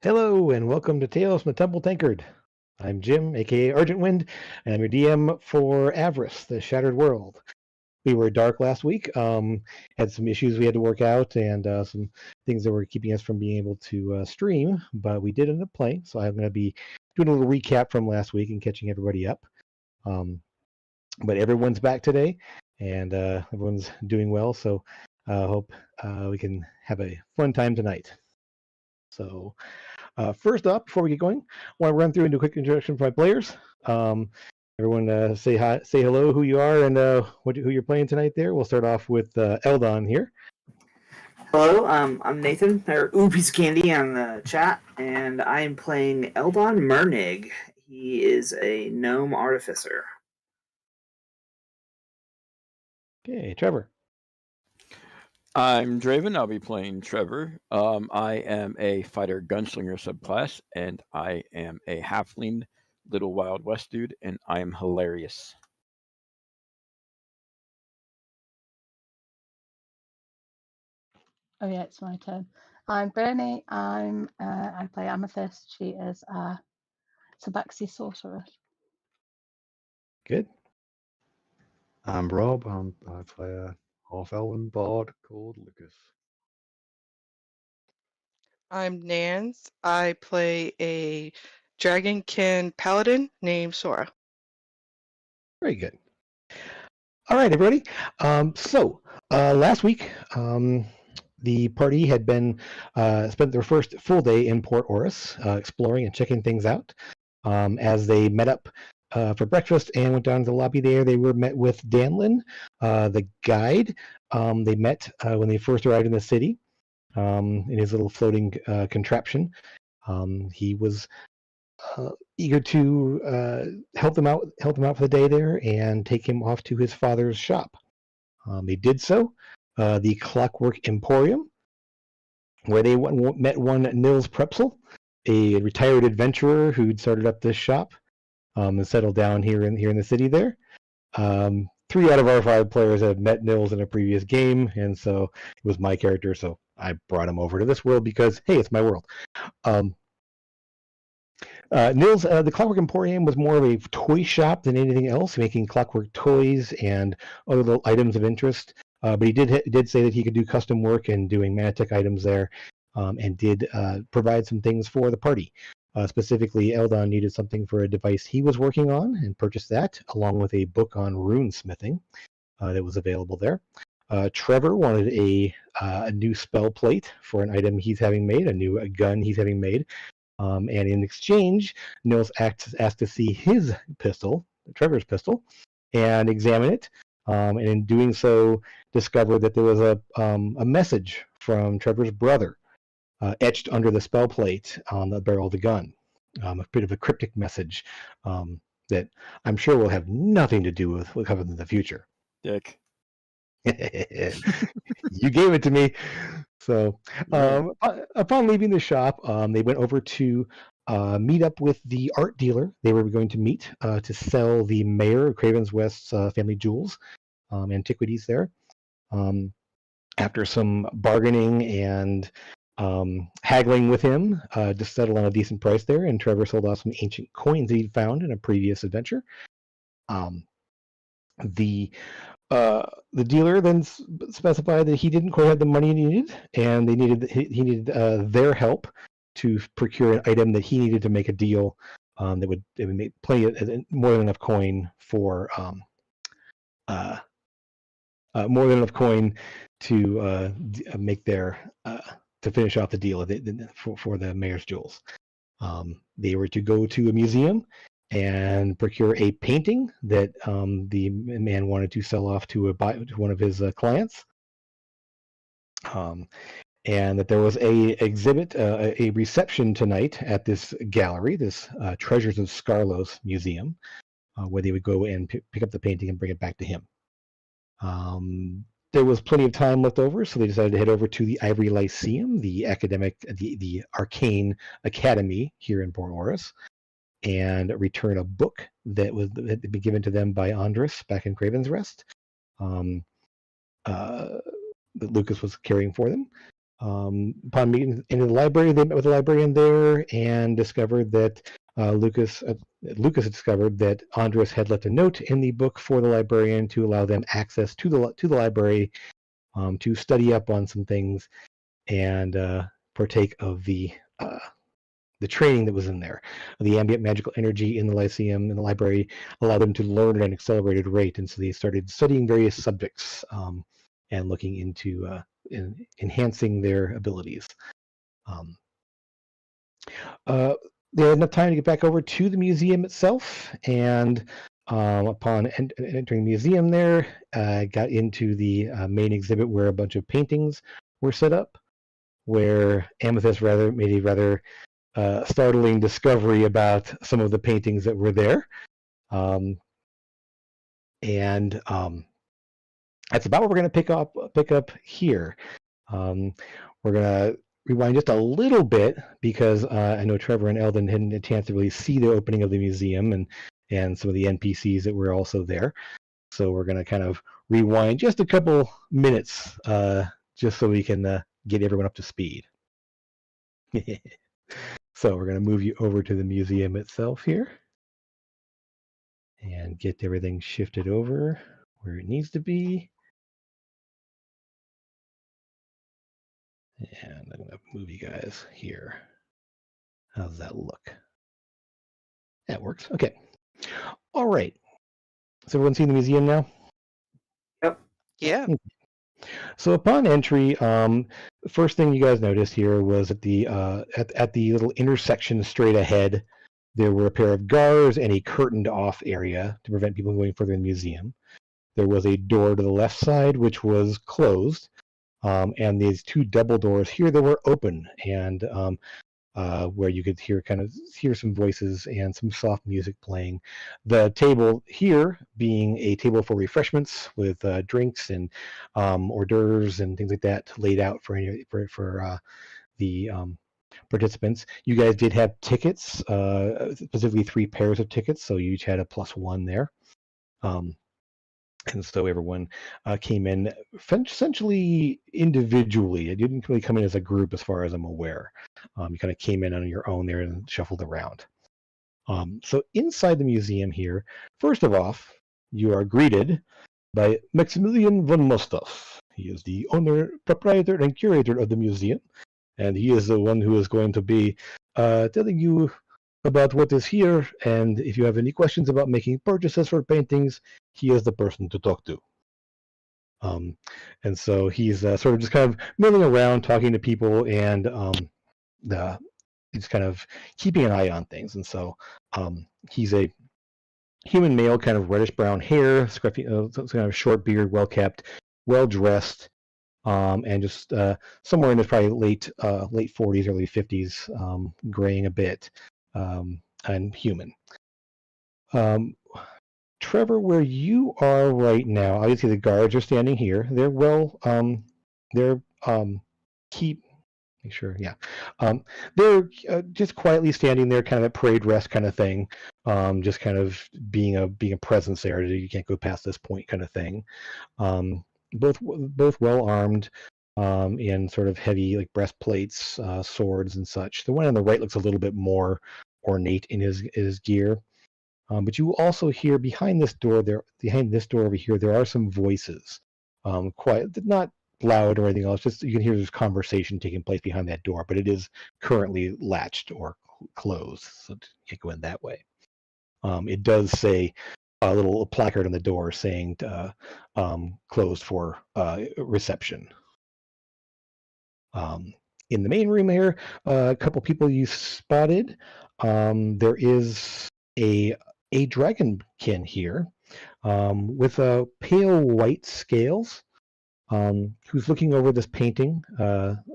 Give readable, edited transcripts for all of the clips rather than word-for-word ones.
Hello and welcome to Tales from the Temple Tankard. I'm Jim, aka Argent Wind, and I'm your DM for Avress, the Shattered World. We were dark last week, had some issues we had to work out, and some things that were keeping us from being able to stream, but we did end up playing, so I'm going to be doing a little recap from last week and catching everybody up. But everyone's back today, and everyone's doing well, so I hope we can have a fun time tonight. So, first up, before we get going, I want to run through and do a quick introduction for my players. Everyone, say hi, say hello, who you are, and who you're playing tonight. There, we'll start off with Eldon here. Hello, I'm Nathan, or Oopies Candy on the chat, and I am playing Eldon Mernig. He is a gnome artificer. Okay, Trevor. I'm Draven. I'll be playing Trevor. I am a fighter gunslinger subclass, and I am a halfling little Wild West dude, and I am hilarious. Oh yeah, it's my turn. I'm Bernie. I play Amethyst. She is a Tabaxi sorceress. Good. I'm Rob. I play a half-elven bard called Lucas. I'm Nance. I play a dragonkin paladin named Sora. Very good. All right, everybody. So last week, the party had been spent their first full day in Port Oris, exploring and checking things out. As they met up for breakfast and went down to the lobby there, they were met with Danlin, the guide. They met when they first arrived in the city in his little floating contraption. He was eager to help them out for the day there and take him off to his father's shop. They did so, the Clockwork Emporium, where they met one Nils Prepsel, a retired adventurer who'd started up this shop and settled down here in the city there. 3 out of our 5 players have met Nils in a previous game, and so it was my character, so I brought him over to this world because, hey, it's my world. Nils, the Clockwork Emporium was more of a toy shop than anything else, making clockwork toys and other little items of interest. But he did say that he could do custom work and doing Manatech items there, and did provide some things for the party. Specifically, Eldon needed something for a device he was working on and purchased that, along with a book on rune smithing that was available there. Trevor wanted a new spell plate for an item he's having made, a new gun he's having made. And in exchange, Nils asked to see his pistol, Trevor's pistol, and examine it. And in doing so, discovered that there was a message from Trevor's brother etched under the spell plate on the barrel of the gun. A bit of a cryptic message that I'm sure will have nothing to do with what comes in the future. Dick. You gave it to me. So upon leaving the shop, they went over to meet up with the art dealer. They were going to meet to sell the mayor of Craven's West's family jewels, antiquities there. After some bargaining and haggling with him, just settled on a decent price there, and Trevor sold off some ancient coins that he'd found in a previous adventure. The dealer then specified that he didn't quite have the money he needed, and he needed their help to procure an item that he needed to make a deal that would make more than enough coin for more than enough coin to make their to finish off the deal for the mayor's jewels. They were to go to a museum and procure a painting that the man wanted to sell off to one of his clients, and that there was a exhibit, a reception tonight at this gallery, this Treasures of Scarlos museum, where they would go and pick up the painting and bring it back to him. There was plenty of time left over, so they decided to head over to the Ivory Lyceum, the arcane academy here in Port Oris, and return a book that had been given to them by Andres back in Craven's Rest, that Lucas was carrying for them. Upon meeting in the library, they met with the librarian there and discovered that Lucas had discovered that Andres had left a note in the book for the librarian to allow them access to the library to study up on some things and partake of the training that was in there. The ambient magical energy in the Lyceum, in the library, allowed them to learn at an accelerated rate, and so they started studying various subjects and looking into enhancing their abilities. They had enough time to get back over to the museum itself, and upon entering the museum there, got into the main exhibit where a bunch of paintings were set up, where Amethyst made a rather startling discovery about some of the paintings that were there. And that's about what we're going to pick up here. We're going to rewind just a little bit because I know Trevor and Eldon hadn't had a chance to really see the opening of the museum and some of the NPCs that were also there. So we're going to kind of rewind just a couple minutes just so we can get everyone up to speed. So we're going to move you over to the museum itself here and get everything shifted over where it needs to be. And I'm going to move you guys here. How's that look? That works. Okay. All right. So everyone seen the museum now? Yep. Yeah. So upon entry, the first thing you guys noticed here was at the little intersection straight ahead, there were a pair of guards and a curtained off area to prevent people going further in the museum. There was a door to the left side which was closed, and these two double doors here that were open, and where you could hear some voices and some soft music playing. The table here being a table for refreshments with drinks and hors d'oeuvres and things like that laid out for the participants. You guys did have tickets, specifically 3 pairs of tickets, so you each had a +1 there. And so everyone came in essentially individually. It didn't really come in as a group as far as I'm aware. You kind of came in on your own there and shuffled around. So inside the museum here, first of all, you are greeted by Maximilian von Mostov. He is the owner, proprietor, and curator of the museum, and he is the one who is going to be telling you about what is here, and if you have any questions about making purchases for paintings, he is the person to talk to. And so he's sort of just kind of milling around, talking to people, and he's kind of keeping an eye on things. And so he's a human male, kind of reddish brown hair, scruffy, kind of short beard, well kept, well dressed, and just somewhere in his probably late 40s, early 50s, graying a bit. And human. Trevor, where you are right now, obviously the guards are standing here. They're they're just quietly standing there, kind of at parade rest kind of thing, just kind of being a presence there. You can't go past this point kind of thing. Both well armed. In sort of heavy like breastplates, swords and such. The one on the right looks a little bit more ornate in his gear. But you also hear behind this door over here, there are some voices. Quiet, not loud or anything else, just you can hear there's conversation taking place behind that door, but it is currently latched or closed, so you can't go in that way. It does say a little placard on the door saying closed for reception. In the main room here, a couple people you spotted. There is a dragonkin here with pale white scales, who's looking over this painting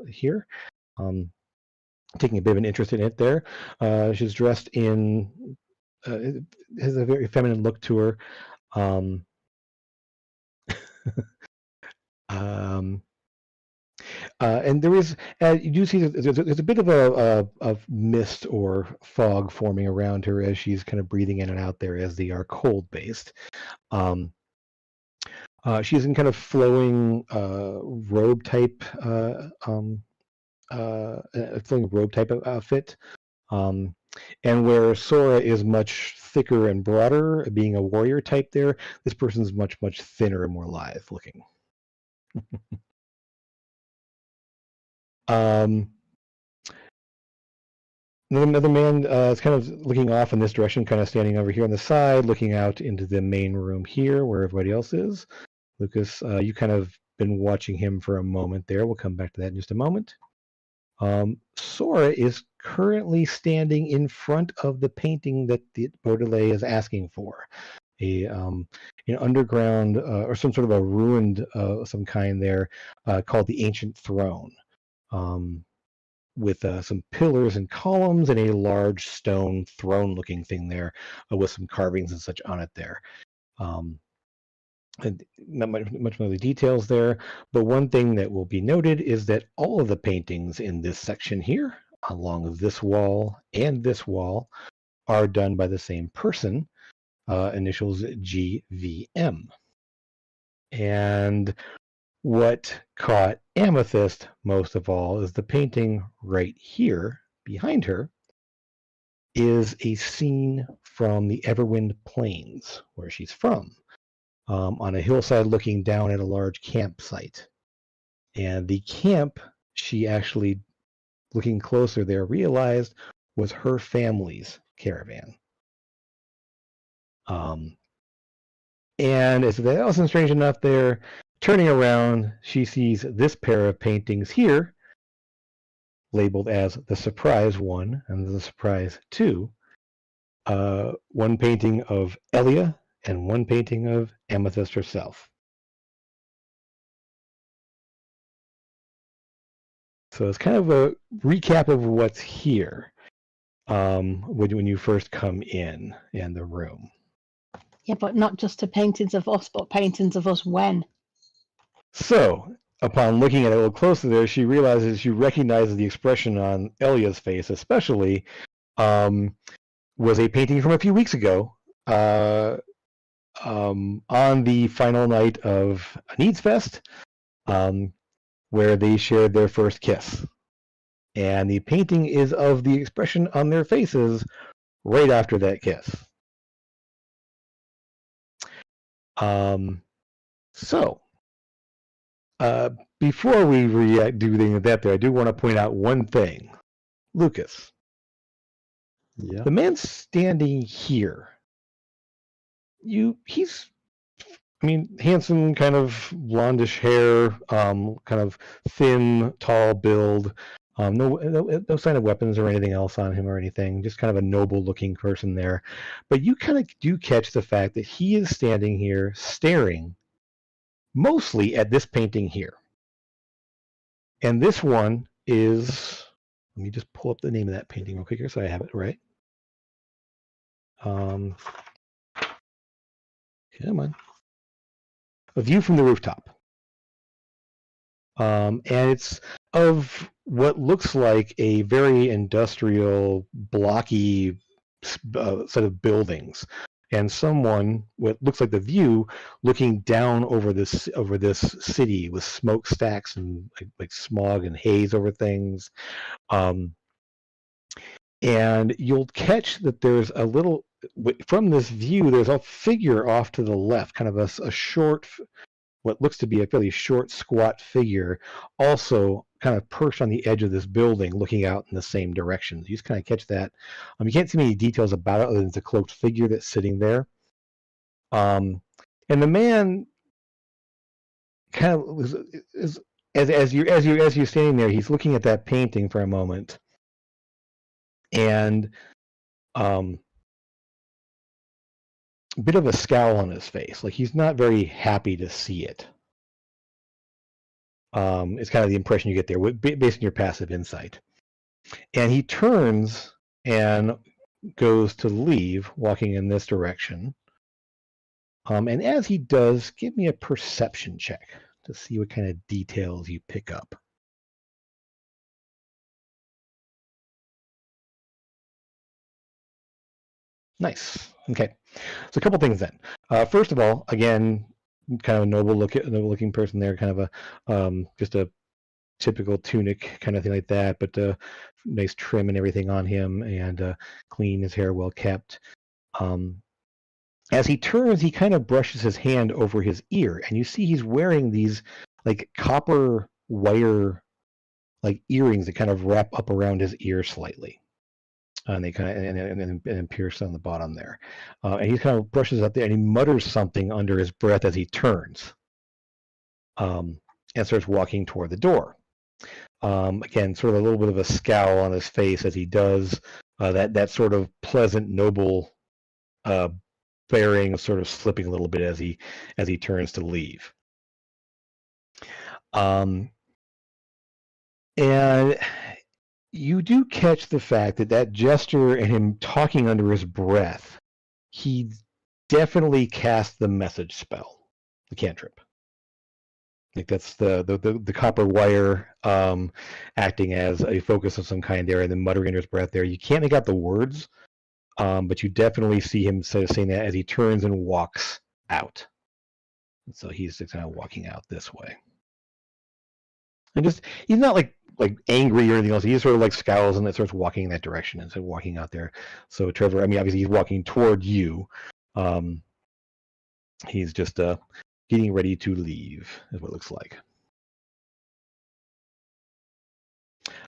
here, taking a bit of an interest in it there. She's dressed in, has a very feminine look to her. And there is, you do see there's a bit of a mist or fog forming around her as she's kind of breathing in and out there, as they are cold based. She's in kind of flowing robe type a flowing robe type of outfit. And where Sora is much thicker and broader, being a warrior type there, this person's much, much thinner and more lithe looking. Another man is kind of looking off in this direction, kind of standing over here on the side, looking out into the main room here where everybody else is. Lucas, you kind of been watching him for a moment there. We'll come back to that in just a moment. Sora is currently standing in front of the painting that the Baudelaire is asking for. An underground or some sort of a ruined some kind there called the Ancient Throne. With some pillars and columns and a large stone throne-looking thing there with some carvings and such on it there. And not much more of the details there, but one thing that will be noted is that all of the paintings in this section here, along this wall and this wall, are done by the same person, initials GVM. And what caught Amethyst most of all is the painting right here behind her is a scene from the Everwind Plains, where she's from, on a hillside looking down at a large campsite. And the camp, she actually, looking closer there, realized was her family's caravan. And as if that wasn't strange enough there, turning around, she sees this pair of paintings here, labeled as the Surprise 1 and the Surprise 2. One painting of Elia and one painting of Amethyst herself. So it's kind of a recap of what's here when you first come in the room. Yeah, but not just to paintings of us, but paintings of us when. So, upon looking at it a little closer there, she recognizes the expression on Elia's face, especially, was a painting from a few weeks ago on the final night of Needs Fest, where they shared their first kiss. And the painting is of the expression on their faces right after that kiss. Before we do anything like that there, I do want to point out one thing. Lucas. Yeah. The man standing here, he's handsome, kind of blondish hair, kind of thin, tall build, no sign of weapons or anything else on him or anything, just kind of a noble looking person there. But you kind of do catch the fact that he is standing here staring mostly at this painting here. And this one is, let me just pull up the name of that painting real quick here so I have it right. Come on. A View from the Rooftop. And it's of what looks like a very industrial, blocky set of buildings. And someone, what looks like the view, looking down over this city with smokestacks and like smog and haze over things. And you'll catch that there's a little, from this view, there's a figure off to the left, kind of a short, what looks to be a fairly short, squat figure, also kind of perched on the edge of this building, looking out in the same direction. You just kind of catch that. You can't see many details about it other than it's a cloaked figure that's sitting there. And the man kind of is as you're standing there, he's looking at that painting for a moment, and a bit of a scowl on his face, like he's not very happy to see it. It's kind of the impression you get there, based on your passive insight. And he turns and goes to leave, walking in this direction. And as he does, give me a perception check to see what kind of details you pick up. Nice. Okay. So a couple things then. First of all, again, kind of a noble looking person there, kind of a just a typical tunic kind of thing like that, but nice trim and everything on him, and clean, his hair well kept. As he turns, he kind of brushes his hand over his ear, and you see he's wearing these like copper wire like earrings that kind of wrap up around his ear slightly, and they kind of and pierce on the bottom there. And he kind of brushes up there, and he mutters something under his breath as he turns, and starts walking toward the door. Again, sort of a little bit of a scowl on his face as he does. That sort of pleasant, noble bearing sort of slipping a little bit as he turns to leave. And you do catch the fact that gesture and him talking under his breath, he definitely cast the message spell, the cantrip. Like that's the copper wire acting as a focus of some kind there, and then muttering under his breath there. You can't make out the words, but you definitely see him sort of saying that as he turns and walks out. And so he's just kind of walking out this way. And just, he's not like angry or anything else. He just sort of like scowls and then starts walking in that direction and so walking out there. So Trevor, I mean, obviously he's walking toward you. He's just getting ready to leave, is what it looks like.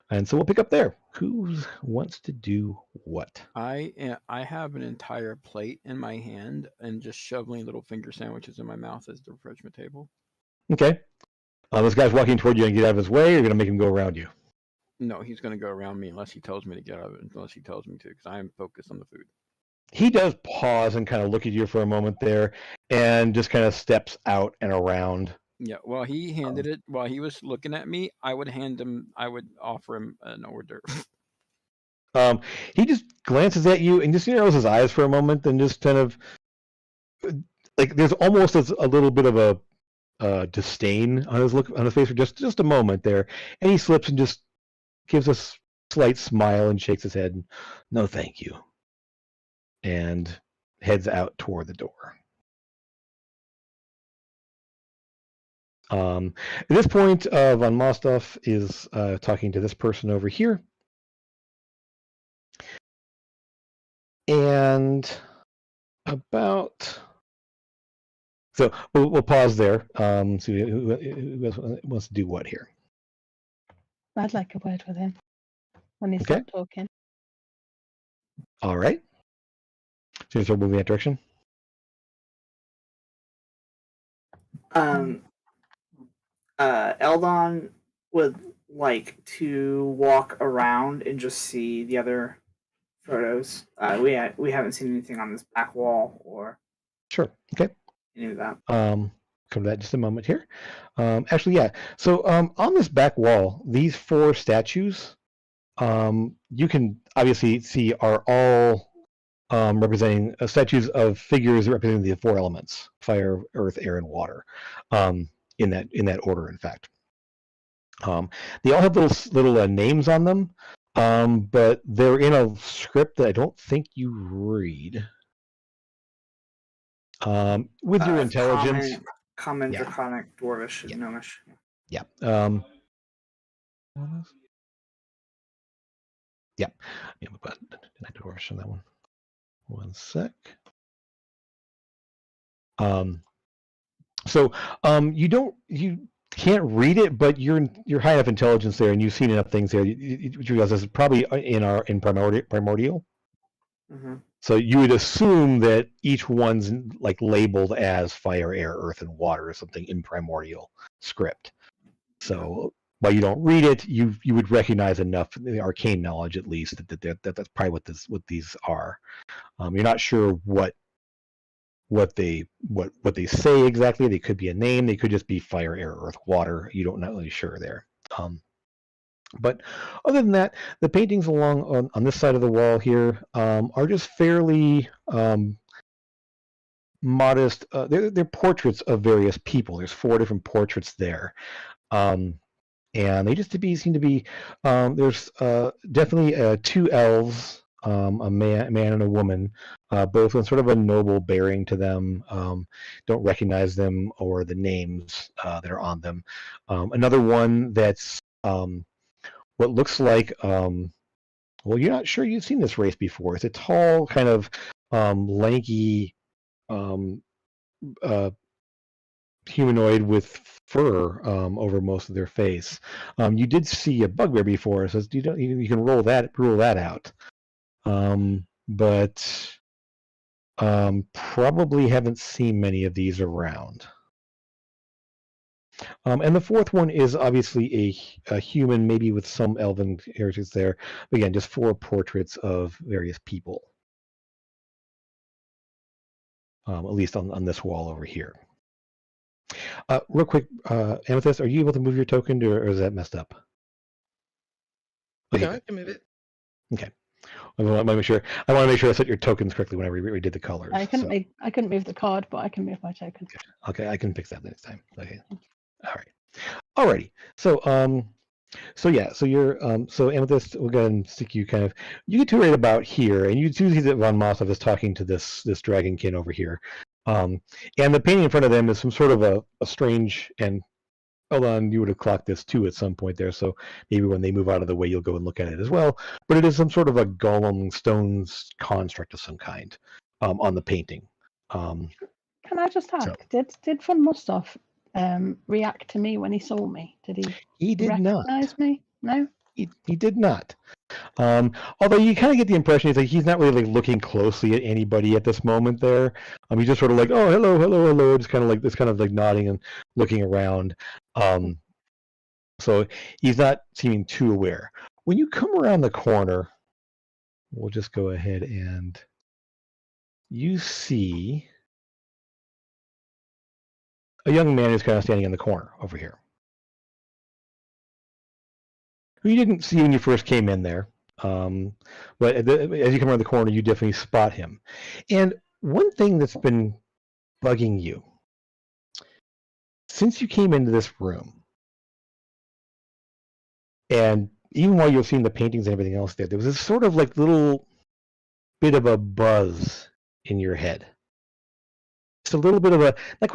And so we'll pick up there. Who wants to do what? I have an entire plate in my hand and just shoveling little finger sandwiches in my mouth as the refreshment table. Okay. This guy's walking toward you and get out of his way, or you're going to make him go around you? No, he's going to go around me unless he tells me to get out of it, unless he tells me to, because I am focused on the food. He does pause and kind of look at you for a moment there and just kind of steps out and around. Yeah, while he handed it, while he was looking at me, I would offer him an order. He just glances at you and just narrows his eyes for a moment and just kind of, like, there's almost a little bit of a disdain on his face for just a moment there, and he slips and just gives a slight smile and shakes his head. No, thank you, and heads out toward the door. At this point, von Mostov is talking to this person over here, and about. So we'll pause there. See who wants to do what here. I'd like a word with him when he's not talking. All right. So you start moving that direction. Eldon would like to walk around and just see the other photos. We haven't seen anything on this back wall or. Sure. Okay. Any of that. Come to that in just a moment here. Actually, yeah. So on this back wall, these 4 statues, you can obviously see are all representing statues of figures representing the 4 elements: fire, earth, air, and water. In that order, in fact. They all have little names on them, but they're in a script that I don't think you read. With your intelligence, common, draconic, dwarvish, and gnomish. Yeah. Yeah. But did I dwarvish on that one? One sec. So you can't read it, but you're high enough intelligence there, and you've seen enough things there. You realize this is probably in primordial. Mm-hmm. So you would assume that each one's like labeled as fire, air, earth, and water or something in primordial script. So while you don't read it, you would recognize enough the arcane knowledge, at least, that that's probably what these are. You're not sure what they say exactly. They could be a name. They could just be fire, air, earth, water. You don't not really sure there. But other than that, the paintings along on this side of the wall here are just fairly modest. They're portraits of various people. There's 4 different portraits there, and they just seem to be. There's definitely 2 elves, a man and a woman, both with sort of a noble bearing to them. Don't recognize them or the names that are on them. Another one that's what looks like, well, you're not sure you've seen this race before. It's a tall, kind of lanky humanoid with fur over most of their face. You did see a bugbear before, so you can rule that out. But probably haven't seen many of these around. And the fourth one is obviously a human, maybe with some elven heritage there. Again, just 4 portraits of various people. At least on this wall over here. Real quick, Amethyst, are you able to move your token, or is that messed up? Okay, No, I can move it. okay. I want to make sure I set your tokens correctly when I redid the colors. I couldn't move the card, but I can move my token. Okay, I can fix that next time. Okay. All right. Alrighty. So you're so Amethyst, we'll go ahead and stick you kind of, you get to right about here, and you do see that Von Mossov is talking to this dragonkin over here. And the painting in front of them is some sort of a strange, and hold on, you would have clocked this too at some point there, so maybe when they move out of the way you'll go and look at it as well. But it is some sort of a golem stones construct of some kind on the painting. Can I just ask, So- did Von Mostov react to me when he saw me? Did he? He did not. Recognize me? No. He did not. Although you kind of get the impression he's not really like looking closely at anybody at this moment there. He's just sort of like, oh, hello, just kind of like nodding and looking around. So he's not seeming too aware. When you come around the corner, we'll just go ahead and you see a young man who's kind of standing in the corner over here, who you didn't see when you first came in there. But as you come around the corner, you definitely spot him. And one thing that's been bugging you since you came into this room, and even while you're seeing the paintings and everything else there was this sort of like little bit of a buzz in your head. Just a little bit of a like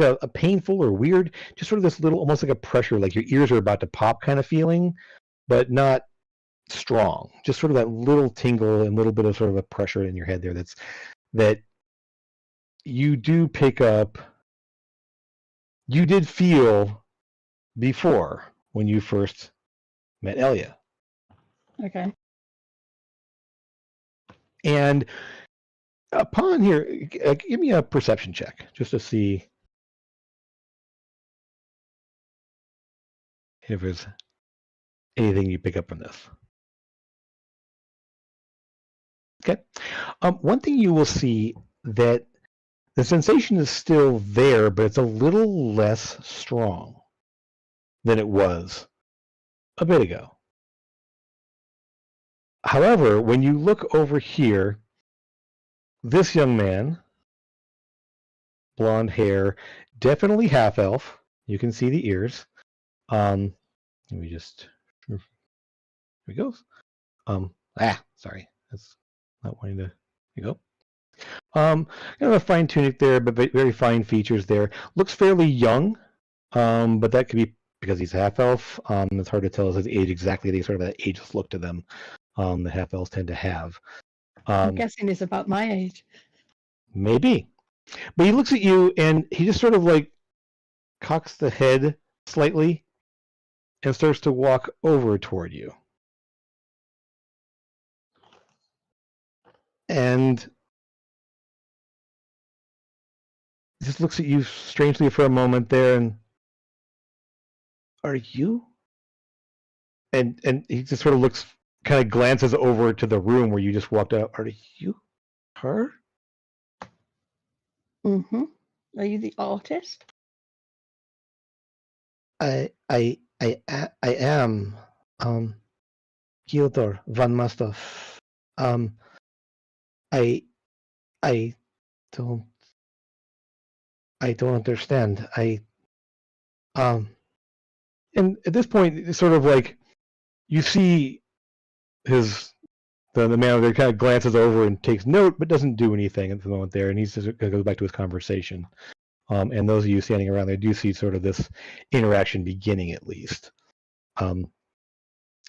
a painful or weird, just sort of this little, almost like a pressure, like your ears are about to pop kind of feeling, but not strong. Just sort of that little tingle and little bit of sort of a pressure in your head there. That you do pick up. You did feel before when you first met Elia. Okay. And upon here, give me a perception check just to see if there's anything you pick up from this. Okay. One thing you will see that the sensation is still there, but it's a little less strong than it was a bit ago. However, when you look over here, this young man, blonde hair, definitely half elf. You can see the ears. Let me just. Here he goes. Sorry, that's not wanting to. Here you go. Kind of a fine tunic there, but very fine features there. Looks fairly young, but that could be because he's half elf. It's hard to tell his age exactly. They sort of that ageless look to them. The half elves tend to have. I'm guessing he's about my age. Maybe. But he looks at you and he just sort of like cocks the head slightly and starts to walk over toward you. And he just looks at you strangely for a moment there and, are you? And he just sort of looks, kind of glances over to the room where you just walked out. Are you her? Mm-hmm. Are you the artist? I am Fyodor von Mostov. I don't understand. And at this point, it's sort of like you see the man there kind of glances over and takes note, but doesn't do anything at the moment there, and he's just goes back to his conversation. And those of you standing around there do see sort of this interaction beginning, at least.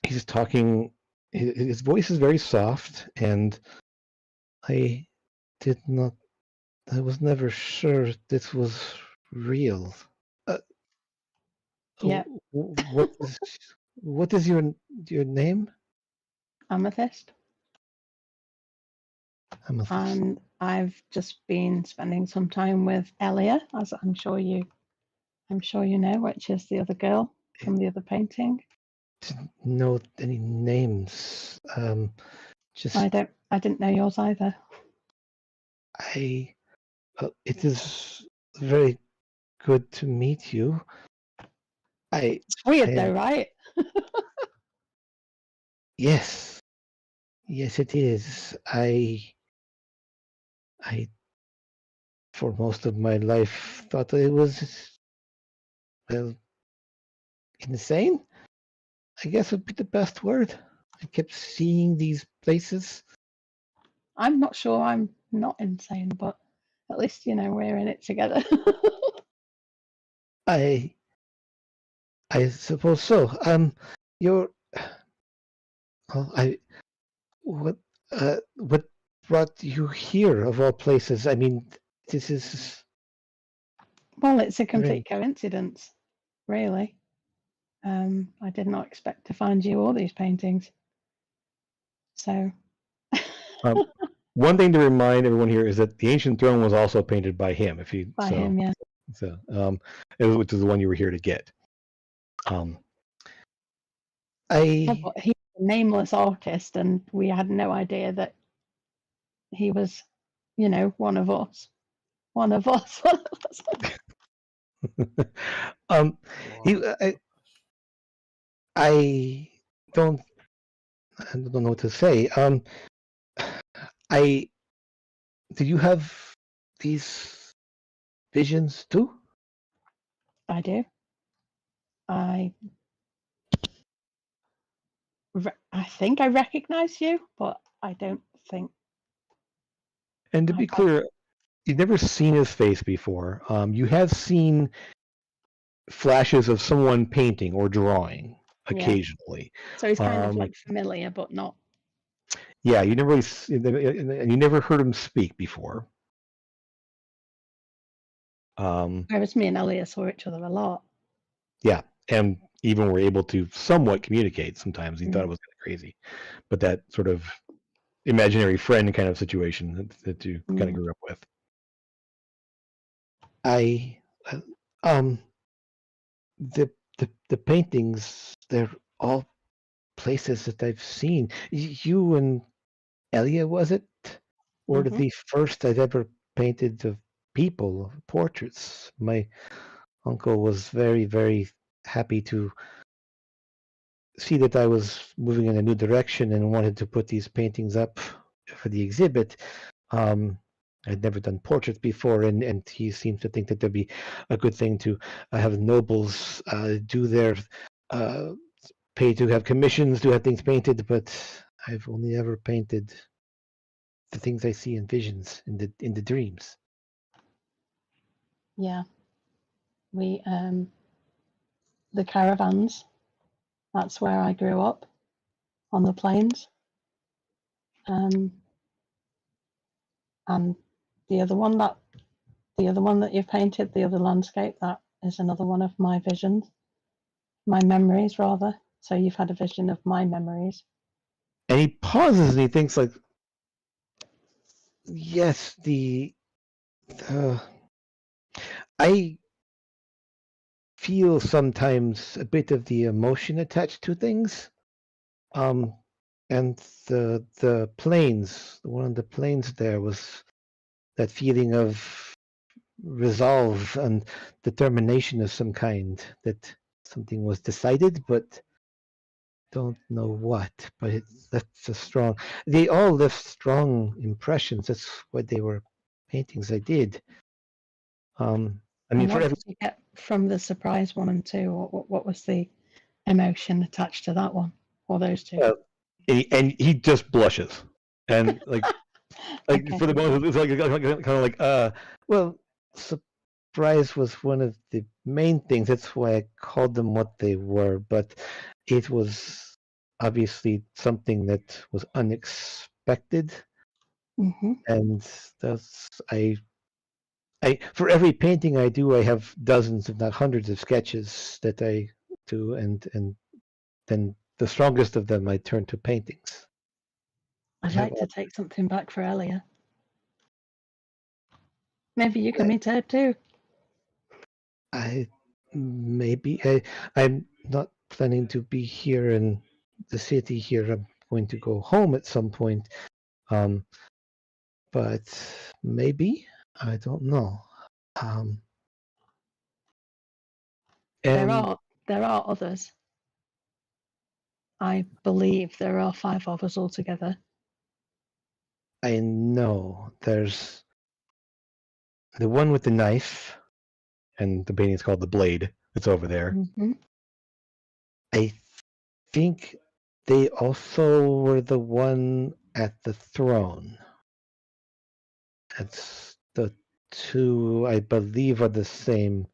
He's talking. His voice is very soft, and I was never sure this was real. Yeah. What is your name? Amethyst. Amethyst. And I've just been spending some time with Elia, as I'm sure you know, which is the other girl from the other painting. Didn't know any names. Just I didn't know yours either. it is very good to meet you. It's weird though, right? Yes, it is. I for most of my life thought it was, well, insane. I guess would be the best word. I kept seeing these places. I'm not sure I'm not insane, but at least we're in it together. I suppose so. You're. Well, what brought you here of all places? I mean, this is. Well, it's a complete coincidence, really. I did not expect to find you all these paintings. So. One thing to remind everyone here is that the Ancient Throne was also painted by him. By him, yeah. So, which is the one you were here to get. He's a nameless artist, and we had no idea that he was, one of us. One of us. I don't know what to say. Do you have these visions too? I do. I think I recognize you, but I don't think. And to be clear, you've never seen his face before. You have seen flashes of someone painting or drawing occasionally. Yeah. So he's kind of like familiar, but not. Yeah, you never really, and you never heard him speak before. Whereas me and Elia saw each other a lot. Yeah, and even were able to somewhat communicate sometimes. He thought it was kind of crazy, but that sort of imaginary friend kind of situation that you kind of grew up with. The paintings, they're all places that I've seen. You and Elia, was it? Or the first I've ever painted of people, portraits. My uncle was very, very happy to see that I was moving in a new direction and wanted to put these paintings up for the exhibit. I'd never done portraits before, and he seems to think that there'd be a good thing to have nobles do their pay to have commissions to have things painted, but I've only ever painted the things I see in visions, in the dreams. Yeah. We the caravans. That's where I grew up, on the plains. And the other one that you've painted, the other landscape, that is another one of my visions, my memories rather. So you've had a vision of my memories. And he pauses and he thinks like, yes, I feel sometimes a bit of the emotion attached to things. And the plains, the one on the plains there was that feeling of resolve and determination of some kind, that something was decided, but don't know what. But that's a strong. They all left strong impressions. That's what they were paintings I did. I mean, what did you get from the surprise one and two? What was the emotion attached to that one, or those two? And he just blushes, and like okay. For the moment, it's like kind of like, well, surprise was one of the main things. That's why I called them what they were. But it was obviously something that was unexpected, Mm-hmm. and that's I for every painting I do, I have dozens, if not hundreds, of sketches that I do, and then the strongest of them I turn to paintings. I'd have like to take something back for Elia. Maybe you can meet her too. I'm not planning to be here in the city here. I'm going to go home at some point. But maybe I don't know. There And are others. I believe there are 5 of us altogether. I know there's the one with the knife, and the painting is called The Blade. It's over there. Mm-hmm. I think they also were the one at the throne. That's the two I believe are the same.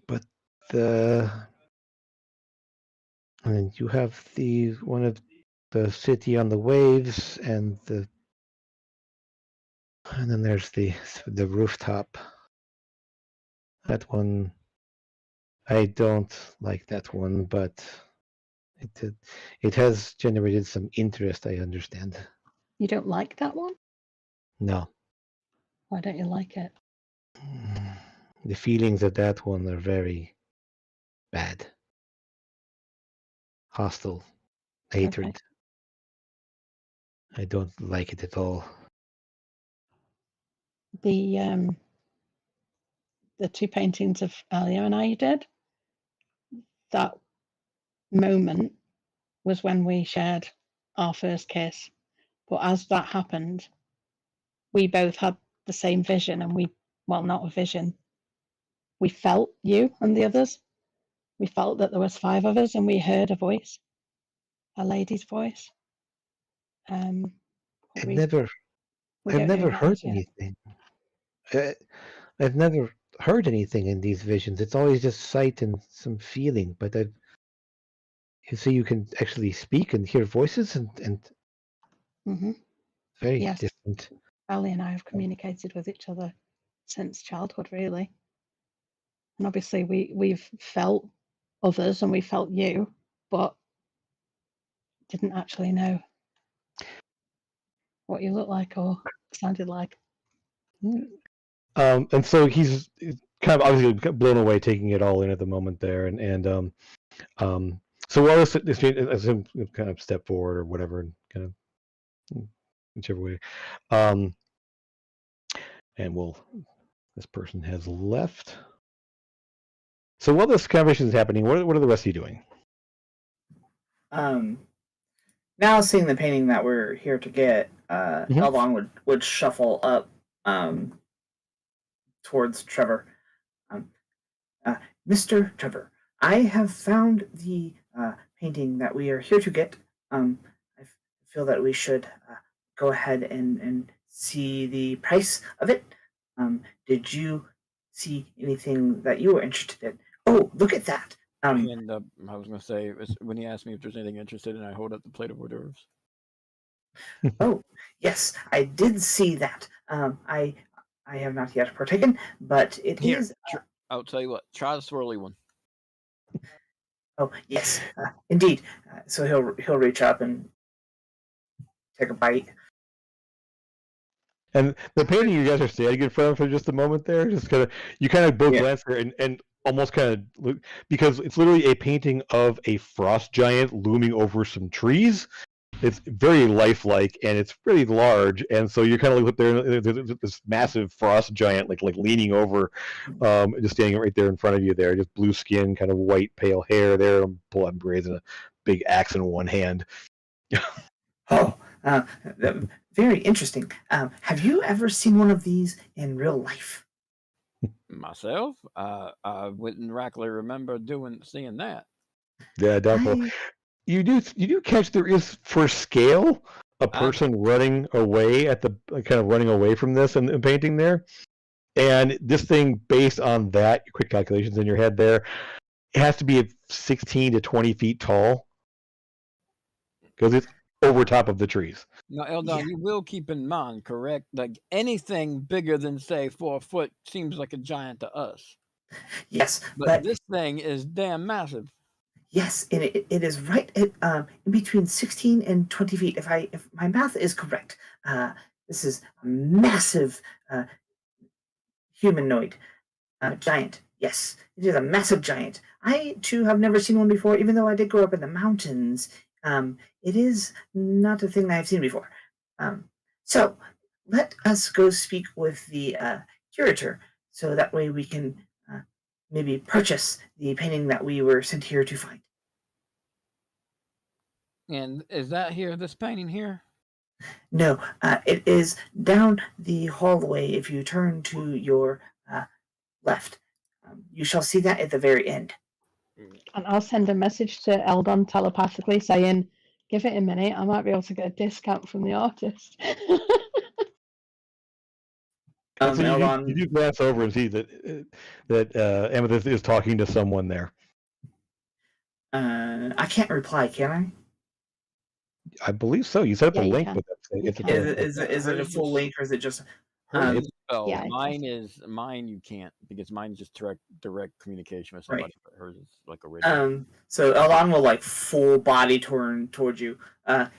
But and you have the one of the city on the waves, and then there's the rooftop. That one, I don't like that one, but it has generated some interest, I understand. You don't like that one? No. Why don't you like it? The feelings of that one are very bad. Hostile. Hatred. Okay. I don't like it at all. The 2 paintings of Alia and I did, that moment was when we shared our first kiss. But as that happened, we both had the same vision, and not a vision. We felt you and the others. We felt that there was 5 of us, and we heard a voice, a lady's voice. I've We never don't know who that heard is yet. anything. I've never heard anything in these visions. It's always just sight and some feeling. But so you can actually speak and hear voices, and Mm-hmm. very Yes. different. Ali and I have communicated with each other since childhood, really. And obviously we've felt others and we felt you, but didn't actually know what you looked like or sounded like. And so he's kind of obviously blown away, taking it all in at the moment there, and so while this as him kind of step forward or whatever, and kind of whichever way, and this person has left. So while this conversation is happening, what are the rest of you doing? Now seeing the painting that we're here to get, Mhm. Eldon would shuffle up towards Trevor. Mr. Trevor, I have found the painting that we are here to get. I feel that we should go ahead and see the price of it. Did you see anything that you were interested in? Oh, look at that! I was going to say, when he asked me if there's anything interested in, I hold up the plate of hors d'oeuvres. Oh, yes, I did see that. I have not yet partaken, but it Here, is. I'll tell you what. Try the swirly one. Oh, yes, indeed. So he'll reach up and take a bite. And the painting you guys are standing in front of for just a moment there, just kind of you kind of both glance there and almost kind of look, because it's literally a painting of a frost giant looming over some trees. It's very lifelike and it's really large, and so you kind of look up there, and there's this massive frost giant like leaning over, just standing right there in front of you there, just blue skin, kind of white pale hair there, blood braids, and a big axe in one hand. Oh, very interesting. Have you ever seen one of these in real life? Myself, I wouldn't rightly remember seeing that. Yeah, doubtful. You do catch there is, for scale, a person running away kind of running away from this and painting there. And this thing, based on that, quick calculations in your head there, it has to be 16 to 20 feet tall because it's over top of the trees. Now, Eldon, you will keep in mind, correct? Like anything bigger than say 4 foot seems like a giant to us. Yes, But this thing is damn massive. Yes, and it is right at in between 16 and 20 feet. If my math is correct, this is a massive humanoid giant. Yes, it is a massive giant. I too have never seen one before, even though I did grow up in the mountains. It is not a thing that I've seen before. So let us go speak with the curator, so that way we can maybe purchase the painting that we were sent here to find. And is that here, this painting here? No, it is down the hallway. If you turn to your left, you shall see that at the very end. And I'll send a message to Eldon telepathically saying, give it a minute, I might be able to get a discount from the artist. So you do glance over and see that Amethyst is talking to someone there. I can't reply, can I? I believe so. You set up a link with that. Is it a full link, or is it just? Mine you can't, because mine is just direct communication with somebody. Right. But hers is like a radio. So Eldon will like full body turn towards you, and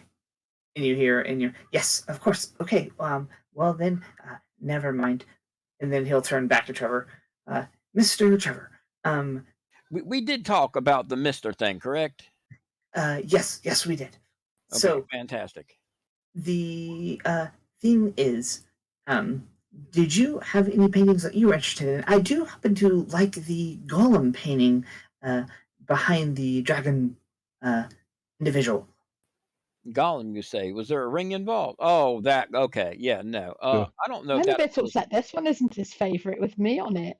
you hear, and you yes, of course, okay. Well then, never mind. And then he'll turn back to Trevor. Mr. Trevor. We did talk about the Mr. thing, correct? Yes, we did. Okay, so fantastic. The thing is, did you have any paintings that you were interested in? I do happen to like the golem painting behind the dragon individual. Golem, you say? Was there a ring involved? Oh, that okay. Yeah, no. I don't know. I'm a bit upset. This one isn't his favorite with me on it.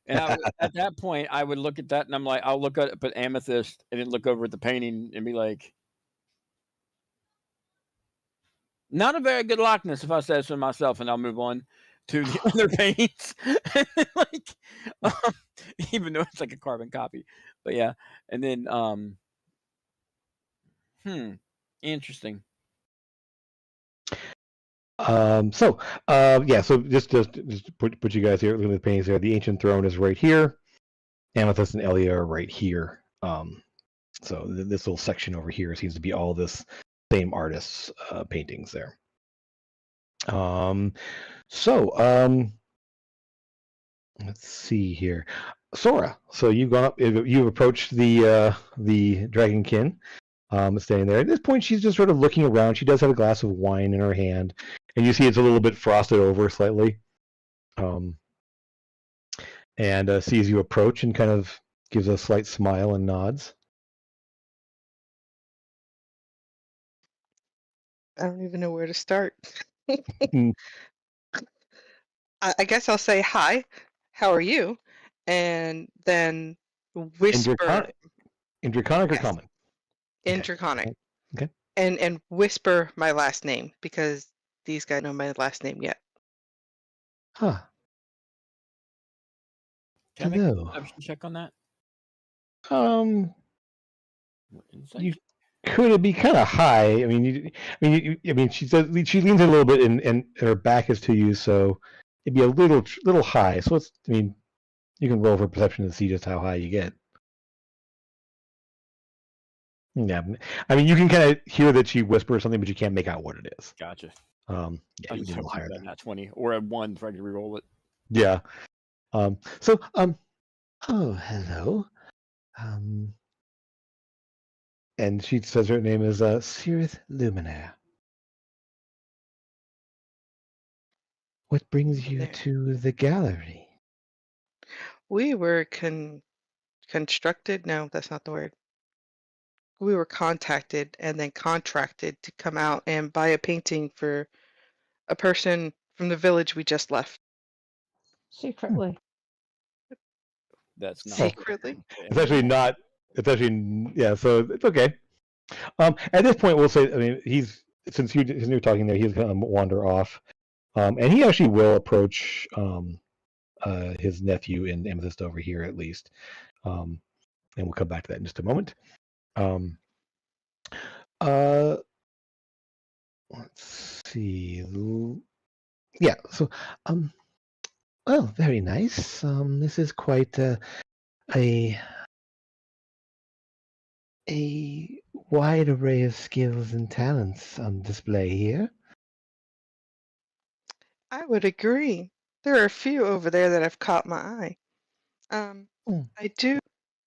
And at that point, I would look at that, and I'm like, I'll look at Amethyst, and then look over at the painting, and be like, not a very good likeness, if I say so myself, and I'll move on to the other paintings. Even though it's like a carbon copy, but yeah. And then, interesting. So just put you guys here. Look at the paintings there. The ancient throne is right here. Amethyst and Elia are right here. So this little section over here seems to be all this same artist's paintings there. Let's see here. Sora, so you've gone up, you've approached the dragonkin, standing there. At this point, she's just sort of looking around. She does have a glass of wine in her hand, and you see it's a little bit frosted over slightly. And sees you approach and kind of gives a slight smile and nods. I don't even know where to start. I guess I'll say hi. How are you? And then whisper. In Draconic or Common? In Draconic. Okay. And whisper my last name, because these guys know my last name yet. Huh. Can I make a perception check on that? You could be kind of high. I mean, she leans in a little bit, and her back is to you, so it'd be a little high. So you can roll for perception to see just how high you get. Yeah, I mean, you can kind of hear that she whispers something, but you can't make out what it is. Gotcha. Yeah, I just hope that not 20 or a 1 so I can re-roll it. Yeah. Oh, hello. And she says her name is Cirith Luminaire. What brings you to the gallery? We were constructed. No, that's not the word. We were contacted and then contracted to come out and buy a painting for a person from the village we just left. Secretly. That's not secretly. It's actually not. It's actually, yeah. So it's okay. At this point, we'll say, I mean, since you're talking there, he's going to wander off, and he actually will approach his nephew and Amethyst over here at least, and we'll come back to that in just a moment. Let's see. Yeah. So, well, very nice. This is quite a wide array of skills and talents on display here. I would agree. There are a few over there that have caught my eye. I do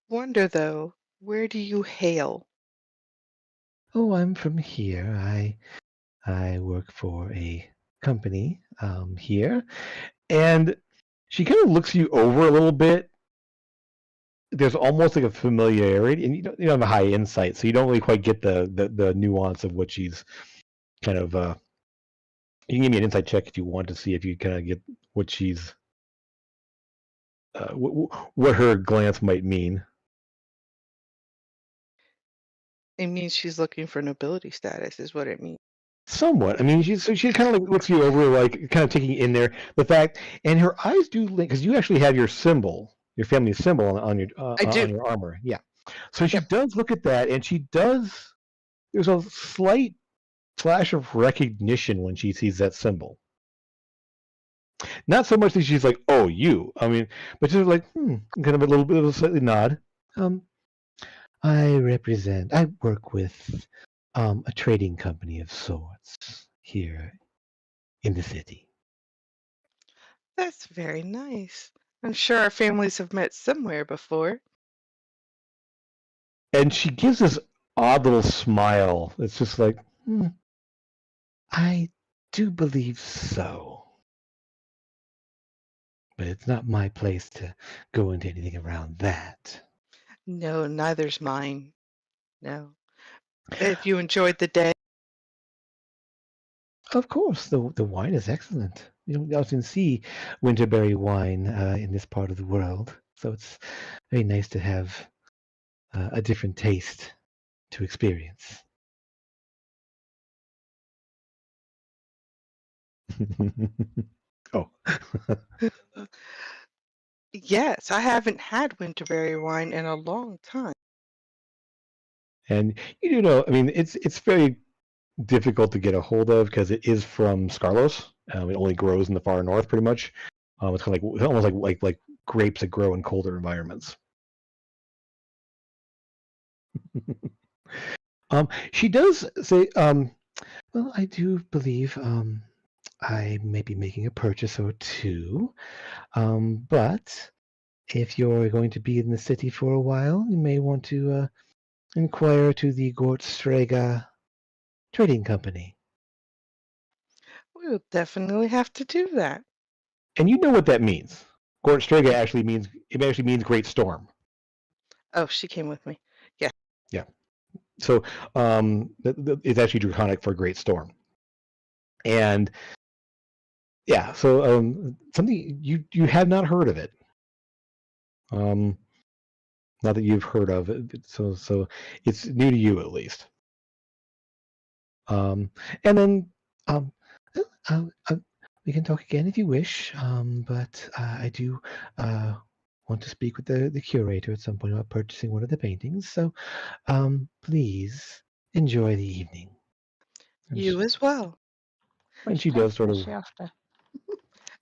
wonder though, where do you hail? Oh, I'm from here. I work for a company here, and she kind of looks you over a little bit. There's almost like a familiarity, and you don't have a high insight, so you don't really quite get the nuance of what she's kind of. You can give me an insight check if you want to see if you kind of get what she's, what her glance might mean. It means she's looking for nobility status, is what it means. Somewhat. I mean, she kind of like looks you over, like kind of taking in there the fact, and her eyes do link because you actually have your symbol, your family symbol on your I do. on your armor. Yeah. So she Yep. does look at that, and she does. There's a slight flash of recognition when she sees that symbol. Not so much that she's like, "Oh, you." I mean, but just like, kind of a little bit of a slightly nod. I work with a trading company of sorts here in the city. That's very nice. I'm sure our families have met somewhere before. And she gives this odd little smile. It's just like, I do believe so. But it's not my place to go into anything around that. No, neither's mine. No. If you enjoyed the day. Of course, the wine is excellent. You don't often see winterberry wine in this part of the world, so it's very nice to have a different taste to experience. Oh. Yes, I haven't had winterberry wine in a long time. And you do know, I mean, it's very difficult to get a hold of because it is from Scarlos. It only grows in the far north, pretty much. It's kind of like almost like grapes that grow in colder environments. She does say, well, I do believe I may be making a purchase or two, but if you're going to be in the city for a while, you may want to inquire to the Gortstrega Trading Company. We'll definitely have to do that. And you know what that means. Gortstrega actually means great storm. Oh, she came with me. Yeah. Yeah. So it's actually Draconic for great storm. And yeah, so something you have not heard of it. Not that you've heard of it, so it's new to you at least. And then we can talk again if you wish. But I do want to speak with the curator at some point about purchasing one of the paintings. So please enjoy the evening. And You as well. and she does sort of. After.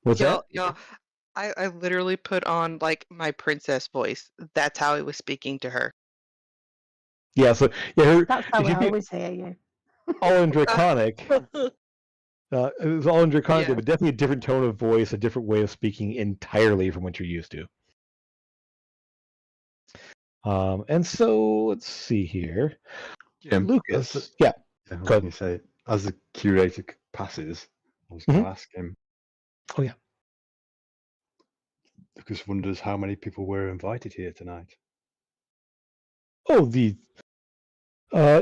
What's that? Y'all, I literally put on like my princess voice. That's how I was speaking to her. Yeah, so yeah, That's how I always hear you. all in Draconic. It was all in Draconic, Yeah. but definitely a different tone of voice, a different way of speaking entirely from what you're used to. And so let's see here. Yeah, Lucas. Yeah. I was Go going to say, as the curator passes, I was Mm-hmm. going to ask him. Oh, yeah. Lucas wonders how many people were invited here tonight. Oh, the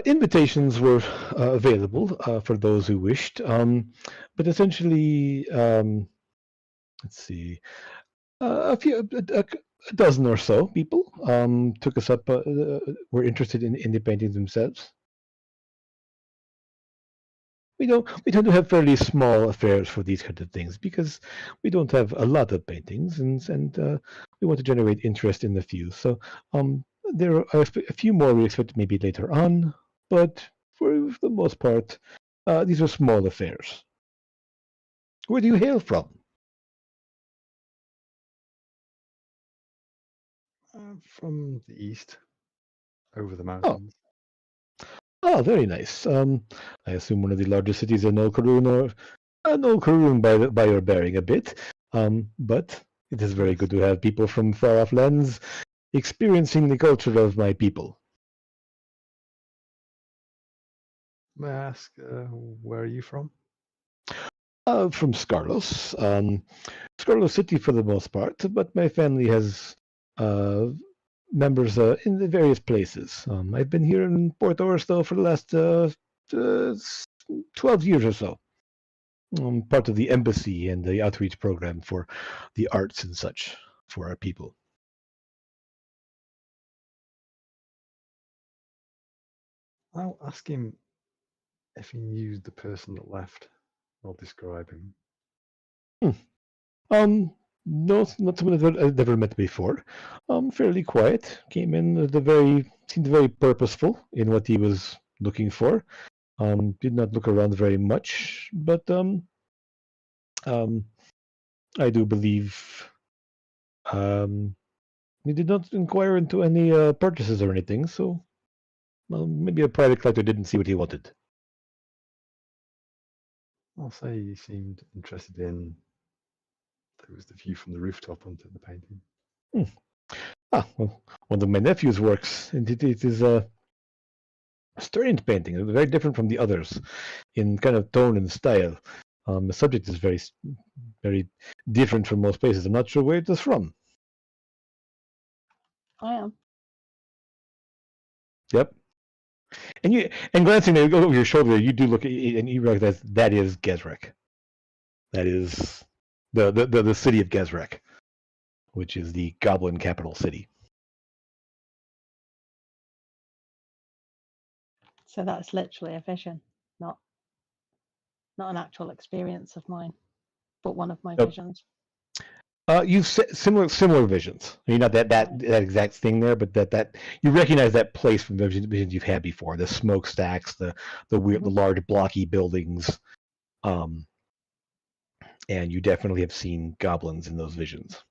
invitations were available for those who wished, but essentially, let's see, a dozen or so people took us up, were interested in the paintings themselves. we tend to have fairly small affairs for these kind of things because we don't have a lot of paintings, and we want to generate interest in the few. So there are a few more we expect maybe later on, but for the most part, these are small affairs. Where do you hail from? From the east, over the Oh, mountains. oh, very nice. I assume one of the largest cities in Olkarun, or Olkarun by your bearing a bit. But it is very Yes. good to have people from far off lands experiencing the culture of my people. May I ask, where are you from? From Scarlos. Scarlos City for the most part, but my family has uh, members in the various places. I've been here in Port Oris, though, for the last 12 years or so. Part of the embassy and the outreach program for the arts and such for our people. I'll ask him if he knew the person that left. I'll describe him. No, not someone I've never met before. Fairly quiet. Came in seemed very purposeful in what he was looking for. Did not look around very much, but I do believe he did not inquire into any purchases or anything. So, maybe a private collector didn't see what he wanted. I'll say he seemed interested in. There was the view from the rooftop onto the painting. Well, one of my nephew's works, and it is a strange painting. It's very different from the others in kind of tone and style. The subject is very different from most places. I'm not sure where it is from. I am. Yep. And glancing over your shoulder, you do look at and you realize that is Gezrek. That is the city of Gezrek, which is the goblin capital city. So that's literally a vision, not an actual experience of mine, but one of my Nope. visions. You've similar visions. I mean, not that exact thing there, but that you recognize that place from the visions you've had before. The smokestacks, the weird, the large blocky buildings, and you definitely have seen goblins in those visions.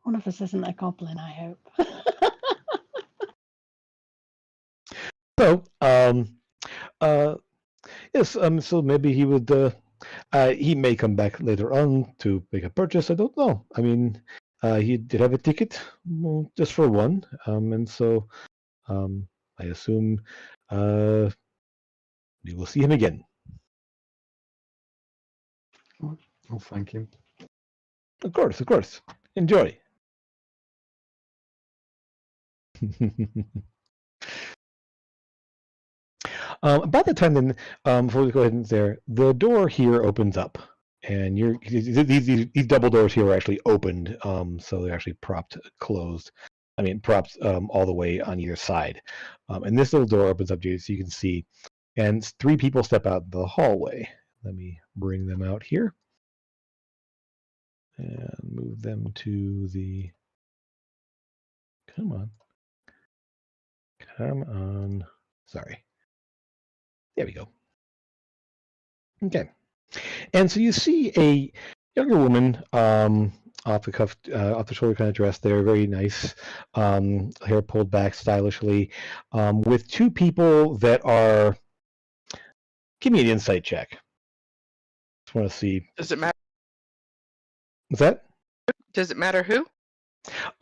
One of us isn't a goblin, I hope. So, yes. So maybe he would. He may come back later on to make a purchase. I don't know. I mean, he did have a ticket, just for one, and so I assume we will see him again. I'll thank him. Of course. Enjoy. About the time then, before we go ahead and there, the door here opens up, and these double doors here are actually opened, so they're actually propped closed. I mean, propped all the way on either side. And this little door opens up, so you can see, and 3 people step out the hallway. Let me bring them out here and move them to the. Come on. Sorry. There we go. Okay. And so you see a younger woman, off the shoulder kind of dress there, very nice, hair pulled back stylishly, with 2 people that are. Give me an insight check. Just want to see. Does it matter? What's that? Does it matter who?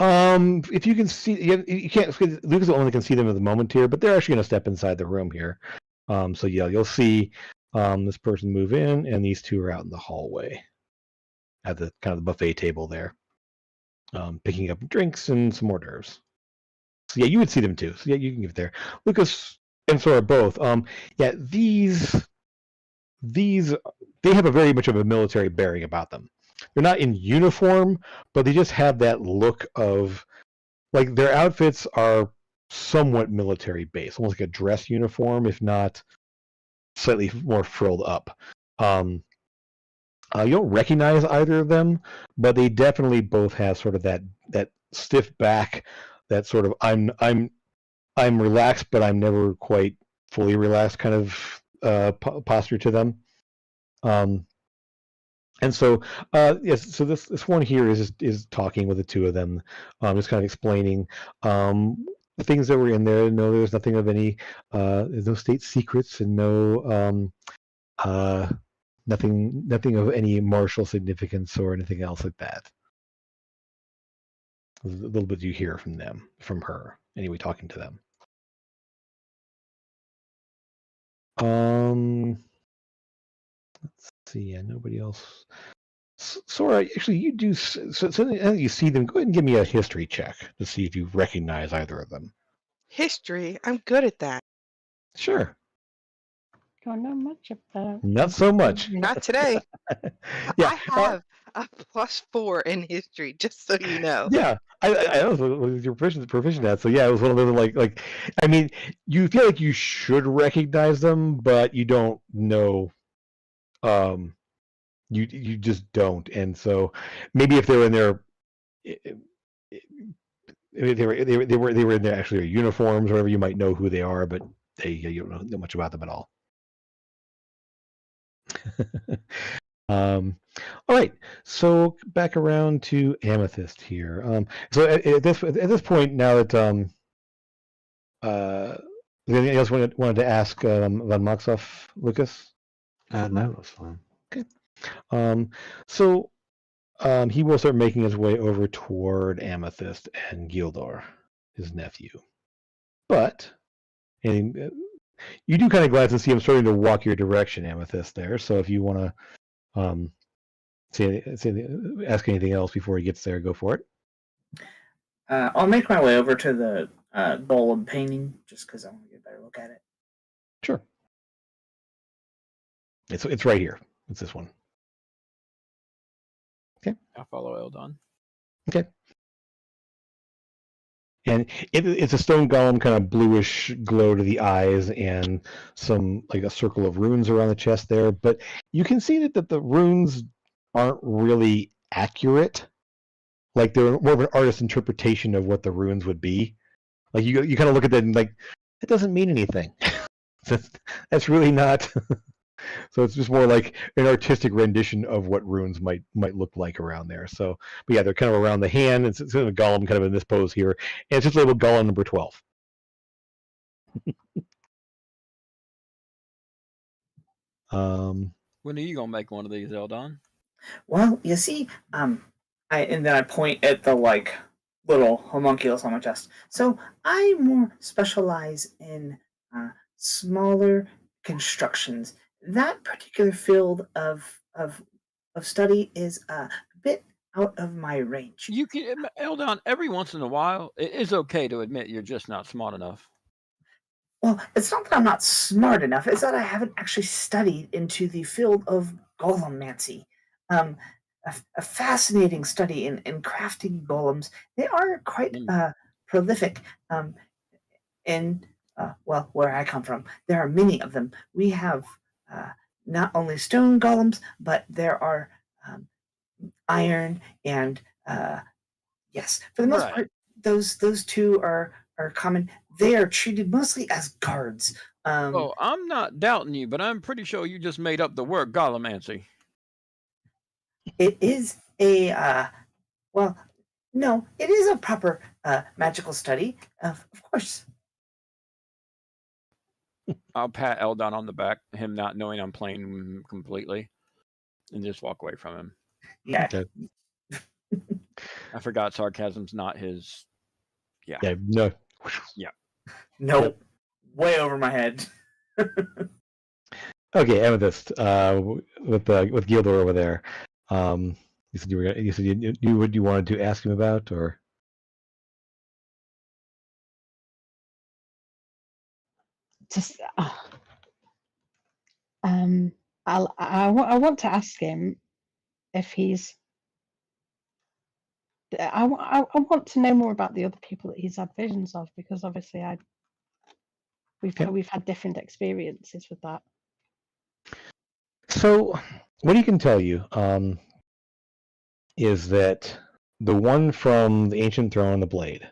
If you can see, you can't. Lucas only can see them at the moment here, but they're actually going to step inside the room here. So yeah, you'll see this person move in, and these 2 are out in the hallway at the kind of the buffet table there, picking up drinks and some hors d'oeuvres. So yeah, you would see them too. So yeah, you can give it there. Lucas and Sora both. Yeah, these they have a very much of a military bearing about them. They're not in uniform, but they just have that look of, like, their outfits are somewhat military base, almost like a dress uniform, if not slightly more frilled up. You don't recognize either of them, but they definitely both have sort of that stiff back, that sort of I'm relaxed, but I'm never quite fully relaxed kind of posture to them. And so, yes, so this one here is talking with the two of them, just kind of explaining the things that were in there. No, there's nothing of any, there's no state secrets and no nothing of any martial significance or anything else like that. A little bit you hear from her, anyway, talking to them. Let's see, yeah, nobody else. Sora, actually, you do. So you see them. Go ahead and give me a history check to see if you recognize either of them. History, I'm good at that. Sure. Don't know much about. Not so much. Not today. Yeah. I have a +4 in history, just so you know. Yeah, I know what your proficient at. So yeah, it was one of those like I mean, you feel like you should recognize them, but you don't know. You just don't, and so maybe if they were in their they were in their actually their uniforms or whatever, you might know who they are, but you don't know much about them at all. All right, so back around to Amethyst here. So at this point, now that anything else wanted to ask Van Moxoff, Lucas? No, that's fine. Okay. So he will start making his way over toward Amethyst and Gildor, his nephew. But and you do kind of glance and see him starting to walk your direction, Amethyst. There, so if you want to ask anything else before he gets there, go for it. I'll make my way over to the golem painting just because I want to get a better look at it. Sure. It's right here. It's this one. Okay. I'll follow Eldon. Okay. And it's a stone golem, kind of bluish glow to the eyes, and some like a circle of runes around the chest there. But you can see that the runes aren't really accurate. Like they're more of an artist's interpretation of what the runes would be. Like you kind of look at that and like, it doesn't mean anything. That's really not. So it's just more like an artistic rendition of what runes might look like around there. So, but yeah, they're kind of around the hand. It's in a golem kind of in this pose here, and it's just labeled golem number 12. When are you gonna make one of these, Eldon? Well, you see, and then I point at the like little homunculus on my chest. So I more specialize in smaller constructions. That particular field of study is a bit out of my range. You can, Eldon. Every once in a while, it is okay to admit you're just not smart enough. Well, it's not that I'm not smart enough; it's that I haven't actually studied into the field of golemancy. Um, a fascinating study in crafting golems. They are quite prolific. In well, where I come from, there are many of them. We have not only stone golems, but there are iron and yes, for the most Right. part, those two are common. They are treated mostly as guards. Oh, I'm not doubting you, but I'm pretty sure you just made up the word golemancy. It is a well, no, it is a proper magical study, of course. I'll pat Eldon on the back, him not knowing I'm playing completely, and just walk away from him. Yeah. Okay. I forgot sarcasm's not his. Yeah. Yeah. No. Nope. Way over my head. Okay, Amethyst. With Gildor over there. You said you wanted to ask him about, or Just, I want to ask him if he's I want to know more about the other people that he's had visions of, because obviously we've had different experiences with that. So what he can tell you is that the one from the ancient throne, the blade,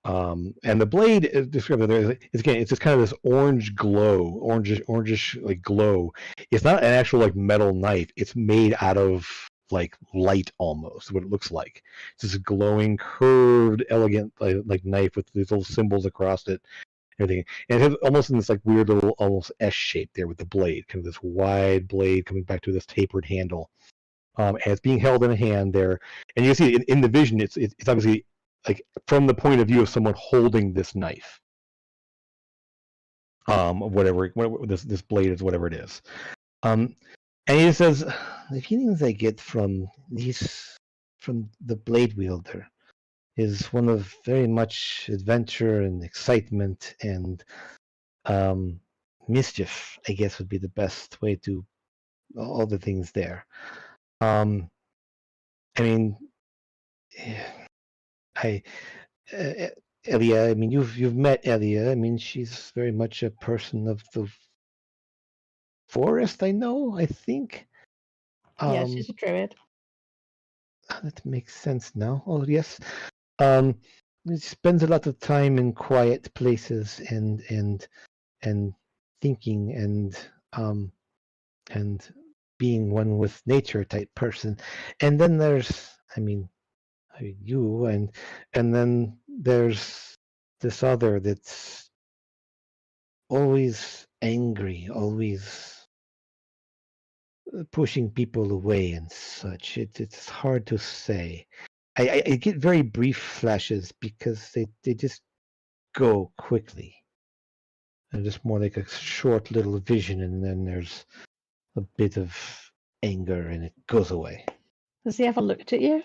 and the blade is described there. It's just kind of this orange glow, orangish like glow. It's not an actual like metal knife. It's made out of like light almost. What it looks like. It's this glowing, curved, elegant like knife with these little symbols across it. Everything, and it has almost in this like weird little almost S shape there with the blade, kind of this wide blade coming back to this tapered handle. And it's being held in a hand there, and you can see in the vision, it's obviously like from the point of view of someone holding this knife, whatever this blade is, whatever it is. And he says, the feelings I get from the blade wielder is one of very much adventure and excitement and mischief, I guess would be the best way to all the things there. I mean, Elia. I mean, you've met Elia. I mean, she's very much a person of the forest. I know. I think. Yeah, she's a druid. That makes sense now. Oh yes. She spends a lot of time in quiet places and thinking and being one with nature type person. And then there's, I mean you and then there's this other that's always angry, always pushing people away and such. It's hard to say. I get very brief flashes because they just go quickly. They're just more like a short little vision, and then there's a bit of anger and it goes away. Has he ever looked at you?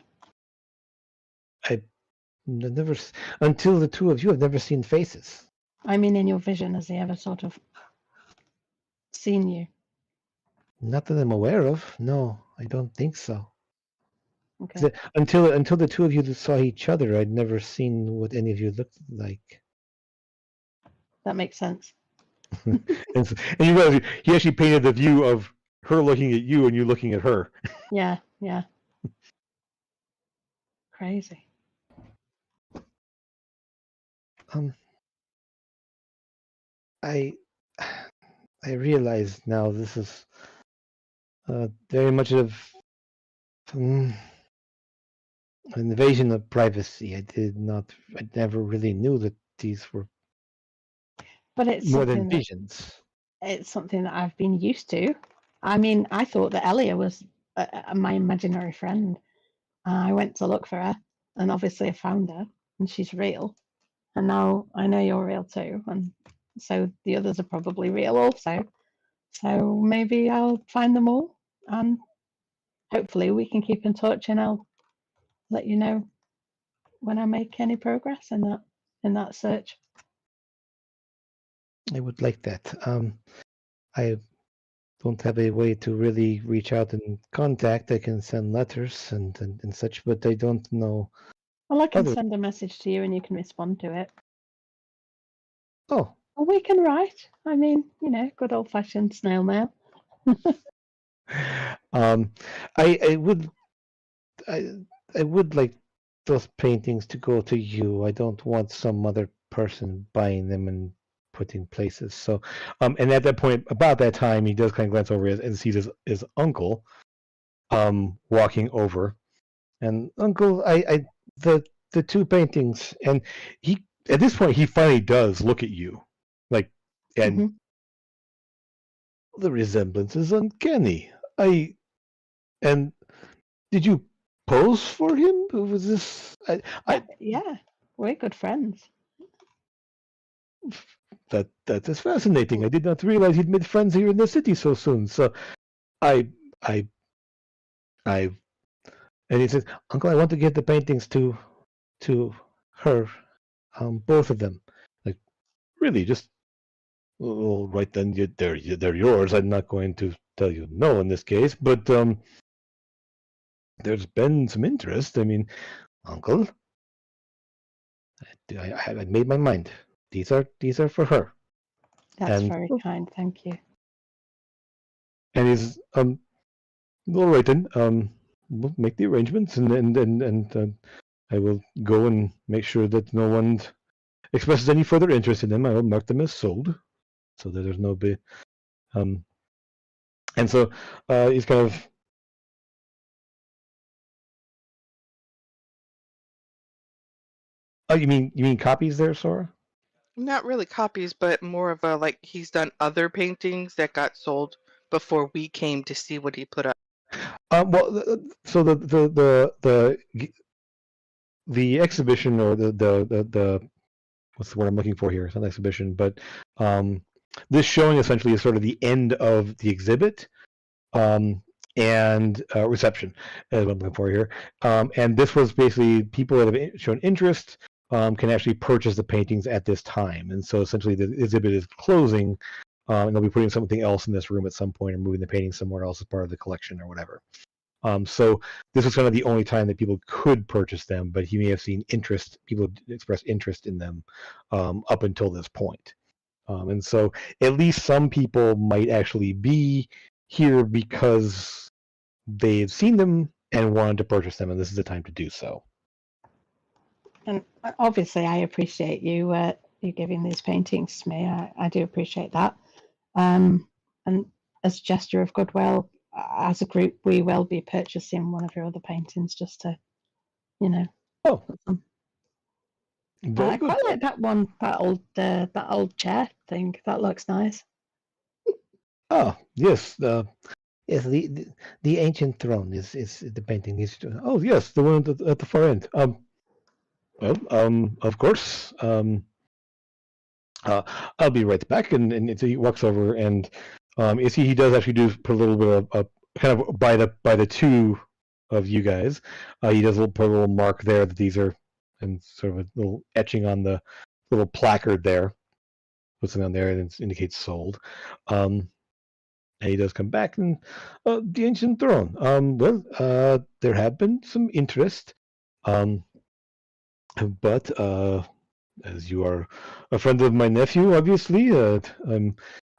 I've never, until the two of you, have never seen faces. I mean, in your vision, has he ever sort of seen you? Not that I'm aware of. No, I don't think so. Okay. Until the two of you saw each other, I'd never seen what any of you looked like. That makes sense. and you realize he actually painted the view of her looking at you and you looking at her. Yeah. Crazy. I realize now this is very much of an invasion of privacy. I never really knew that these were But it's more than something visions. It's something that I've been used to. I mean, I thought that Elia was my imaginary friend. I went to look for her, and obviously I found her, and she's real. And now I know you're real too, and so the others are probably real also. So maybe I'll find them all, and hopefully we can keep in touch, and I'll let you know when I make any progress in that search. I would like that. I don't have a way to really reach out and contact. I can send letters and such, but I don't know. Well, I can send a message to you and you can respond to it. Oh. Or we can write. I mean, good old fashioned snail mail. I would like those paintings to go to you. I don't want some other person buying them and putting places. So, and at that point, about that time, he does kind of glance over and sees his uncle, walking over, and uncle, the two paintings, and he at this point he finally does look at you, like, and the resemblance is uncanny. And did you pose for him? Was this? Yeah, we're good friends. That is fascinating. I did not realize he'd made friends here in the city so soon. So, and he says, "Uncle, I want to give the paintings to her, both of them." Like, really? Just well, right then, they're yours. I'm not going to tell you no in this case, but there's been some interest. I mean, Uncle, I made my mind. These are for her. That's And very kind. Thank you. and he's all right then. We'll make the arrangements, and I will go and make sure that no one expresses any further interest in them. I will mark them as sold, so that there's no big. And so he's kind of. Oh, you mean copies there, Sora? Not really copies, but more of a like he's done other paintings that got sold before we came to see what he put up. Well, so the exhibition, or the what's the word I'm looking for here? It's not an exhibition, but this showing essentially is sort of the end of the exhibit and reception, is what I'm looking for here. And this was basically people that have shown interest can actually purchase the paintings at this time. And so essentially the exhibit is closing, and they'll be putting something else in this room at some point, or moving the painting somewhere else as part of the collection or whatever. So this was kind of the only time that people could purchase them, but he may have seen interest, people express interest in them up until this point. And so at least some people might actually be here because they've seen them and wanted to purchase them, and this is the time to do so. And obviously, I appreciate you giving these paintings to me. I do appreciate that. And as a gesture of goodwill, as a group, we will be purchasing one of your other paintings just to, Oh, put them. very I good. quite like that one, that old chair thing. That looks nice. Oh, yes. Yes, the ancient throne is the painting. Oh, yes, the one at the far end. Well, of course. I'll be right back. And so he walks over, and you see he does actually put a little bit of kind of by the two of you guys. He does put a little mark there that these are, and sort of a little etching on the little placard there. Puts it on there, and it indicates sold. And he does come back, and the ancient throne. Well, there have been some interest, but as you are a friend of my nephew, obviously, I'm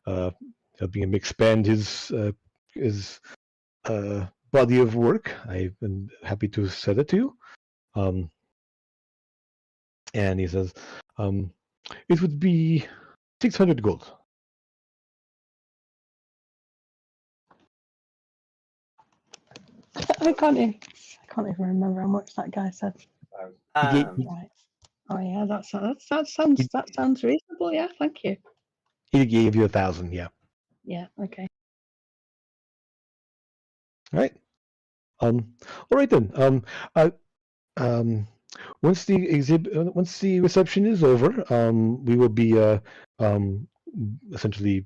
helping him expand his body of work. I've been happy to sell it to you. And he says, it would be 600 gold. I can't even remember how much that guy said. Right. Oh yeah, that sounds reasonable. Yeah, thank you. He gave you 1,000. Yeah. Yeah. Okay. All right. All right then. Once the reception is over, we will be essentially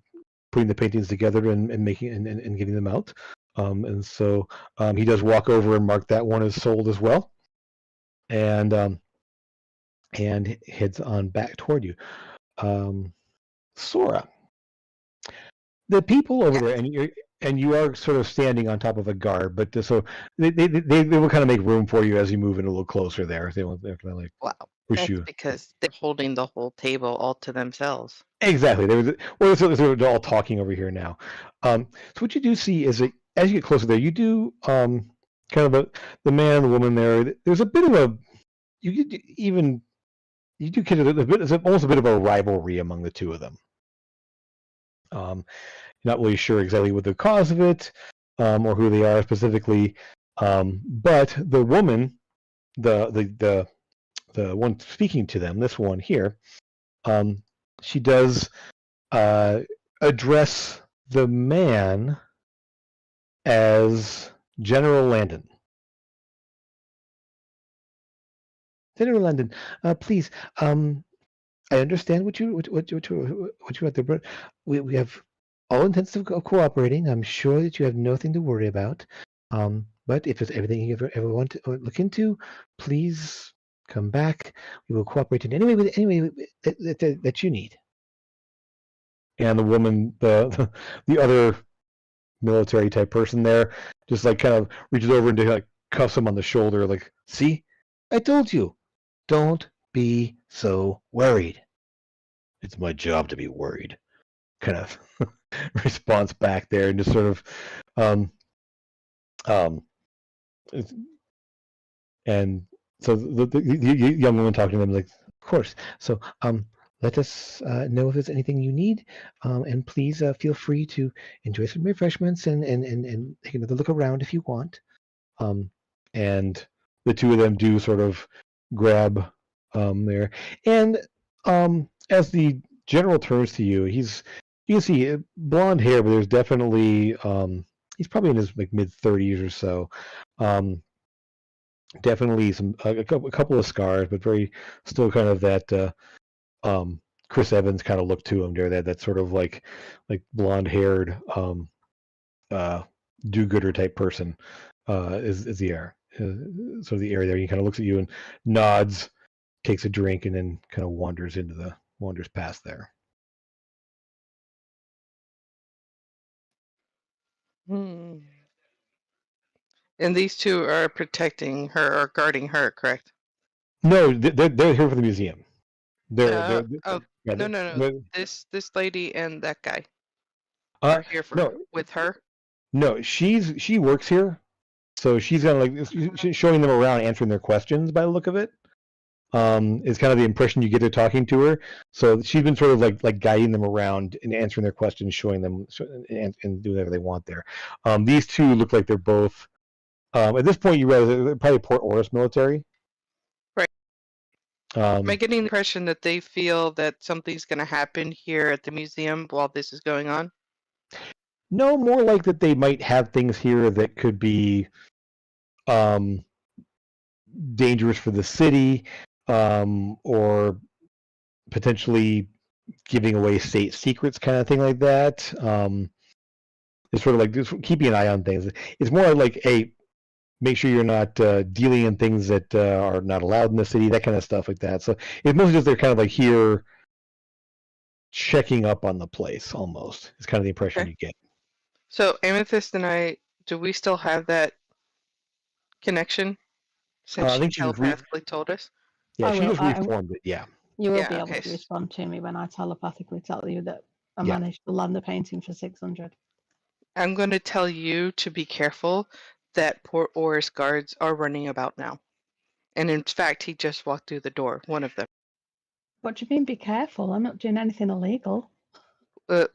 putting the paintings together and making and getting them out. And so he does walk over and mark that one as sold as well, and heads on back toward you. Sora, the people over there, and you are sort of standing on top of a guard, but so they will kind of make room for you as you move in a little closer there. They're kind of like push That's you. because they're holding the whole table all to themselves. Exactly. They're all talking over here now. So what you do see is that as you get closer there, you do kind of the man and the woman there. There's a bit of a you do get a bit. It's almost a bit of a rivalry among the two of them. Not really sure exactly what the cause of it, or who they are specifically. But the woman, the one speaking to them, this one here, she does address the man as General Landon. General Landon, please. I understand what you have there, but we have all intents of cooperating. I'm sure that you have nothing to worry about. But if there's everything you ever want to look into, please come back. We will cooperate in any way that you need. And the woman, the other military type person there, just like kind of reaches over and like cuffs him on the shoulder, like, "See, I told you, don't be so worried." "It's my job to be worried," kind of response back there, and just sort of, um, um, and so the young woman talking to them like, "Of course. So, let us know if there's anything you need, and please feel free to enjoy some refreshments and take another look around if you want." Um, and the two of them do sort of grab there, and as the general turns to you, you can see blonde hair, but there's definitely he's probably in his like mid-30s or so. Um, Definitely a couple of scars, but very still kind of that Chris Evans kind of look to him there. That sort of like blonde haired uh, do-gooder type person is the air. Sort of the area there. He kind of looks at you and nods, takes a drink, and then kind of wanders past there. Hmm. And these two are protecting her or guarding her, correct? No, they're here for the museum. They're Oh, yeah, no. This lady and that guy uh are here no with her. no she works here, so she's gonna she's showing them around, answering their questions by the look of it. Is kind of the impression you get of talking to her. So she's been sort of like guiding them around and answering their questions, showing them and doing whatever they want there. These two look like they're both at this point you realize they're probably Port Oris military. Right. Am I Um, getting the impression that they feel that something's going to happen here at the museum while this is going on? no, more like that they might have things here that could be um, dangerous for the city, or potentially giving away state secrets, kind of thing like that. It's sort of like just keeping an eye on things. It's more like, hey, make sure you're not dealing in things that are not allowed in the city, that kind of stuff like that. So it's mostly just they're kind of like here checking up on the place almost. It's kind of the impression Okay. you get. So Amethyst and I, do we still have that connection since I she think she just telepathically told us? yeah, I she will. just reformed it. Yeah. You will Yeah, be able okay. to respond to me when I telepathically tell you that I Yeah. managed to land the painting for 600. I'm going to tell you to be careful that Port Oris guards are running about now. And in fact, he just walked through the door, one of them. What do you mean, be careful? I'm not doing anything illegal.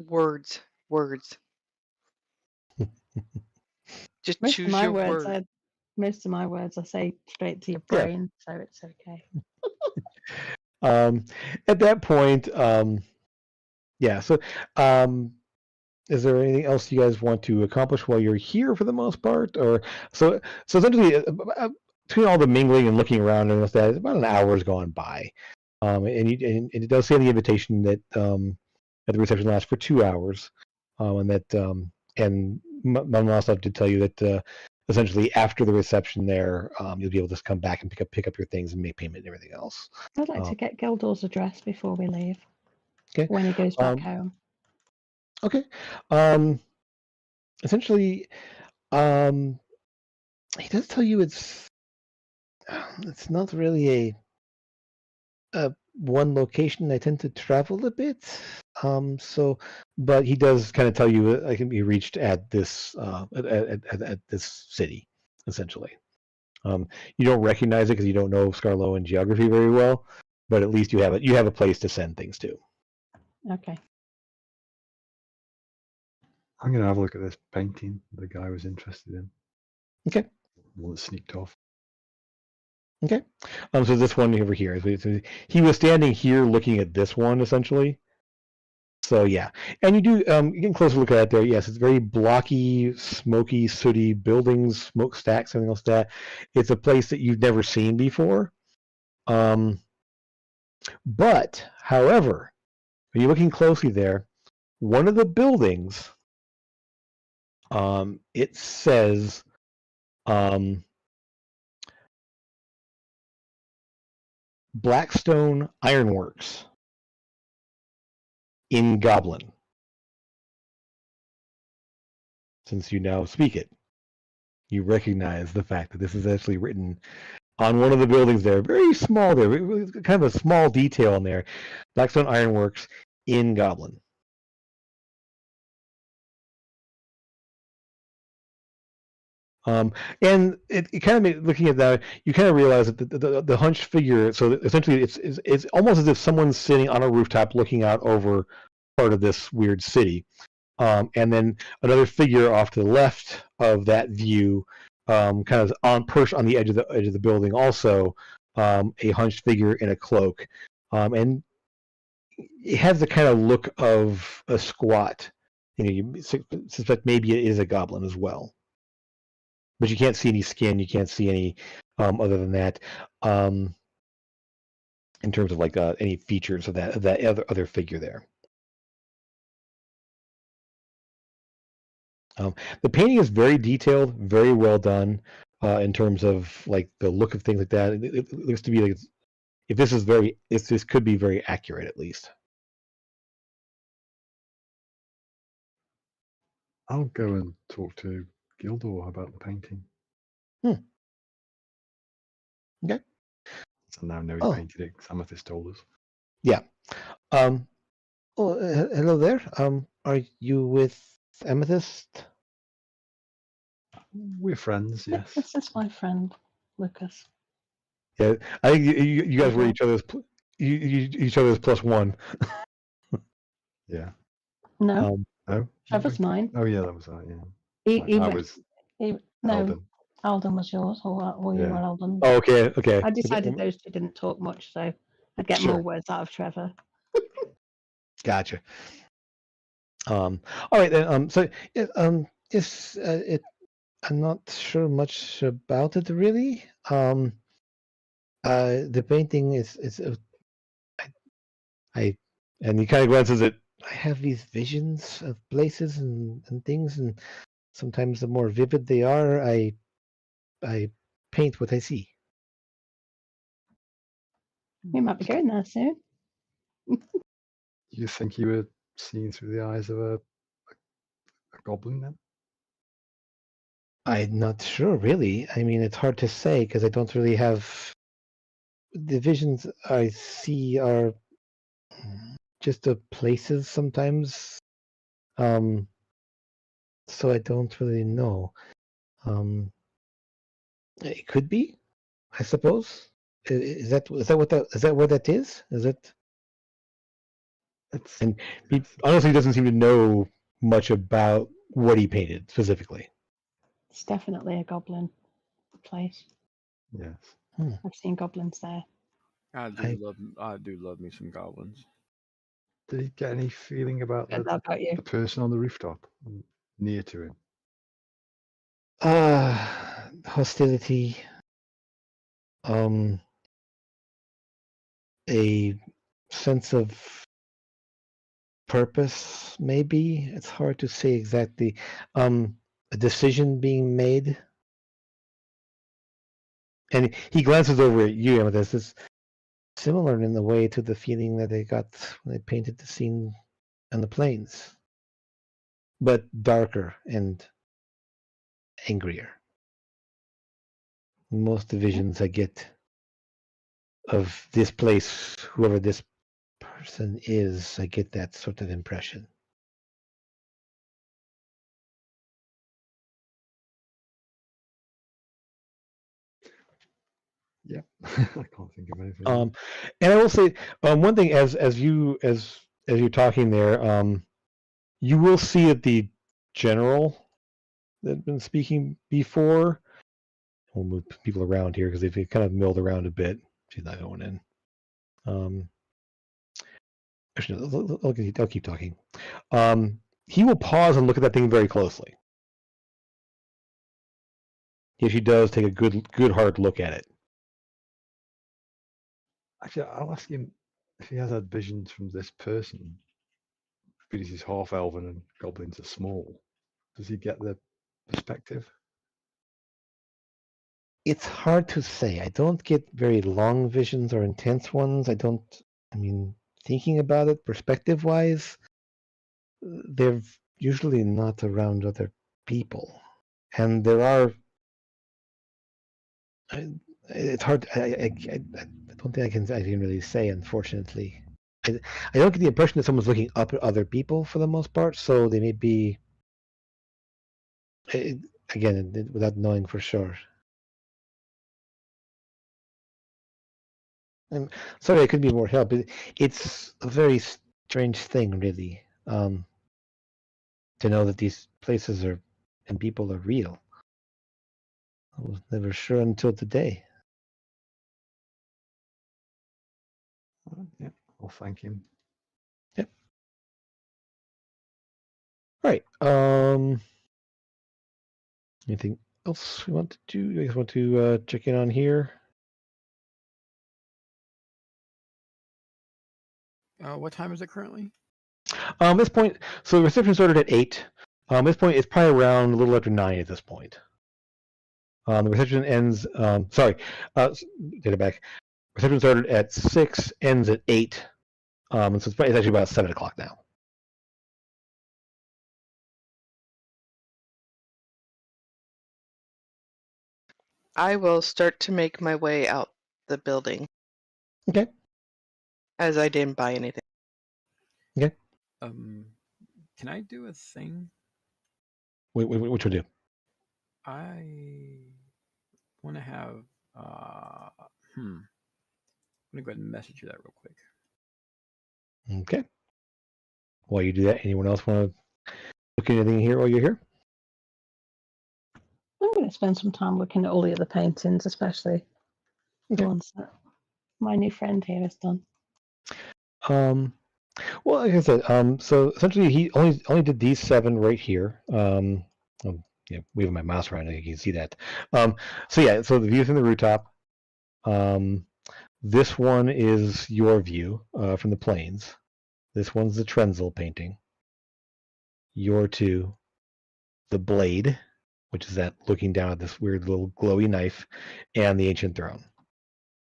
Words. Just Most of choose my your words, word. I say straight to your Yeah. brain, so it's okay. At that point, yeah. So, is there anything else you guys want to accomplish while you're here for the most part, or so essentially between all the mingling and looking around and all that, about an hour has gone by, and it does say in the invitation that the reception lasts for 2 hours, and that and Mama did tell you that essentially after the reception there, you'll be able to just come back and pick up your things and make payment and everything else. I'd like to get Gildor's address before we leave. Okay. When he goes back home. Okay. Essentially, he does tell you it's not really a one location. I tend to travel a bit. So, but he does kind of tell you I can be reached at this at this city, essentially. You don't recognize it because you don't know Scarlo and geography very well, but at least you have a place to send things to. Okay. I'm going to have a look at this painting the guy was interested in. Okay. Well, it sneaked off. Okay. So this one over here, so he was standing here looking at this one essentially. So yeah, and you do you get a closer look at it there. Yes, it's very blocky, smoky, sooty buildings, smokestacks, everything else. That it's a place that you've never seen before. But however, when you're looking closely there, one of the buildings, it says Blackstone Ironworks in Goblin, since you now speak it. you recognize the fact that this is actually written on one of the buildings there. Very small there, kind of a small detail in there. Blackstone Ironworks in Goblin. And it kind of made, looking at that, you kind of realize that the hunched figure. So essentially, it's almost as if someone's sitting on a rooftop looking out over part of this weird city, and then another figure off to the left of that view, kind of perched on the edge of the building, also a hunched figure in a cloak, and it has the kind of look of a squat. You suspect maybe it is a goblin as well. But you can't see any skin. You can't see any other than that, in terms of like any features of that other figure there. The painting is very detailed, very well done, in terms of like the look of things like that. It looks to be like, if this could be very accurate at least. I'll go and talk to Gildor about the painting. Okay. So now know he Oh. painted it. Amethyst told us. Yeah. Hello there. Are you with Amethyst? We're friends, yes. This is my friend, Lucas. Yeah, I think you guys were each other's each other's +1. Yeah. No, No? Trevor's mine. Oh, yeah, that was that, yeah. He I was. was No, Alden. Alden was yours, or you Yeah. were Alden. Oh, okay. I decided those two didn't talk much, so I'd get Sure. more words out of Trevor. Gotcha. All right then. So yes, I'm not sure much about it really. The painting is I and he kind of glances at. I have these visions of places and things, and sometimes the more vivid they are, I paint what I see. We might be going there soon. You think you were seeing through the eyes of a goblin then? I'm not sure, really. I mean, it's hard to say because I don't really have the visions I see are just of places sometimes. So I don't really know. It could be, I suppose. Is that what that is? Is it? And he honestly doesn't seem to know much about what he painted specifically. It's definitely a goblin place. Yes. I've seen goblins there. I do love me some goblins. Did he get any feeling about Said that about you. the person on the rooftop near to him? Hostility. A sense of purpose, maybe. It's hard to say exactly. A decision being made. And he glances over at you, and this is similar in the way to the feeling that I got when I painted the scene on the plains, but darker and angrier. Most the visions I get of this place, whoever this person is, I get that sort of impression. Yeah, I can't think of anything. And I will say one thing as you're talking there, you will see that the general that had been speaking before. We'll move people around here because they've kind of milled around a bit. She's not going in. Actually, I'll keep talking. He will pause and look at that thing very closely. He actually does take a good hard look at it. Actually, I'll ask him if he has had visions from this person. Because he's half elven and goblins are small. Does he get the perspective? It's hard to say. I don't get very long visions or intense ones. Thinking about it perspective-wise, they're usually not around other people. And there are it's hard. I don't think I can really say, unfortunately. I don't get the impression that someone's looking up at other people for the most part, so they may be. Again, without knowing for sure. I'm sorry, I could be more help. It's a very strange thing, really, to know that these places are and people are real. I was never sure until today. Yeah, I'll thank him. Yep. All right. Anything else we want to do? You guys want to check in on here? What time is it currently? This point, so the reception started at 8. This point, it's probably around a little after 9 at this point. The reception ends. Sorry, get it back. Reception started at 6, ends at 8. And so it's actually about 7 o'clock now. I will start to make my way out the building. Okay. As I didn't buy anything. Okay. Can I do a thing? Which will do? I want to have. I'm gonna go ahead and message you that real quick. Okay. While you do that, anyone else want to look at anything here while you're here? I'm going to spend some time looking at all the other paintings, especially the ones that my new friend here has done. Well, like I said, so essentially he only did these 7 right here. Yeah, waving my mouse around, you can see that. So yeah, so the view from the rooftop. This one is your view from the plains. This one's the Trenzel painting. Your 2, the blade, which is that looking down at this weird little glowy knife, and the ancient throne.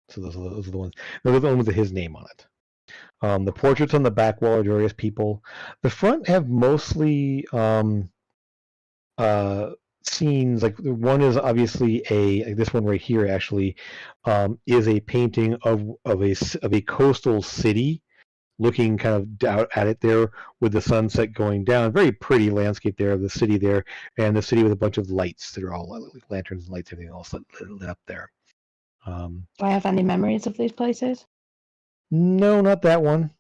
So those are the ones. Those are the ones with his name on it. The portraits on the back wall are various people. The front have mostly scenes. Like one is obviously like this one right here actually is a painting of a coastal city, looking kind of out at it there with the sunset going down. Very pretty landscape there of the city there, and the city with a bunch of lights that are all like lanterns and lights, everything else lit up there. Do I have any memories of these places? No, not that one.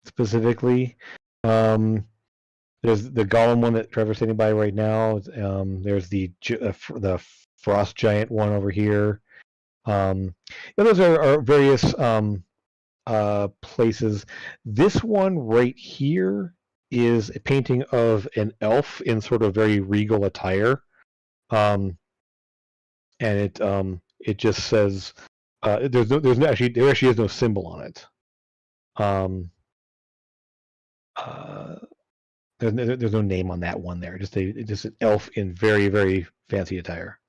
Specifically, there's the Golem one that Trevor's sitting by right now. There's the Frost Giant one over here. Those are various places. This one right here is a painting of an elf in sort of very regal attire, and it just says there actually is no symbol on it. There's no name on that one there. Just an elf in very, very fancy attire.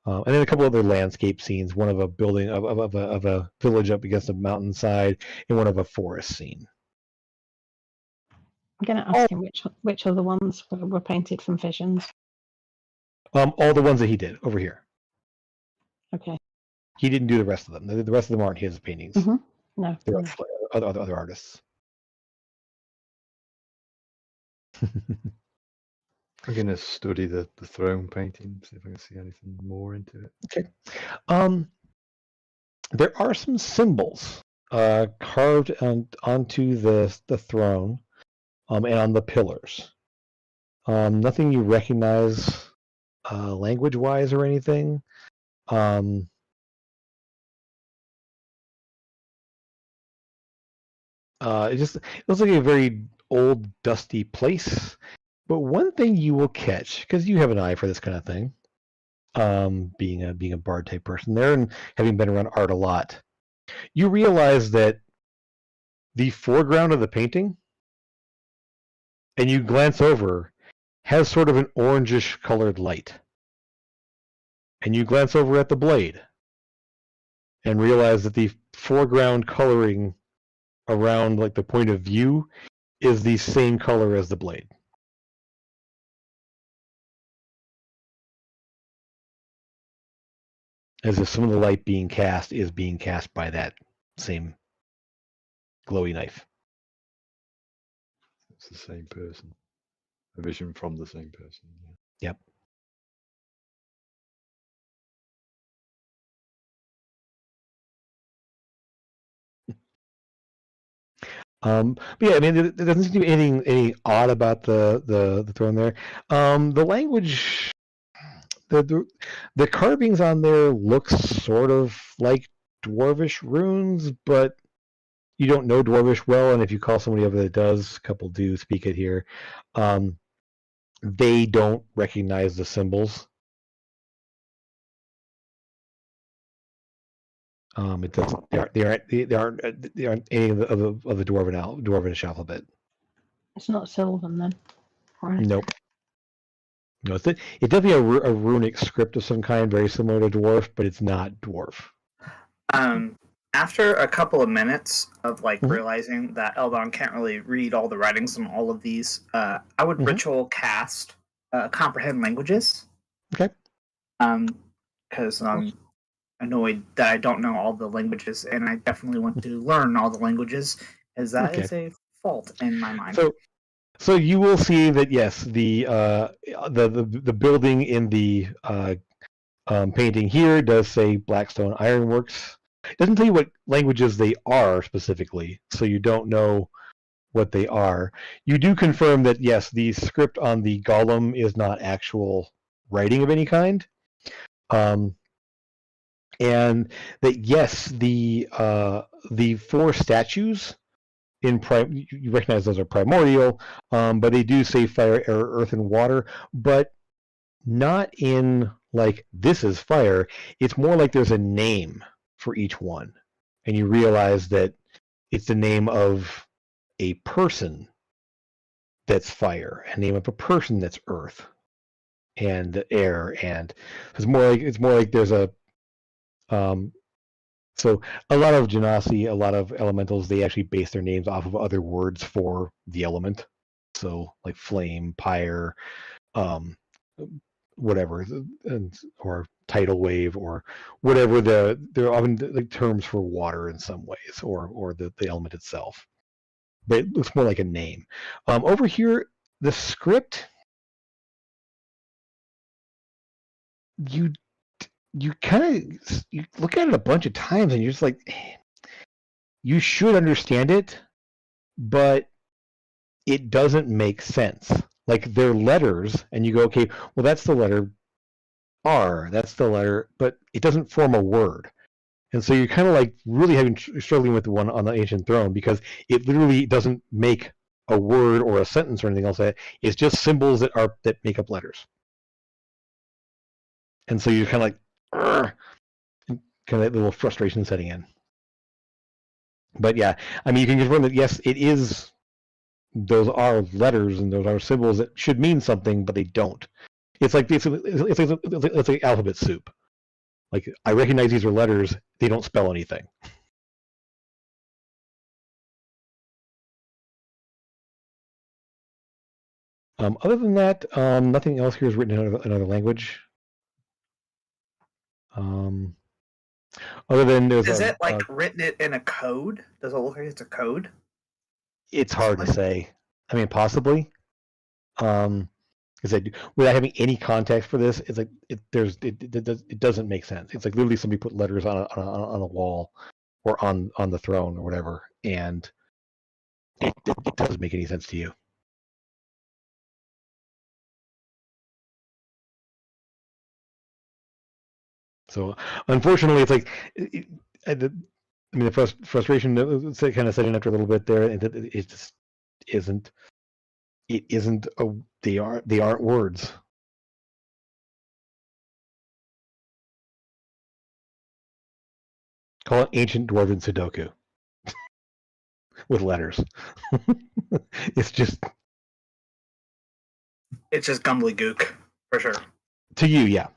And then a couple other landscape scenes. One of a building of a village up against a mountainside, and one of a forest scene. I'm going to ask him which other ones were painted from Visions. All the ones that he did over here. Okay. He didn't do the rest of them. The rest of them aren't his paintings. Mm-hmm. No. They're other artists. I'm going to study the throne painting, see if I can see anything more into it. Okay. There are some symbols carved onto the throne and on the pillars. Nothing you recognize language-wise or anything. It looks like a very old, dusty place. But one thing you will catch, because you have an eye for this kind of thing, being a bard type person there and having been around art a lot, you realize that the foreground of the painting, and you glance over, has sort of an orangish colored light. And you glance over at the blade and realize that the foreground coloring around like the point of view is the same color as the blade. as if some of the light being cast is being cast by that same glowy knife. It's the same person. A vision from the same person. Yeah. Yep. But yeah, I mean, there doesn't seem to be anything odd about the throne there. The language, the carvings on there look sort of like Dwarvish runes, but you don't know Dwarvish well, and if you call somebody over that does, a couple do speak it here, they don't recognize the symbols. It doesn't. They aren't any of the Dwarvish alphabet. It's not Sylvan then. Right. Nope. No, it's definitely a runic script of some kind, very similar to Dwarf, but it's not Dwarf. After a couple of minutes of Mhm. realizing that Eldon can't really read all the writings on all of these, I would ritual cast comprehend languages. Okay. Because I'm annoyed that I don't know all the languages, and I definitely want to learn all the languages, as that is a fault in my mind. So you will see that yes, the building in the painting here does say Blackstone Ironworks. It doesn't tell you what languages they are specifically, so you don't know what they are. You do confirm that yes, the script on the golem is not actual writing of any kind, and that yes, the 4 statues in you recognize those are primordial, but they do say fire, air, earth, and water, but not in like this is fire. It's more like there's a name for each one, and you realize that it's the name of a person that's fire, a name of a person that's earth and air, and it's more like there's a so a lot of Genasi, a lot of elementals, they actually base their names off of other words for the element. So like flame, pyre, whatever, or tidal wave, or whatever. They're often like terms for water in some ways, or the element itself. But it looks more like a name. Over here, the script, you kind of you look at it a bunch of times and you're just like, you should understand it, but it doesn't make sense. Like they're letters, and you go, okay, well that's the letter R, that's the letter, but it doesn't form a word. And so you're kind of like really struggling with the one on the ancient throne, because it literally doesn't make a word or a sentence or anything else. It's just symbols that make up letters. And so you're kind of like, kind of that little frustration setting in. But yeah, I mean, you can confirm that yes, it is. Those are letters and those are symbols that should mean something, but they don't. It's like alphabet soup. Like I recognize these are letters; they don't spell anything. Other than that, nothing else here is written in another language. Other than there's Is it written it in a code? Does it look like it's a code? It's hard to say. I mean, possibly. Because without having any context for this, it's like it doesn't make sense. It's like literally somebody put letters on a wall or on the throne or whatever, and it doesn't make any sense to you. So unfortunately, it's like I mean the frustration kind of setting after a little bit there. It just isn't. It isn't a. They aren't words. Call it ancient dwarven Sudoku with letters. It's just gook for sure. To you, yeah.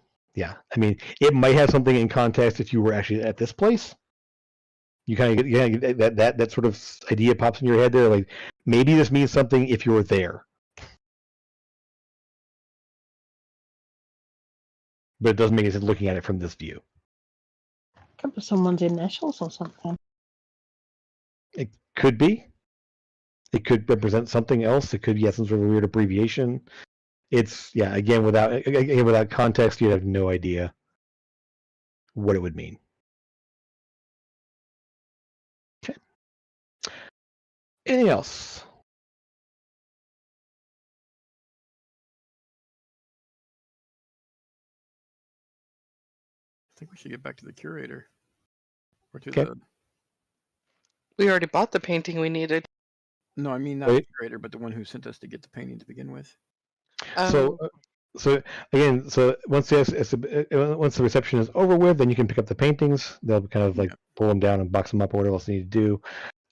I mean, it might have something in context if you were actually at this place. You kind of get that sort of idea pops in your head there, like maybe this means something if you were there, but it doesn't make any sense looking at it from this view. Could be someone's initials or something. It could be. It could represent something else. It could be some sort of weird abbreviation. It's again without context, you'd have no idea what it would mean. Okay. Anything else? I think we should get back to the curator. Or to Okay. the. We already bought the painting we needed. No, I mean not the curator, but the one who sent us to get the painting to begin with. So again, once the reception is over with, then you can pick up the paintings. They'll kind of like pull them down and box them up or whatever else they need to do.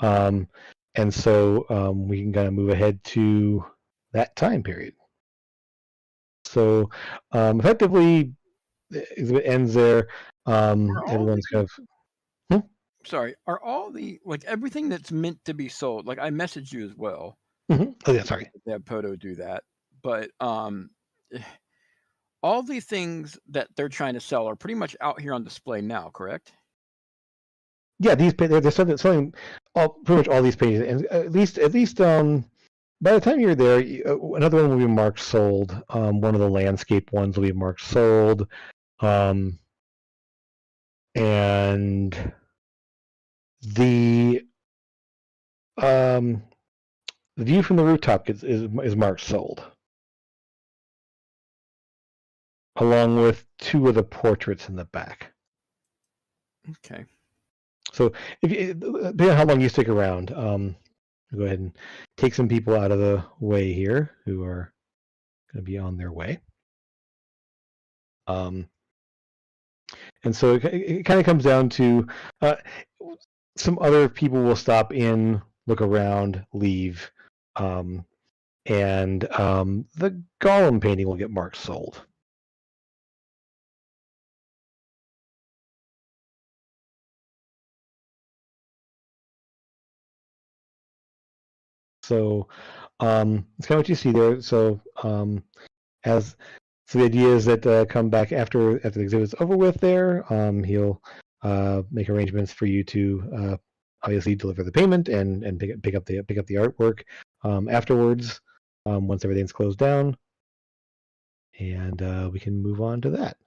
And so we can kind of move ahead to that time period. So effectively, the exhibit ends there. Everyone's kind of. Sorry, are all the everything that's meant to be sold? Like I messaged you as well. Mm-hmm. Oh yeah, sorry. They have Poto do that, but all the things that they're trying to sell are pretty much out here on display now, correct? Yeah, they're selling pretty much all these paintings, and at least by the time you're there, another one will be marked sold. One of the landscape ones will be marked sold, and the view from the rooftop is marked sold, along with two of the portraits in the back. Okay. So, depending on how long you stick around, go ahead and take some people out of the way here who are going to be on their way. And so it kind of comes down to some other people will stop in, look around, leave, and the Gollum painting will get marked sold. So it's kind of what you see there. So the idea is that come back after the exhibit's over with. There, he'll make arrangements for you to obviously deliver the payment and pick up the artwork afterwards once everything's closed down, and we can move on to that.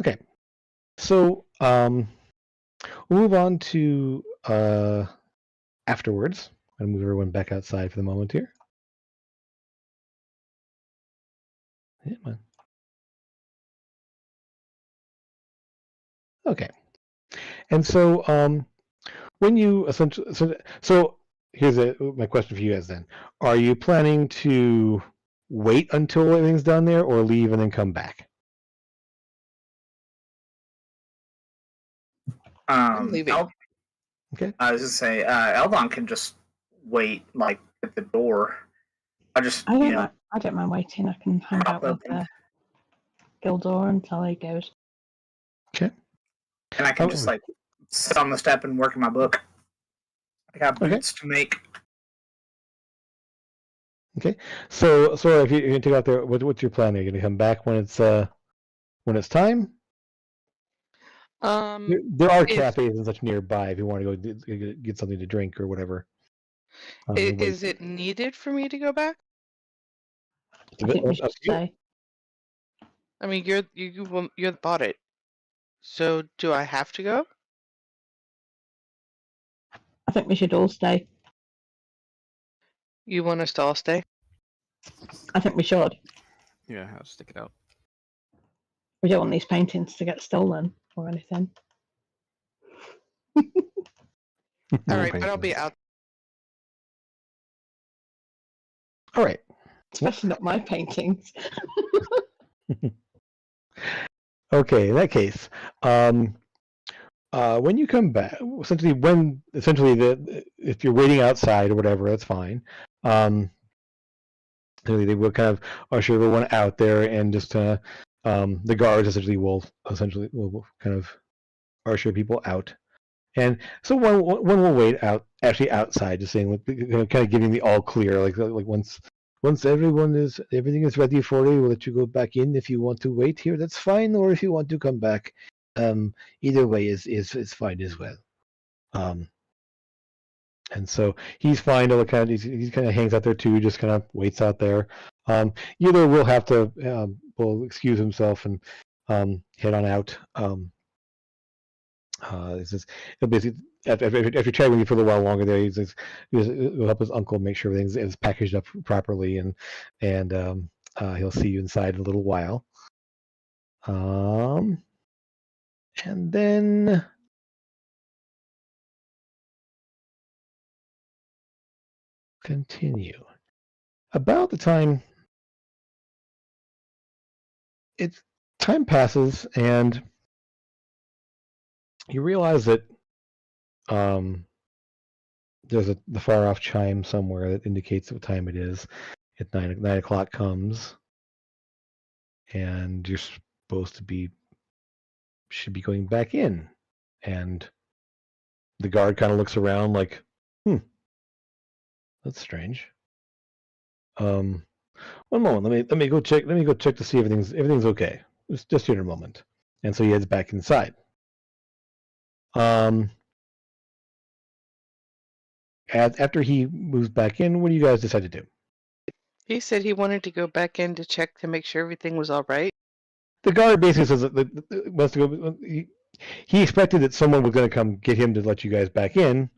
Okay, so we'll move on to afterwards. I'm going to move everyone back outside for the moment here. Yeah, man. Okay, and so when you essentially so here's my question for you guys then: are you planning to wait until everything's done there, or leave and then come back? I'm leaving. Okay. I was gonna say, Eldon can just wait at the door. I don't mind waiting. I can hang out with Gildor until he goes. Okay. And I can just sit on the step and work in my book. I got boots to make. Okay. So if you're gonna take out there, what's your plan? Are you gonna come back when it's time? There are cafes and such nearby if you want to go get something to drink or whatever. Is it needed for me to go back? I think we should stay. I mean, you bought it, so do I have to go? I think we should all stay. You want us to all stay? I think we should. Yeah, I'll stick it out. We don't want these paintings to get stolen or anything. All right, but I'll be out. All right. Especially not my paintings. Okay, in that case, when you come back, if you're waiting outside or whatever, that's fine. They will kind of usher everyone out there, and just the guards will kind of usher people out. And so one will wait actually outside, just saying, kind of giving the all clear, like once everything is ready for you, we'll let you go back in. If you want to wait here, that's fine, or if you want to come back, either way is fine as well. And so he's fine to look at. He kind of hangs out there too, just kind of waits out there. Either will have to will excuse himself and head on out. He'll basically after chatting with you for a little while longer there, he'll help his uncle make sure everything is packaged up properly, and he'll see you inside in a little while. And then continue. About the time time passes, and you realize that there's the far off chime somewhere that indicates what time it is. At 9 o'clock comes, and you're supposed to should be going back in, and the guard kind of looks around like, that's strange. One moment, let me go check. Let me go check to see everything's okay. Just here in a moment. And so he heads back inside. After he moves back in, what do you guys decide to do? He said he wanted to go back in to check to make sure everything was all right. The guard basically says that wants to go. He expected that someone was going to come get him to let you guys back in,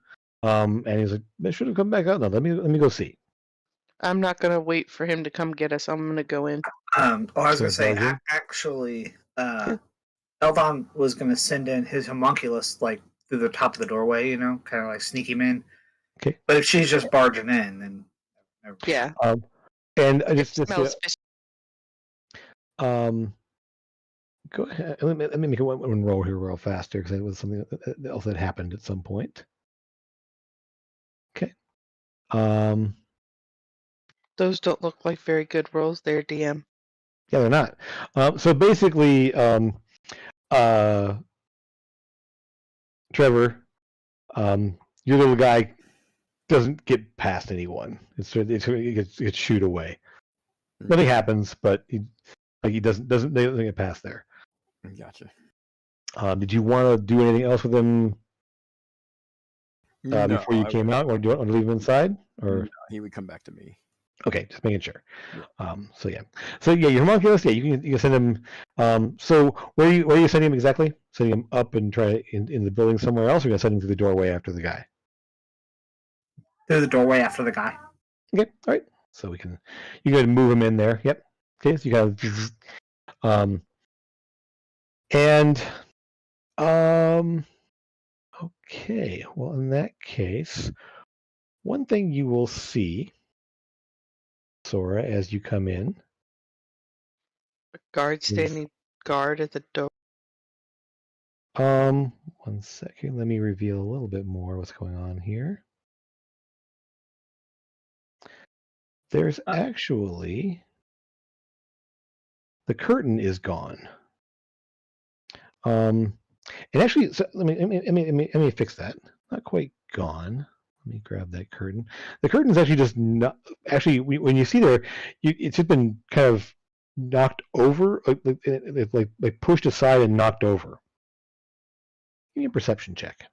and he's like, "They should have come back out. No, let me go see." I'm not gonna wait for him to come get us. I'm gonna go in. I was So gonna say, bargain? actually, Yeah. Eldon was gonna send in his homunculus like through the top of the doorway, kind of like sneak him in. Okay. But if she's just barging in, then Yeah. And It smells fishy. Go ahead. Let me make one roll here real fast here because it was something else that happened at some point. Okay. Those don't look like very good rolls there, DM. Yeah, they're not. So basically, Trevor, your little guy doesn't get past anyone. It gets shoot away. Nothing happens, but he doesn't get past there. Gotcha. Did you want to do anything else with him No, before you came out, or do you want to leave him inside? Or no, he would come back to me. okay, just making sure. Yeah. So your homunculus, you can send him. So where are you sending him exactly? Sending him up and try in the building somewhere else, or are you gonna send him through the doorway after the guy? through the doorway after the guy. Okay, all right. So you can move him in there. Yep. Okay, so you got okay. Well, in that case, one thing you will see, Sora, as you come in. A guard standing guard at the door. 1 second. Let me reveal a little bit more what's going on here. There's actually the curtain is gone. And actually, so let me fix that. Not quite gone. Let me grab that curtain. The curtain's actually just not. Actually, when you see there, it's just been kind of knocked over, like pushed aside and knocked over. Give me a perception check.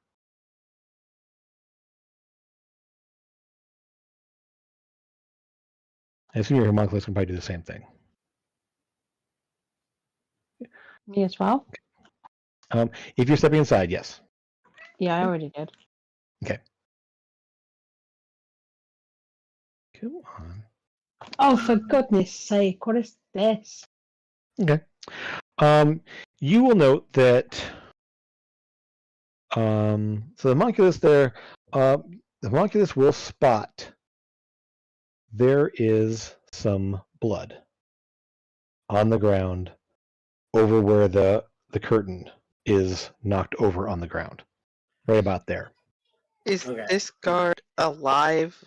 I assume your homunculus can probably do the same thing. Me as well? If you're stepping inside, yes. Yeah, I already did. Okay. Come on. Oh, for goodness sake, what is this? Okay. You will note that so the homunculus there, the homunculus will spot there is some blood on the ground over where the curtain is knocked over on the ground. Right about there. Is Okay. this guard alive?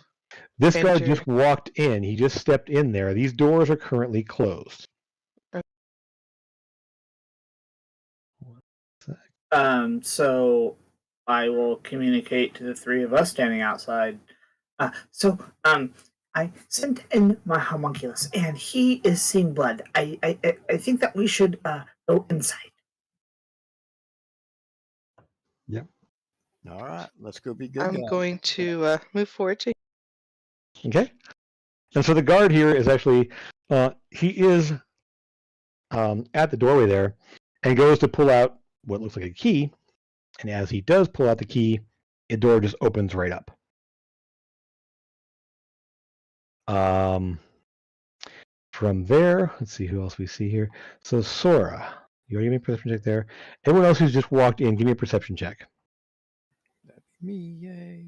This guy Injured. just walked in. He just stepped in there. These doors are currently closed. So I will communicate to the three of us standing outside. I sent in my homunculus, and he is seeing blood. I think that we should go inside. Yep. All right, let's go be good I'm guys. going to move forward to. Okay. And so the guard here is actually, he is at the doorway there and goes to pull out what looks like a key. And as he does pull out the key, the door just opens right up. From there, let's see who else we see here. So Sora, you already gave me a perception check there. Everyone else who's just walked in, give me a perception check. That'd be me, yay.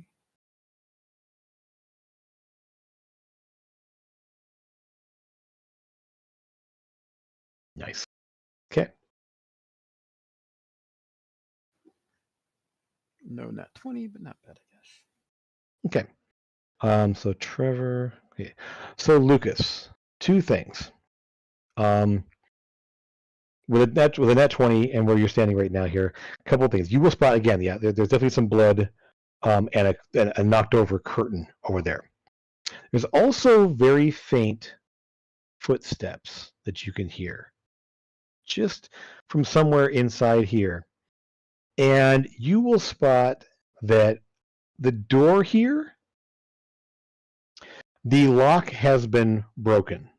Nice. Okay. No, not 20, but not bad, I guess. Okay. So Trevor. Okay. So Lucas, two things. With a net 20 and where you're standing right now here, a couple of things. You will spot again, yeah, there's definitely some blood and a knocked over curtain over there. There's also very faint footsteps that you can hear just from somewhere inside here. And you will spot that the door here, the lock has been broken.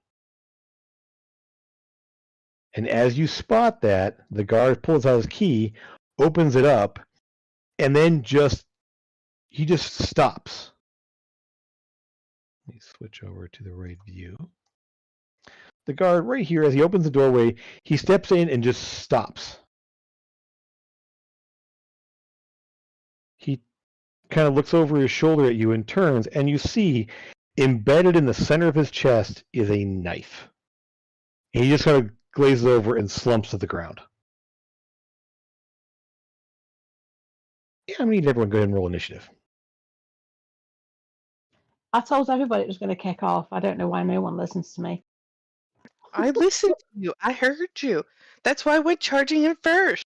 And as you spot that, the guard pulls out his key, opens it up, and then he just stops. Let me switch over to the right view. The guard right here, as he opens the doorway, he steps in and just stops. He kind of looks over his shoulder at you and turns, and you see embedded in the center of his chest is a knife. And he just kind of glazes over and slumps to the ground. Yeah, I'm going to need everyone to go ahead and roll initiative. I told everybody it was going to kick off. I don't know why no one listens to me. I listened to you. I heard you. That's why I went charging in first.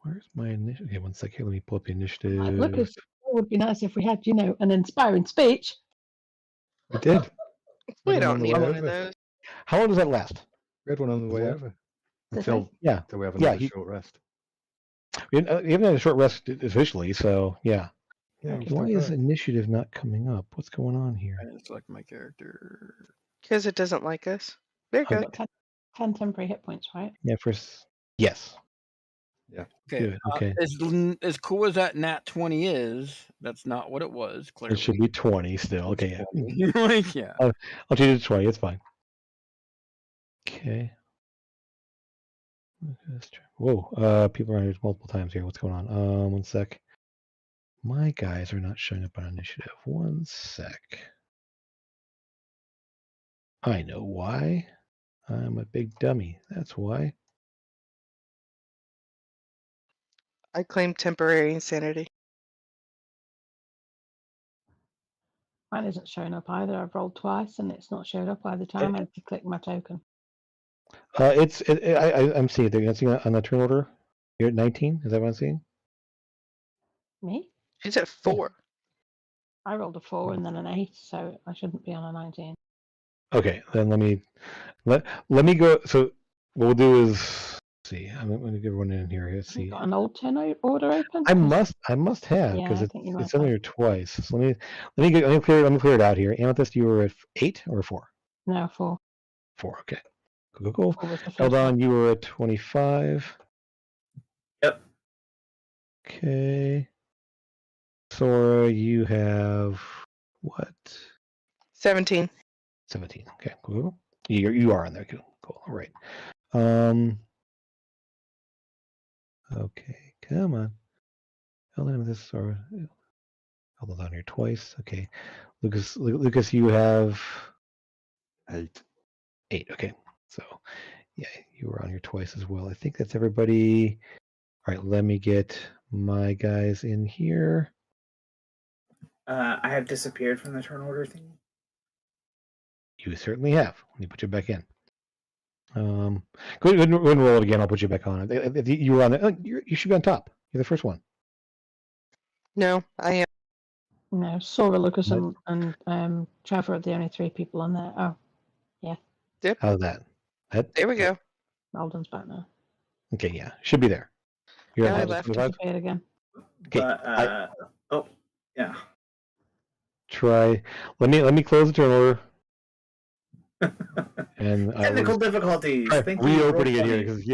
Where's my initiative? Okay, one second. Let me pull up the initiative. Lucas, it would be nice if we had, an inspiring speech. We did. We Had one on don't the need way one of over. those. How long does that last? We had one on the way What? over. Did Until Yeah. until we have Yeah, another short rest. We haven't had a short rest officially, so yeah. Yeah, Okay, we why still is got it. initiative not coming up? What's going on I here? didn't select my character. Because it doesn't like us. There you Oh, go. Got 10 temporary hit points, right? Yeah, first. Yes. Okay, Good. Okay. as cool as that nat 20 is, that's not what it was, clearly. It should be 20 still. It's Okay, yeah. 20. Like, yeah. I'll change it to 20. It's fine. Okay. Whoa. People are on here multiple times here. What's going on? One sec. My guys are not showing up on initiative. One sec. I know why. I'm a big dummy. That's why. I claim temporary insanity. Mine isn't showing up either. I've rolled twice and it's not showed up either time. I have to click my token. I'm seeing it there. You're seeing it on the turn order. You're at 19. Is that what I'm seeing? Me? She's at 4. I rolled a 4 and then an 8, so I shouldn't be on a 19. Okay, then let me go. So what we'll do is see. I'm going to get everyone in here. Let's You see. got an old turn order open? I must have Yeah, because I think you might it's on have. here twice. So let me clear it out here. Amethyst, you were at 8 or 4? No, 4. 4. Okay. Cool. 4 was the first Held one. on, you were at 25. Yep. Okay. Sora, you have what? 17. 17. Okay, cool. You are on there. Cool. All right. Okay, come on. Held on this Sora. Held on here twice. Okay. Lucas, you have 8. 8. Okay. So yeah, you were on here twice as well. I think that's everybody. All right, let me get my guys in here. I have disappeared from the turn order thing. You certainly have. Let me put you back in. Go ahead and roll it again. I'll put you back on. If you were on there. You should be on top. You're the first one. No, I am. No, Sora, Lucas, What? and Trevor are the only 3 people on there. Oh, Yep. How's that? There we go. Alden's back now. Okay, yeah, should be there. You're Yeah, I at left. 25? Disappeared again. Okay, But oh yeah. try. Let me close the turn order. And Technical difficulties. try Thank you. reopening it Roll20. here because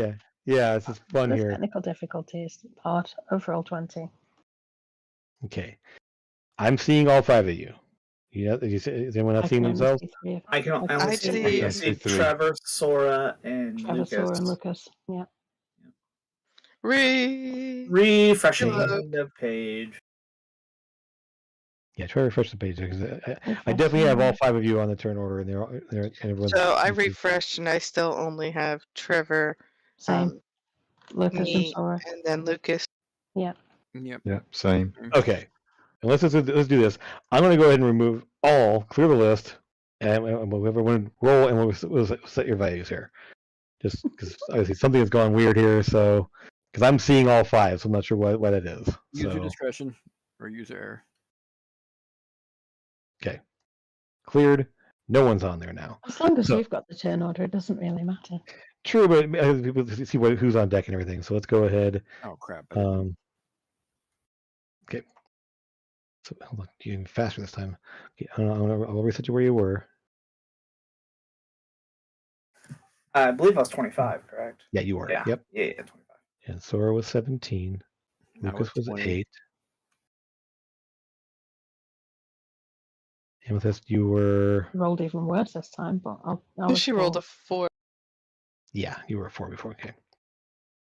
yeah, it's just fun There's here. technical difficulties. Part of Roll20. Okay, I'm seeing all 5 of you. Is anyone not I seeing can only themselves? see 3 of I can I only I see, see- I see three. Trevor, Sora, and Trevor, Lucas. Sora, and Lucas. Yeah. Refreshing Hello. the page. Yeah, try to refresh the page because I definitely have all 5 of you on the turn order, and they're and everyone's. So I refreshed and I still only have Trevor, Same. Lucas and me, Sora. and then Lucas. Yep. Yeah, same. Okay, and let's do this. I'm going to go ahead and remove all, clear the list, and we'll everyone roll, and we'll set your values here. Just because obviously something has gone weird here, so because I'm seeing all 5, so I'm not sure why that is. User So discretion or user error. okay, cleared. No one's on there now. As long as So- you've got the turn order, it doesn't really matter. True, but people see who's on deck and everything. So let's go ahead. Oh crap! Okay. So hold on, you're even faster this time. Okay, I'll reset you where you were. I believe I was 25, correct? Yeah, you were. Yeah. Yep. Yeah, 25. And Sora was 17. Now Lucas it's was 20. 8. And with this, you were. Rolled even worse this time, but I was She rolled a 4. Yeah, you were a 4 before. Okay.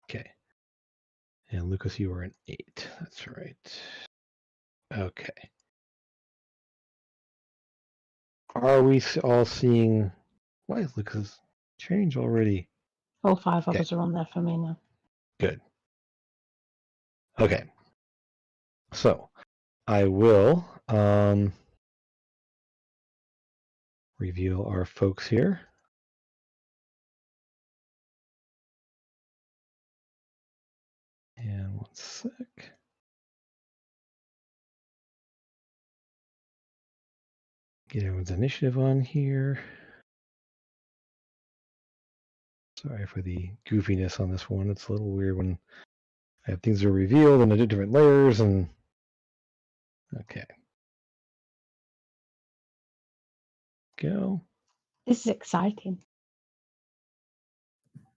Okay. And Lucas, you were an 8. That's right. Okay. Are we all seeing? Why is Lucas change already? all 5 of Okay. us are on there for me now. Good. Okay. So I will reveal our folks here. And 1 sec. Get everyone's initiative on here. Sorry for the goofiness on this one. It's a little weird when I have things that are revealed and I do different layers and okay. Go. This is exciting.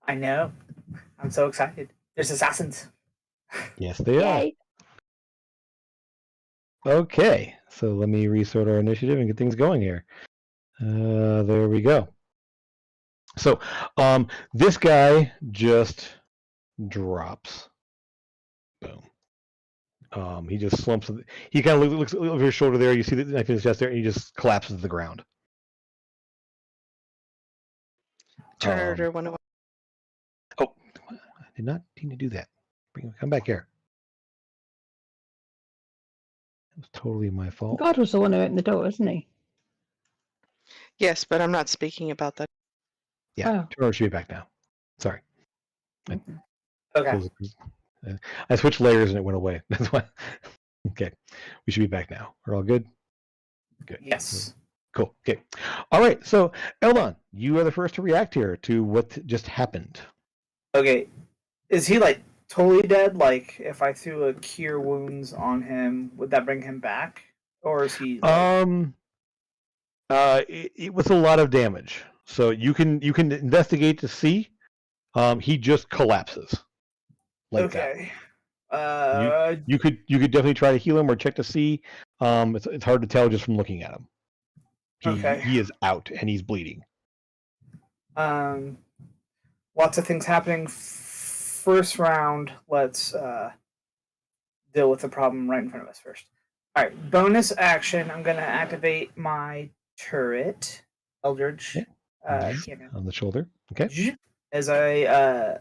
I know. I'm so excited. There's assassins. Yes, they are. Yay! Okay, so let me resort our initiative and get things going here. There we go. So, this guy just drops. Boom. He just slumps. He kind of looks over his shoulder there. You see the knife in his chest there, and he just collapses to the ground. Turn order 101. Oh, I did not mean to do that. Come back here. It was totally my fault. God was the one who opened the door, isn't he? Yes, but I'm not speaking about that. Yeah, Oh. Turner should be back now. Sorry. Okay. I switched layers and it went away. That's why. Okay, we should be back now. We're all good? Good. Yes. Cool. Okay. All right. So, Eldon, you are the first to react here to what just happened. Okay. Is he like totally dead? Like, if I threw a cure wounds on him, would that bring him back? Or is he? Like... It was a lot of damage. So you can investigate to see. He just collapses. Like that. Okay. You could definitely try to heal him or check to see. It's hard to tell just from looking at him. Okay. He is out and he's bleeding. Lots of things happening. First round, let's deal with the problem right in front of us first. All right, bonus action. I'm gonna activate my turret, Eldritch. On the shoulder. Okay. As I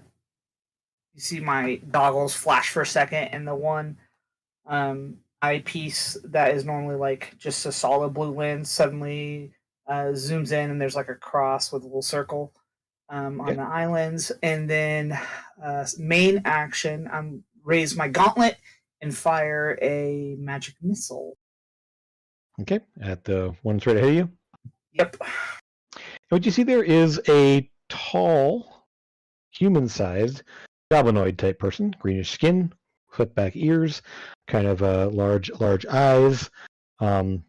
you see my goggles flash for a second, and the one eyepiece that is normally like just a solid blue lens suddenly zooms in, and there's like a cross with a little circle. on Okay. the islands, and then main action, I'm raise my gauntlet and fire a magic missile. Okay. At the one straight ahead of you. Yep. What you see there is a tall, human-sized, goblinoid type person, greenish skin, flip back ears, kind of large eyes. And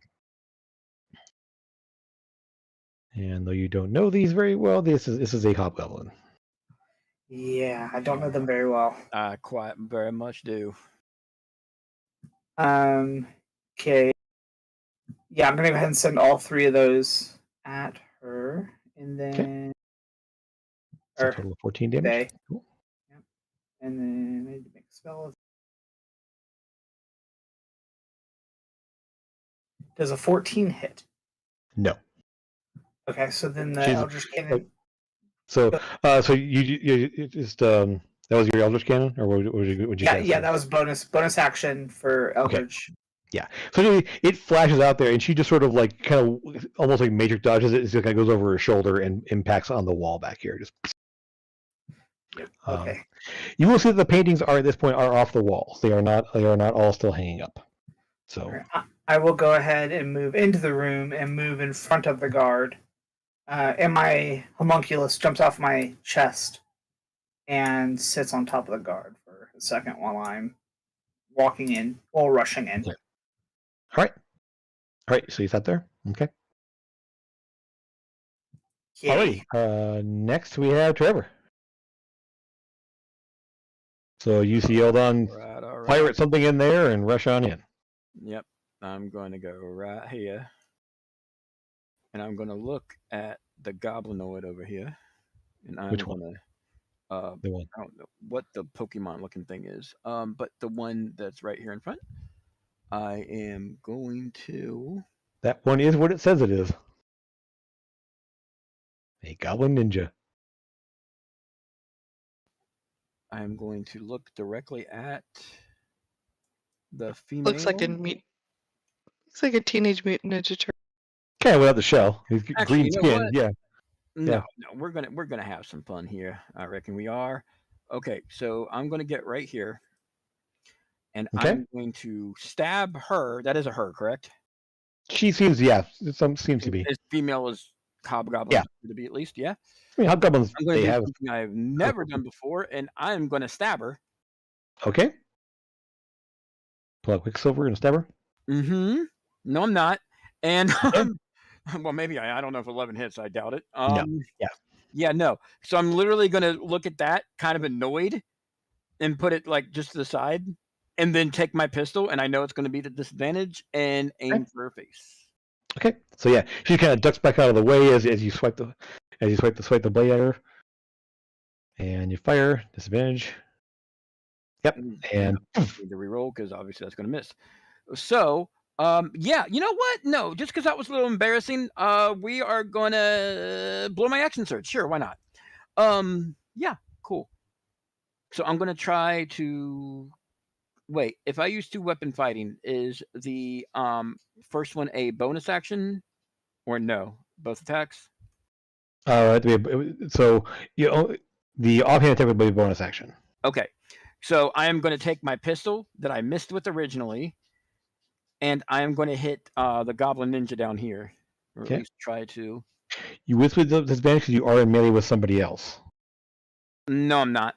though you don't know these very well, this is a hobgoblin. Yeah, I don't know them very well. I quite very much do. Okay. Yeah, I'm gonna go ahead and send all 3 of those at her, and then So or total of 14 damage. they. Cool. Yep. And then I need to make a spell. Does a 14 hit? No. Okay, so then the She's- Eldritch Cannon. So you just that was your Eldritch Cannon, or what would you Yeah, cast? that was bonus action for Eldritch. Yeah. So anyway, it flashes out there, and she just sort of like kind of almost like Matrix dodges it. It just kind of goes over her shoulder and impacts on the wall back here. Just. Yep. Okay. You will see that the paintings are at this point are off the walls. They are not all still hanging up. So. Right. I will go ahead and move into the room and move in front of the guard. And my homunculus jumps off my chest and sits on top of the guard for a second while I'm rushing in. Okay. All right. So you sat there. Okay. Okay. Alrighty. Next we have Trevor. So you see yelled on, All right. fire at something in there and rush on in. Yep. I'm going to go right here. And I'm going to look at the goblinoid over here. And I'm Which one? going to, The one. I don't know what the Pokemon looking thing is. But the one that's right here in front, I am going to. That one is what it says it is. A goblin ninja. I am going to look directly at the female. Looks like a Teenage Mutant Ninja Turtle. Kind of without the shell. He's Actually, green you know skin. what? Yeah. No, we're gonna have some fun here. I reckon we are. Okay, so I'm gonna get right here, and Okay. I'm going to stab her. That is a her, correct? She seems seems to be. As female as hobgoblin to be at least, yeah. I mean, hobgoblins I'm gonna they do have. something I've never done before, and I'm gonna stab her. Okay. Pull out Quicksilver and stab her. Mm-hmm. No, I'm not. And well, maybe I don't know if 11 hits. I doubt it. No. Yeah. Yeah, no. So I'm literally gonna look at that, kind of annoyed, and put it like just to the side, and then take my pistol, and I know it's gonna be the disadvantage, and aim for her face. Okay. So yeah, she kind of ducks back out of the way as you swipe the blade at her, and you fire. Disadvantage. Yep. And Need to reroll because obviously that's gonna miss. So yeah, you know what? No, just because that was a little embarrassing, we are gonna blow my action surge. Sure, why not? Yeah, cool. So I'm gonna try to wait. If I use 2-weapon fighting, is the first one a bonus action or no? Both attacks? so the offhand attack would be a bonus action. Okay. So I am going to take my pistol that I missed with originally, and I am going to hit the Goblin Ninja down here, or at least try to. You whiff with the disadvantage because you are in melee with somebody else. No, I'm not.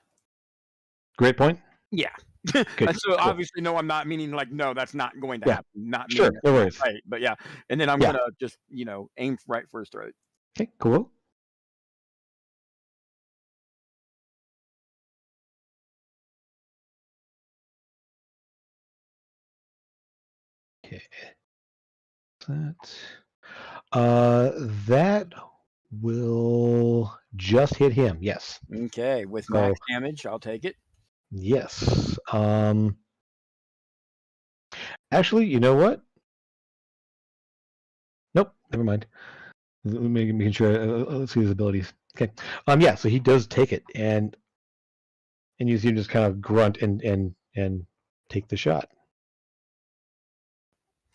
Great point. Yeah. Good. So obviously, no, I'm not. Meaning, like, no, that's not going to happen. Not sure. No worries. Right. But yeah, and then I'm gonna just aim right for his throat. Okay. Cool. Okay. That will just hit him. Yes. Okay, with max damage, I'll take it. Yes. Actually, you know what? Nope. Never mind. Making sure. Let's see his abilities. Okay. Yeah. So he does take it, and you see him just kind of grunt and take the shot.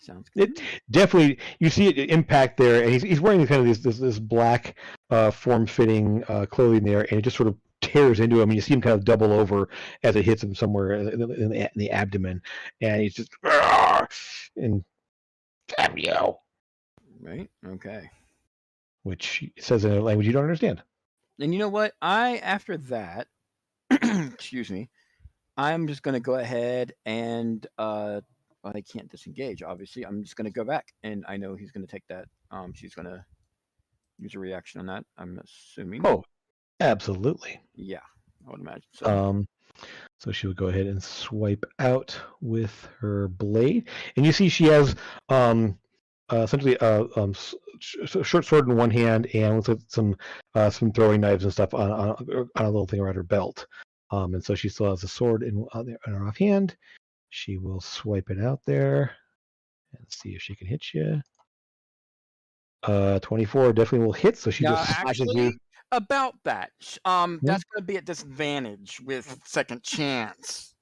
Sounds good. It definitely, you see it impact there, and he's wearing kind of this black form-fitting clothing there, and it just sort of tears into him, and you see him kind of double over as it hits him somewhere in the abdomen, and he's just and Fabio, Right. Okay. which says in a language you don't understand. And you know what? After that, excuse me, I'm just gonna go ahead and well, they can't disengage. Obviously, I'm just gonna go back, and I know he's gonna take that. She's gonna use a reaction on that. I'm assuming. Oh, absolutely. Yeah, I would imagine so. So she would go ahead and swipe out with her blade, and you see she has essentially a short sword in one hand and with some throwing knives and stuff on a little thing around her belt. And so she still has a sword in her offhand. She will swipe it out there and see if she can hit you. 24 definitely will hit, so she Yeah, just smashes you. actually, about that. That's going to be at disadvantage with second chance.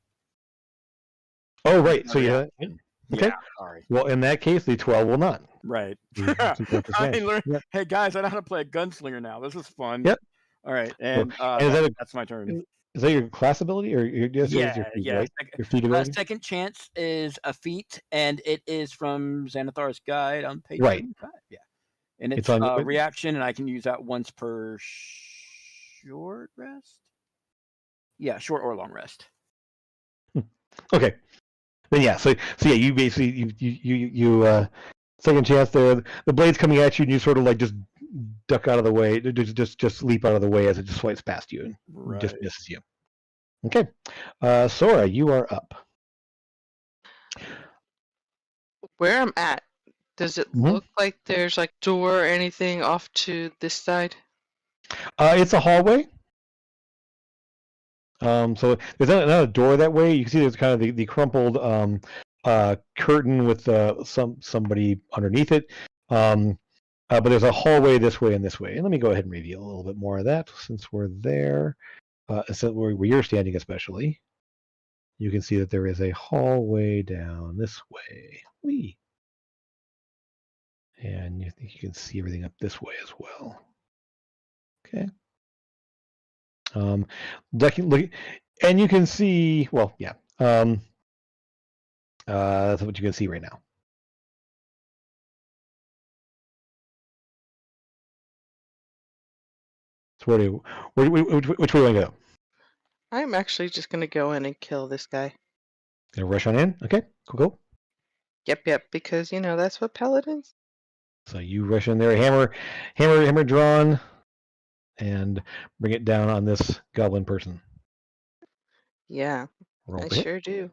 Oh, right. So Yeah. yeah. Okay. Yeah, sorry. Well, in that case, the 12 will not. Right. You have to go for I smash. learned. Yep. Hey guys, I know how to play a gunslinger now. This is fun. Yep. All right, and is that that's my turn. Is that your class ability or your Yeah, feat, yeah. right? Your feat ability? Second chance is a feat, and it is from Xanathar's Guide on page Right. 75. Yeah, and It's it's on a reaction, and I can use that once per short rest. Yeah, short or long rest. Okay. Then yeah, so yeah, you basically you second chance there. The blade's coming at you, and you sort of like just duck out of the way, just leap out of the way as it just swipes past you and Right. just misses you. Okay, Sora, you are up. Where I'm at, does it Mhm. look like there's like door or anything off to this side? It's a hallway. So there's not a door that way. You can see there's kind of the crumpled curtain with somebody underneath it. But there's a hallway this way and this way. And let me go ahead and reveal a little bit more of that since we're there. So where you're standing especially, you can see that there is a hallway down this way. Whee! And you think you can see everything up this way as well. Okay. Look, and you can see, well, yeah. That's what you can see right now. So which way do you want to go? I'm actually just gonna go in and kill this guy. Gonna rush on in? Okay, cool. Yep, because you know that's what paladins. So you rush in there, hammer drawn, and bring it down on this goblin person. Yeah, Roll I for hit. sure do.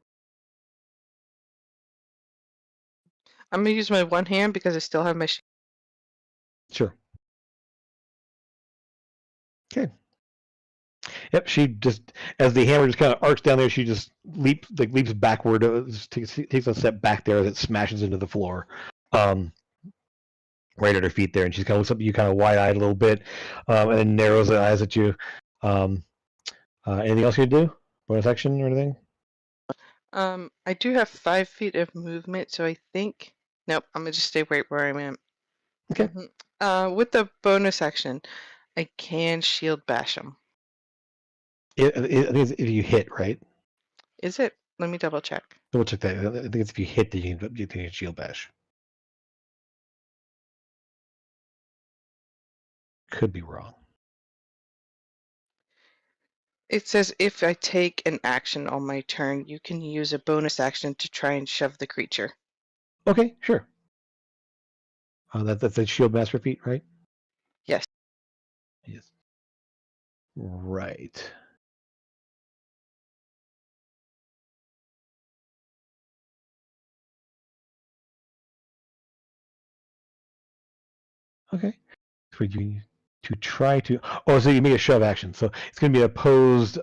I'm gonna use my one hand because I still have my. Sure. Okay. Yep, she just, as the hammer just kind of arcs down there, she just leaps backward, just takes a step back there as it smashes into the floor, right at her feet there, and she kind of looks up at you, kind of wide-eyed a little bit, and then narrows her eyes at you. Anything else you do? Bonus action or anything? I do have 5 feet of movement, so I think nope. I'm gonna just stay right where I'm at. Okay. With the bonus action, I can shield bash him. I think it's if you hit, right? Is it? Let me double check. Double check that. I think it's if you hit that you can shield bash. Could be wrong. It says if I take an action on my turn, you can use a bonus action to try and shove the creature. Okay, sure. That's a shield master feat, right? Yes. Yes. Right. Okay. For you to try to. Oh, so you make a shove action. So it's going to be an opposed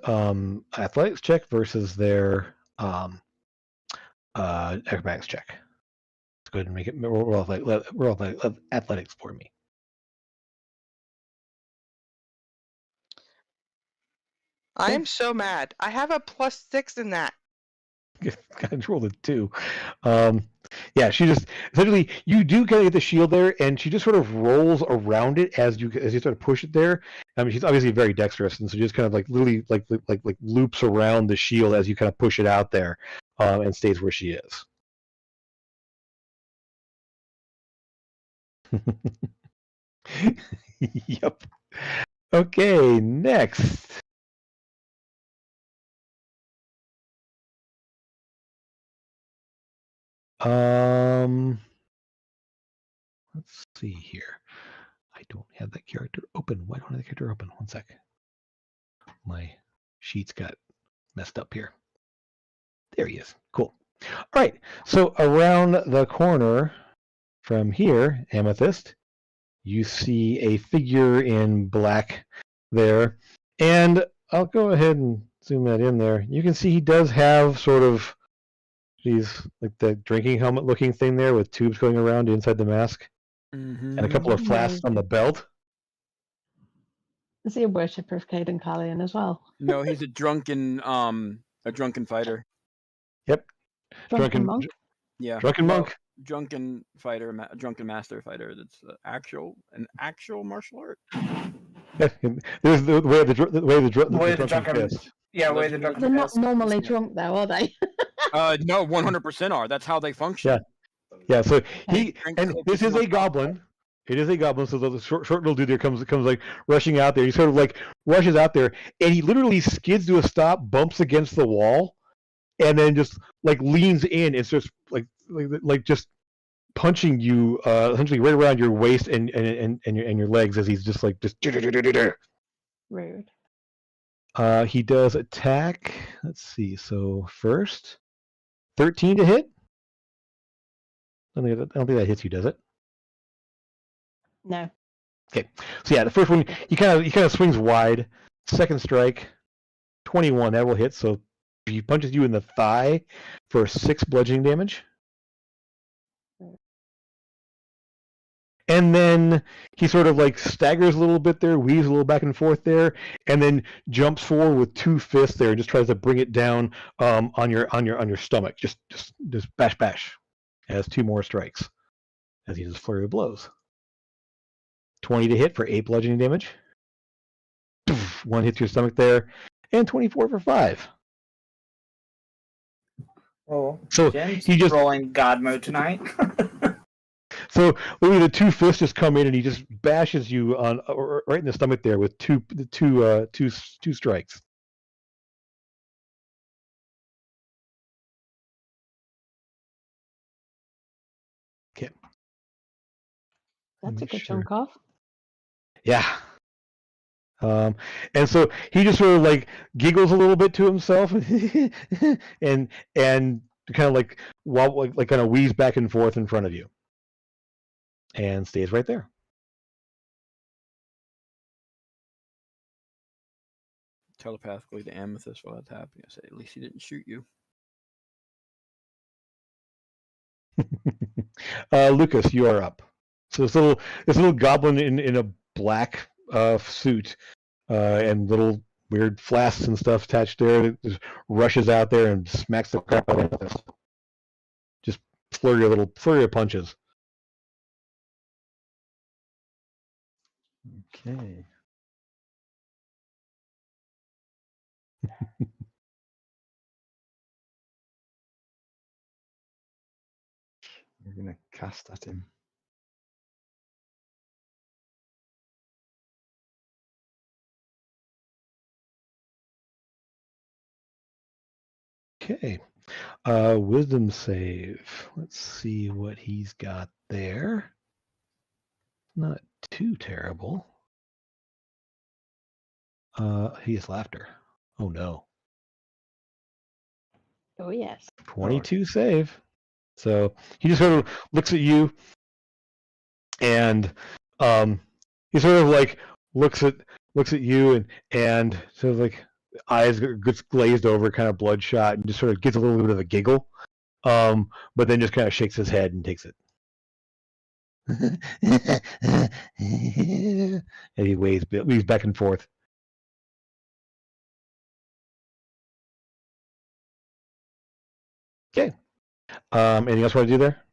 athletics check versus their acrobatics check. Let's go ahead and make it. Roll athletics for me. I am so mad. I have a +6 in that. I rolled a 2. Yeah, she just essentially you do kind of get the shield there, and she just sort of rolls around it as you sort of push it there. I mean, she's obviously very dexterous, and so just kind of like literally like loops around the shield as you kind of push it out there, and stays where she is. Yep. Okay, next. Let's see here. I don't have that character open. Why don't I have the character open? One sec. My sheets got messed up here. There he is. Cool. All right. So around the corner from here, Amethyst, you see a figure in black there. And I'll go ahead and zoom that in there. You can see he does have sort of these, like the drinking helmet looking thing there with tubes going around inside the mask. And a couple of flasks on the belt. Is he a worshipper of Caden Callion as well? No, he's a drunken fighter. Yep. Drunken monk? Yeah. Drunken monk. Drunken fighter, drunken master fighter. That's an actual martial art. There's the way the drunken fist. Yeah, way the drunken They're not fist. normally drunk though, are they? No, 100% are. That's how they function. Yeah. So Drink and coke this is is not a goblin. It is a goblin. So the short little dude there comes like rushing out there. He sort of like rushes out there, and he literally skids to a stop, bumps against the wall, and then just like leans in and starts like just punching you essentially right around your waist and your legs as he's just like just. Rude. He does attack. Let's see. So first, 13 to hit. I don't think that hits you, does it? No. Okay. So yeah, the first one he kind of swings wide. Second strike, 21. That will hit. So he punches you in the thigh for 6 bludgeoning damage. And then he sort of like staggers a little bit there, weaves a little back and forth there, and then jumps forward with 2 fists there and just tries to bring it down on your stomach. Just bash. Has 2 more strikes as he does flurry of blows. 20 to hit for 8 bludgeoning damage. 1 hits your stomach there, and 24 for 5. Oh, So Jim's he just rolling God mode tonight. So literally the 2 fists just come in and he just bashes you on right in the stomach there with two strikes. Okay. That's a Make good sure. chunk off. Yeah. And so he just sort of like giggles a little bit to himself and kind of like like kind of weaves back and forth in front of you and stays right there. Telepathically to Amethyst while that's happening. I say, at least he didn't shoot you. Lucas, you are up. So this little goblin in a black suit and little weird flasks and stuff attached there. It just rushes out there and smacks the crap out of us. Just flurry of punches. Okay. We're going to cast at him. Okay. Wisdom save. Let's see what he's got there. Not too terrible. He has laughter. Oh no. Oh yes. 22 save. So he just sort of looks at you and he sort of like looks at you and sort of like eyes gets glazed over, kind of bloodshot, and just sort of gets a little bit of a giggle. But then just kind of shakes his head and takes it. And he waves back and forth. Okay. Anything else you want to do there?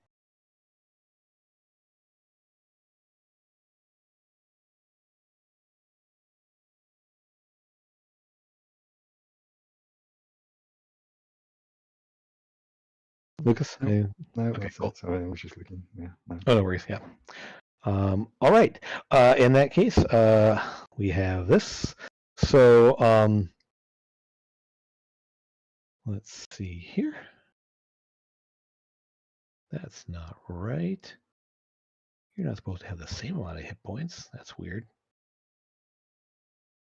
Lucas? Nope. No, Okay, that's cool. it. So I was just looking. Yeah. No. Oh, no worries. Yeah. All right. In that case, we have this. So let's see here. That's not right. You're not supposed to have the same amount of hit points. That's weird.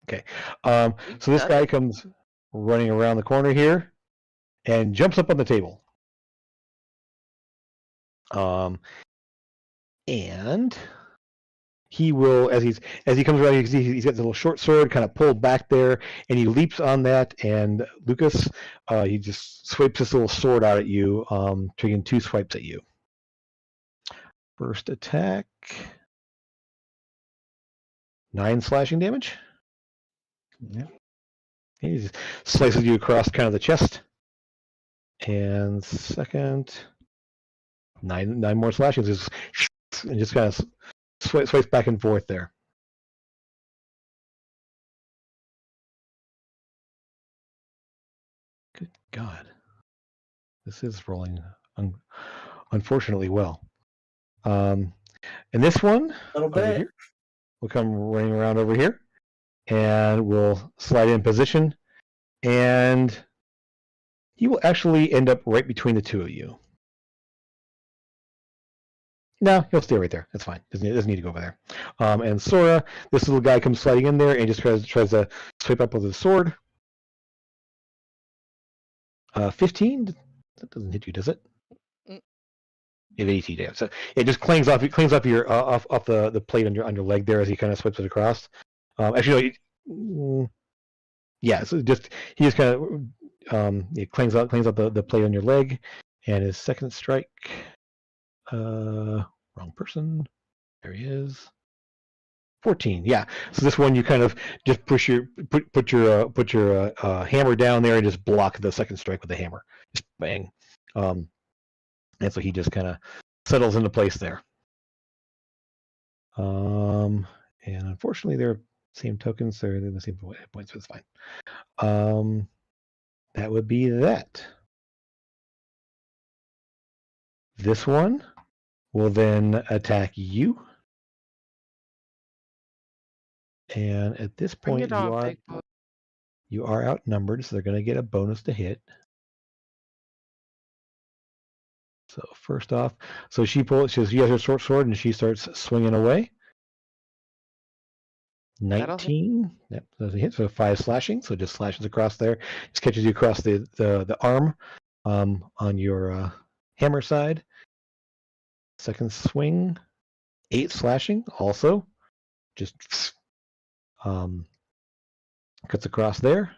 Okay. So this guy comes running around the corner here and jumps up on the table. And he will, as he comes around, you can see he's got the little short sword kind of pulled back there, and he leaps on that. And Lucas, he just swipes this little sword out at you, taking 2 swipes at you. First attack, 9 slashing damage. Yeah. He just slices you across kind of the chest. And second, 9 more slashings, and just kind of swipes back and forth there. Good God. This is rolling unfortunately well. And this one A little over bit. here will come running around over here, and we'll slide in position, and he will actually end up right between the 2 of you. No, he'll stay right there. That's fine. Doesn't need to go over there. And Sora, this little guy comes sliding in there and just tries to swipe up with his sword. 15. That doesn't hit you, does it? Mm. It 18 damage. So it just clangs off your off the plate on your leg there as he kind of swipes it across. Actually, no, yeah. So he just kind of it clangs out the plate on your leg, and his second strike. Wrong person. There he is. 14. Yeah. So this one you kind of just put your hammer down there and just block the second strike with the hammer. Just bang. And so he just kind of settles into place there. And unfortunately, they're same tokens. They're the same points, so it's fine. That would be that. This one will then attack you. And at this Bring point, it on, big boy. you are outnumbered, so they're going to get a bonus to hit. So first off, so she has her short sword and she starts swinging away. 19. That doesn't hit. So 5 slashing. So it just slashes across there. Just catches you across the arm on your hammer side. Second swing, 8 slashing. Also, just cuts across there.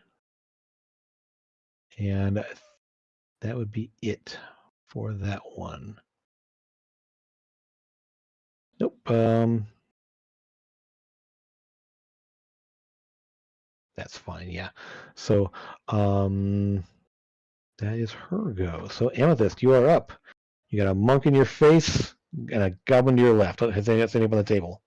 And that would be it for that one. Nope. That's fine. Yeah. So that is her go. So Amethyst, you are up. You got a monk in your face and a goblin to your left. Has anyone on the table?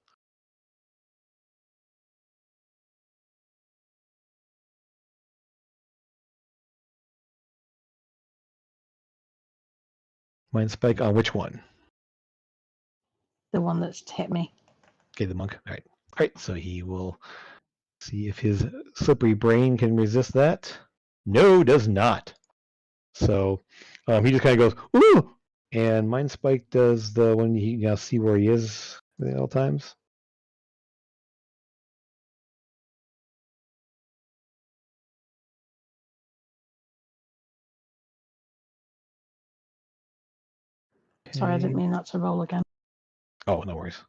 Mind spike on which one? The one that's hit me. Okay, the monk. All right. All right. So he will see if his slippery brain can resist that. No, does not. So he just kind of goes, ooh! And Mind Spike does the when he now see where he is at all times. Sorry, I didn't mean that to roll again. Oh, no worries.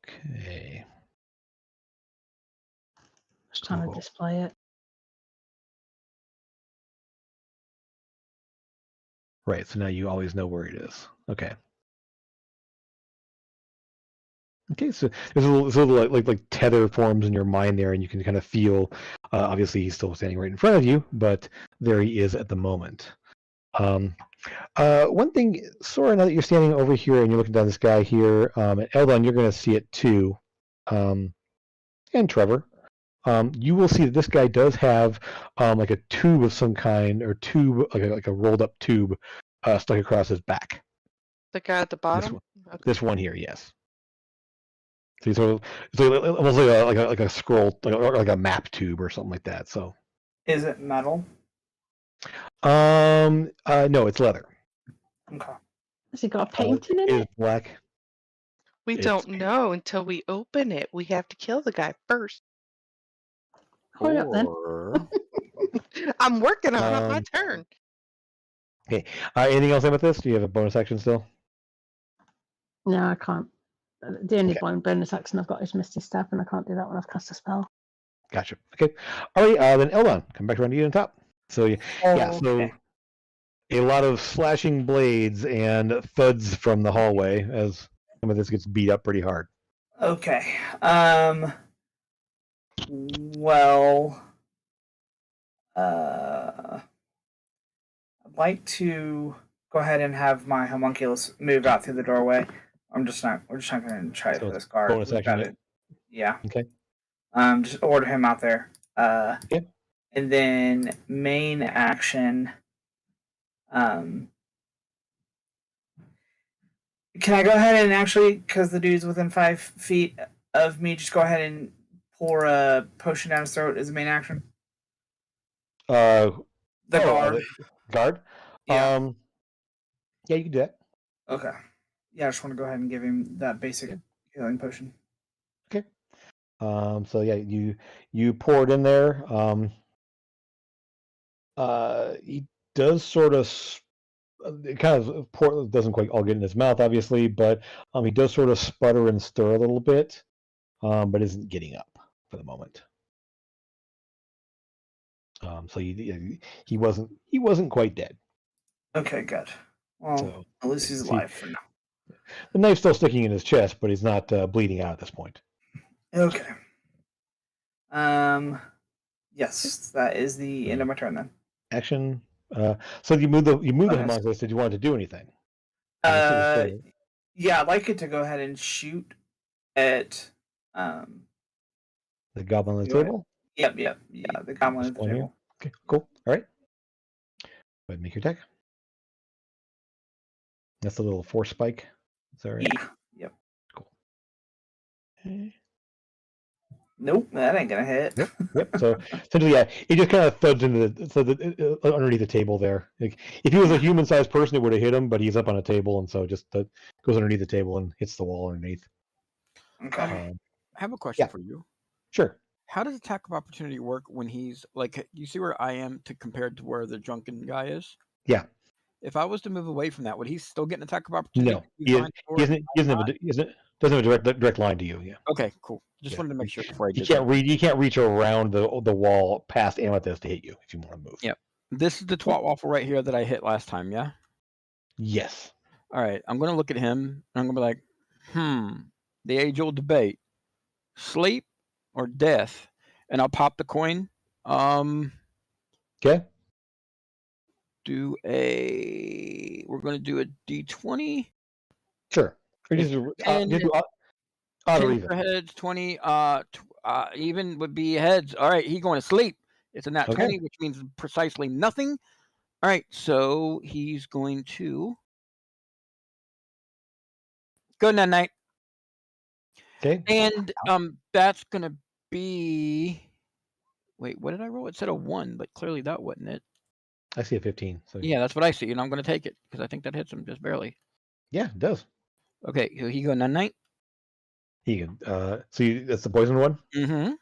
Okay. Just trying Cool. to display it. Right, so now you always know where it is. Okay. Okay, so there's a little like tether forms in your mind there, and you can kind of feel. Obviously, he's still standing right in front of you, but there he is at the moment. One thing, Sora, now that you're standing over here and you're looking down this guy here, and Eldon, you're going to see it too, and Trevor. you will see that this guy does have like a tube of some kind, or tube like a rolled up tube stuck across his back. The guy at the bottom? Okay. This one here, yes. So it's almost like a scroll, like a map tube or something like that. So. Is it metal? No, it's leather. Okay. Has he got a painting in It is it? black. We It's- don't know until we open it. We have to kill the guy first. Hurry up then. Or I'm working on it. My Um, turn. Anything else with this? Do you have a bonus action still? No, I can't. The only Okay. bonus action I've got is Misty Step, and I can't do that when I've cast a spell. Gotcha. Okay. All right. Then Eldon, come back around to you on top. So yeah. So Okay. a lot of slashing blades and thuds from the hallway as some of this gets beat up pretty hard. Okay. Well. I'd like to go ahead and have my homunculus move out through the doorway. We're just not going to try it So for it's this guard. bonus We've action got yet? it. Yeah. Okay. Just order him out there. Okay. And then main action. Can I go ahead and actually, because the dude's within 5 feet of me, just go ahead and pour a potion down his throat as a main action? The guard. Guard. Yeah. Yeah, you can do that. Okay. Yeah, I just want to go ahead and give him that basic healing potion. So yeah, you pour it in there. He does sort of, it kind of pour, doesn't quite all get in his mouth, obviously, but he does sort of sputter and stir a little bit, but isn't getting up for the moment. So he wasn't quite dead. Okay, good. Well, So at least he's alive for now. the knife's still sticking in his chest, but he's not bleeding out at this point. Okay. Yes, that is the end of my turn then. Action. So you move the homunculus. Did you want to do anything? Yeah, I'd like it to go ahead and shoot at The goblin on the Go ahead. table. Yep, yeah, the goblin This at the one here. table. Okay, cool. All right. Go ahead and make your attack. That's a little force spike. Is that right? Yeah, yep. Cool. Okay. Nope, that ain't gonna hit. Yep. So essentially, yeah, it just kind of thuds into underneath the table there. Like, if he was a human-sized person, it would have hit him, but he's up on a table, and so it just goes underneath the table and hits the wall underneath. Okay. I have a question Yeah. for you. Sure. How does attack of opportunity work when he's like? You see where I am compared to where the drunken guy is? Yeah. If I was to move away from that, would he still get an attack of opportunity? No, he doesn't have a direct line to you. Yeah. Okay, cool. Just wanted to make sure before I You did. can't reach around the wall past Amethyst to hit you if you want to move. Yep. This is the twat waffle right here that I hit last time. Yeah. Yes. All right. I'm gonna look at him and I'm gonna be like, the age-old debate: sleep or death. And I'll pop the coin. Okay. We're gonna do a D20. Sure. Or It's just 10, do odd or 10 even. for heads, 20. Even would be heads. All right, he's going to sleep. It's a nat 20, which means precisely nothing. All right, so he's going to go night night. Okay. And that's gonna be. Wait, what did I roll? It said a 1, but clearly that wasn't it. I see a 15. So Yeah, that's what I see, and I'm gonna take it because I think that hits him just barely. yeah, it does. Okay, so he go night night. He can. That's the poison one. Mm-hmm.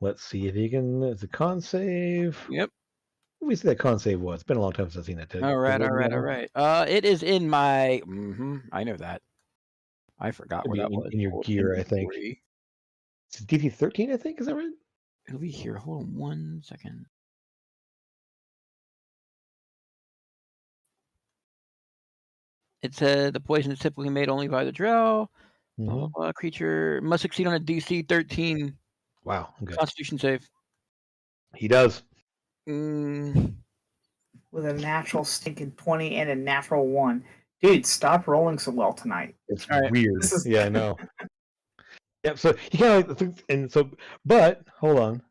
Let's see if he can. It's a con save. Yep. What do we say that con save was? It's been a long time since I've seen that. All right. It is in my. I know that. I forgot It'd where be that was. in your gear, I think. Inventory. It's DC 13, I think. Is that right? It'll be here. Hold on 1 second. It said the poison is typically made only by the drow. Creature must succeed on a DC 13 Wow. Okay. Constitution save. He does. With a natural stinking 20 and a natural 1. Dude, stop rolling so well tonight. It's right. weird. Yeah, I know. Yep. So he kind of but hold on.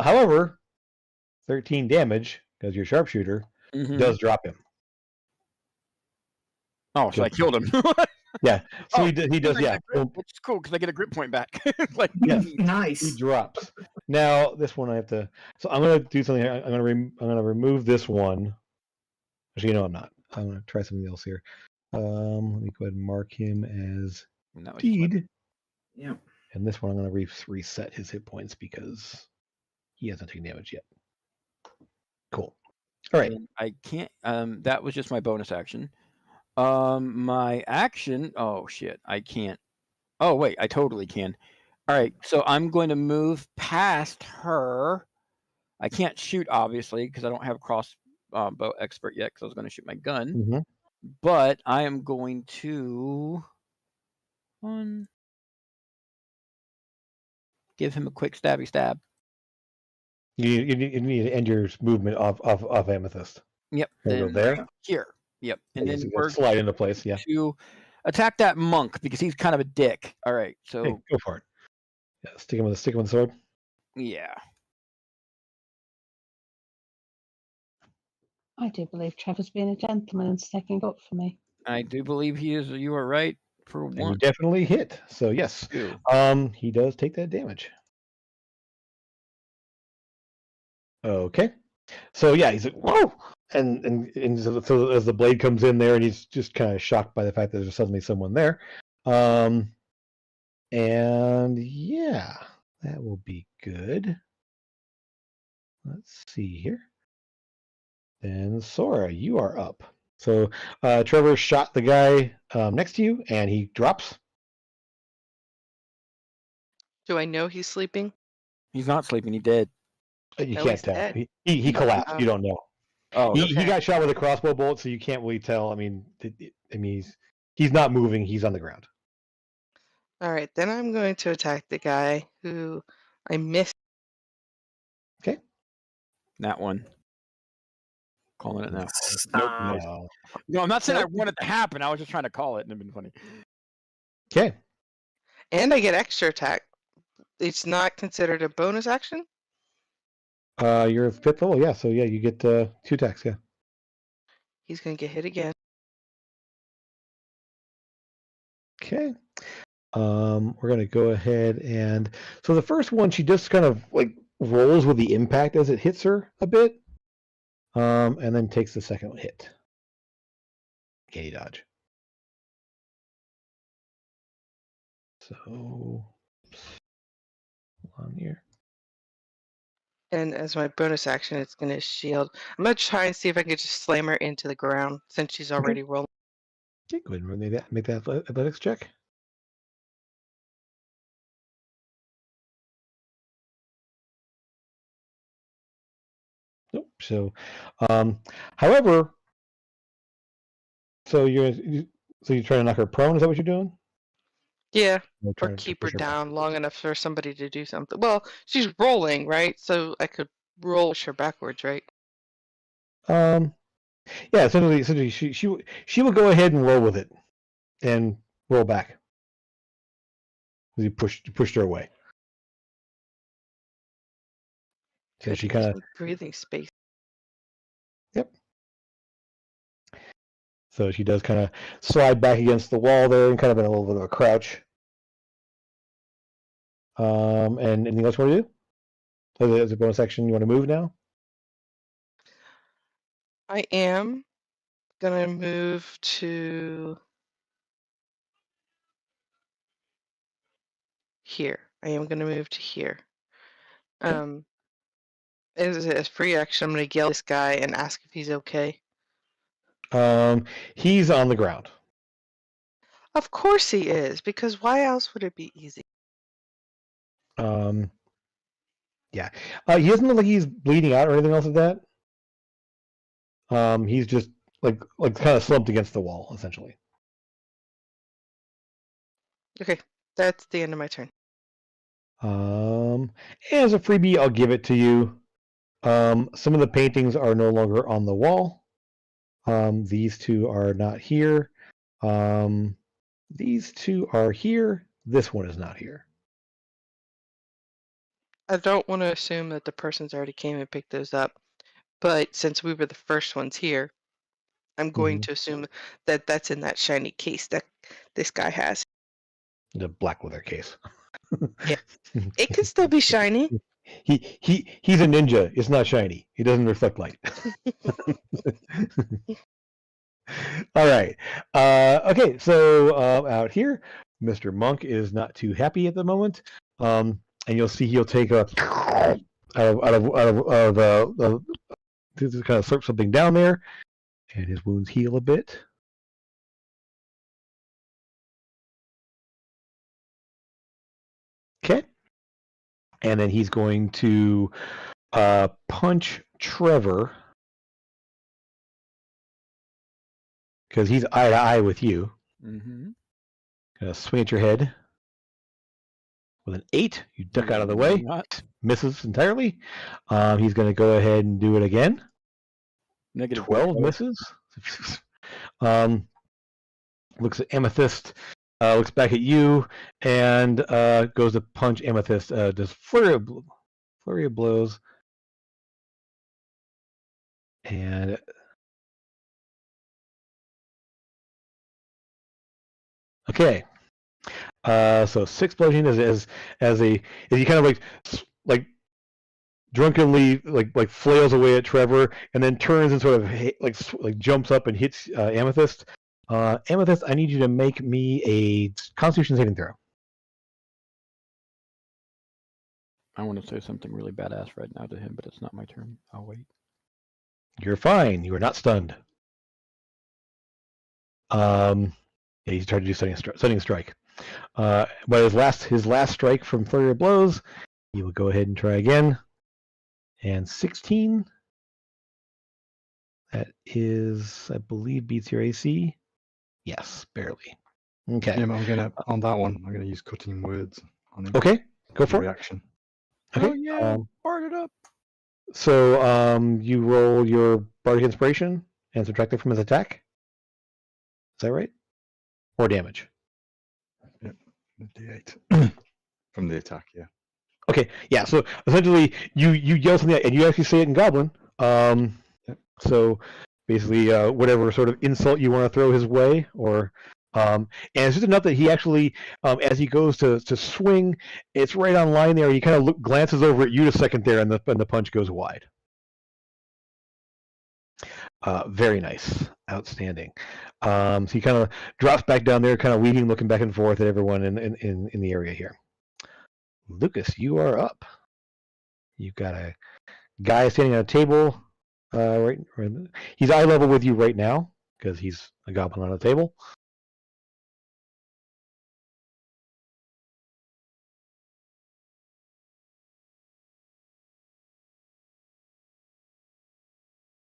However, 13 damage because your sharpshooter Mhm. does drop him. Oh, so I killed him. Yeah. So Oh, he does. I Yeah. get grip, which is cool because I get a grip point back. Like, Yes. He Nice. drops. Now this one I have to. So I'm gonna do something. I'm gonna remove this one. Actually, no, I'm not. I'm gonna try something else here. Let me go ahead and mark him as and that was just my- deed. Yeah. And this one I'm gonna reset his hit points because he hasn't taken damage yet. Cool. All right. and I can't. That was just my bonus action. My action. Oh shit! I can't. Oh wait, I totally can. All right, so I'm going to move past her. I can't shoot obviously because I don't have crossbow expert yet because I was going to shoot my gun. Mhm. But I am going to give him a quick stabby stab. You need to end your movement of Amethyst. Yep. There we go, Then there. here. Yep. And Yeah, then so you we're gotta slide into place. Yeah. to attack that monk because he's kind of a dick. All right. So Hey, go for it. Yeah, stick him with the sword. yeah. I do believe Trevor's being a gentleman and sticking up for me. I do believe he is. You are right for And you one. definitely hit. So yes. Two. He does take that damage. Okay. So yeah, he's like, whoa! And so as the blade comes in there, and he's just kind of shocked by the fact that there's suddenly someone there. And yeah, that will be good. Let's see here. Then Sora, you are up. So Trevor shot the guy next to you, and he drops. Do I know he's sleeping? He's not sleeping. He did. You No, can't he's tell. dead. He collapsed. Oh. You don't know. Oh, He Okay. got shot with a crossbow bolt, so you can't really tell. I mean, he's not moving. He's on the ground. All right, then I'm going to attack the guy who I missed. Okay. that one. Calling it now. Stop. No. No, I'm not saying Nope. I want it to happen. I was just trying to call it, and it'd been funny. Okay. And I get extra attack. It's not considered a bonus action? You're 5th level. Yeah. So yeah, you get 2 attacks. Yeah. He's going to get hit again. Okay. We're gonna go ahead and so the first one, she just kind of like rolls with the impact as it hits her a bit, and then takes the second hit. Katie dodge. So hold on here. And as my bonus action, it's going to shield. I'm going to try and see if I can just slam her into the ground since she's already rolling. Okay, go ahead and make that athletics check. Nope. So, however, so you're trying to knock her prone. Is that what you're doing? Yeah, Or or trying to keep her push back? down long enough for somebody to do something. Well, she's rolling, right? So I could roll her backwards, right? Yeah. Essentially, she will go ahead and roll with it, and roll back. You pushed her away. So Good, she gives kind of me breathing space. Yep. So she does kind of slide back against the wall there, and kind of in a little bit of a crouch. And anything else you want to do? So as a bonus action, you want to move now? I am gonna move to here. I am gonna move to here. Okay. As a free action, I'm gonna yell at this guy and ask if he's okay. He's on the ground. Of course he is, because why else would it be easy? Yeah. He doesn't look like he's bleeding out or anything else like that. He's just like kind of slumped against the wall, essentially. Okay, that's the end of my turn. As a freebie, I'll give it to you. Some of the paintings are no longer on the wall. These two are not here. These two are here. This one is not here. I don't want to assume that the person's already came and picked those up, but since we were the first ones here, I'm going to assume that that's in that shiny case that this guy has. The black leather case. Yeah. It could still be shiny. He's a ninja. It's not shiny. He doesn't reflect light. All right. Okay. So out here, Mr. Monk is not too happy at the moment, and you'll see he'll take a to kind of slurp something down there, and his wounds heal a bit. Okay. And then he's going to punch Trevor because he's eye to eye with you. Mm-hmm. Gonna swing at your head with an 8. You duck out of the way. Not Misses entirely. He's going to go ahead and do it again. negative. 12 misses. Looks at Amethyst. Looks back at you and goes to punch Amethyst. Does flurry of blows. And okay. So 6 bludgeoning as he kind of like drunkenly like flails away at Trevor and then turns and sort of like jumps up and hits Amethyst. Amethyst, I need you to make me a Constitution saving throw. I want to say something really badass right now to him, but it's not my turn. I'll wait. You're fine. You are not stunned. Yeah, he's tried to do stunning strike. But his last strike from flurry of blows, he will go ahead and try again. And 16. That is, I believe, beats your AC. Yes, barely. Okay. Yeah, I'm gonna on that one. I'm gonna use cutting words on him. Okay, go for it. Reaction. Okay. Oh yeah, fart it up. So you roll your bardic inspiration and subtract it from his attack. Is that right? Or damage? Yep. D8 from the attack. Yeah. Okay. Yeah. So essentially, you yell something and you actually say it in Goblin. Yep. So basically, whatever sort of insult you want to throw his way, or and it's just enough that he actually, as he goes to swing, it's right on line there. He kind of glances over at you a second there, and the punch goes wide. Very nice, outstanding. So he kind of drops back down there, kind of weaving, looking back and forth at everyone in the area here. Lucas, you are up. You've got a guy standing at a table. Right, he's eye level with you right now because he's a goblin on a table.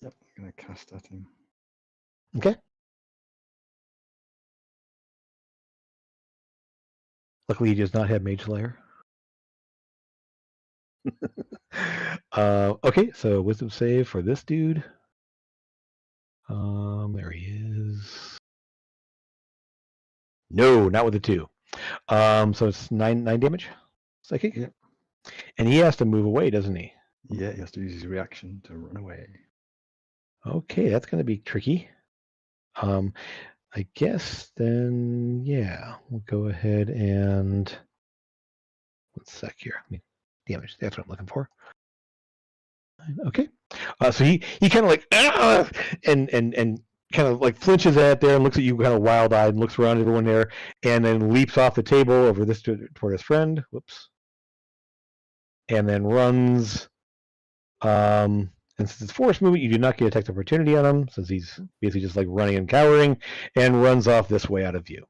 Yep. I'm gonna cast at him. Okay. Luckily, he does not have Mage Slayer. Okay, so Wisdom save for this dude. There he is. No, not with the 2. So it's 9 damage. Psychic. Yep. And he has to move away, doesn't he? Yeah, he has to use his reaction to run away. Okay, that's going to be tricky. I guess then, yeah, we'll go ahead and 1 sec here. Damage. That's what I'm looking for. Okay. So he kind of like and kind of like flinches at there and looks at you kind of wild-eyed and looks around at everyone there and then leaps off the table over this toward his friend. Whoops. And then runs. And since it's forced movement, you do not get attack opportunity on him since he's basically just like running and cowering and runs off this way out of view.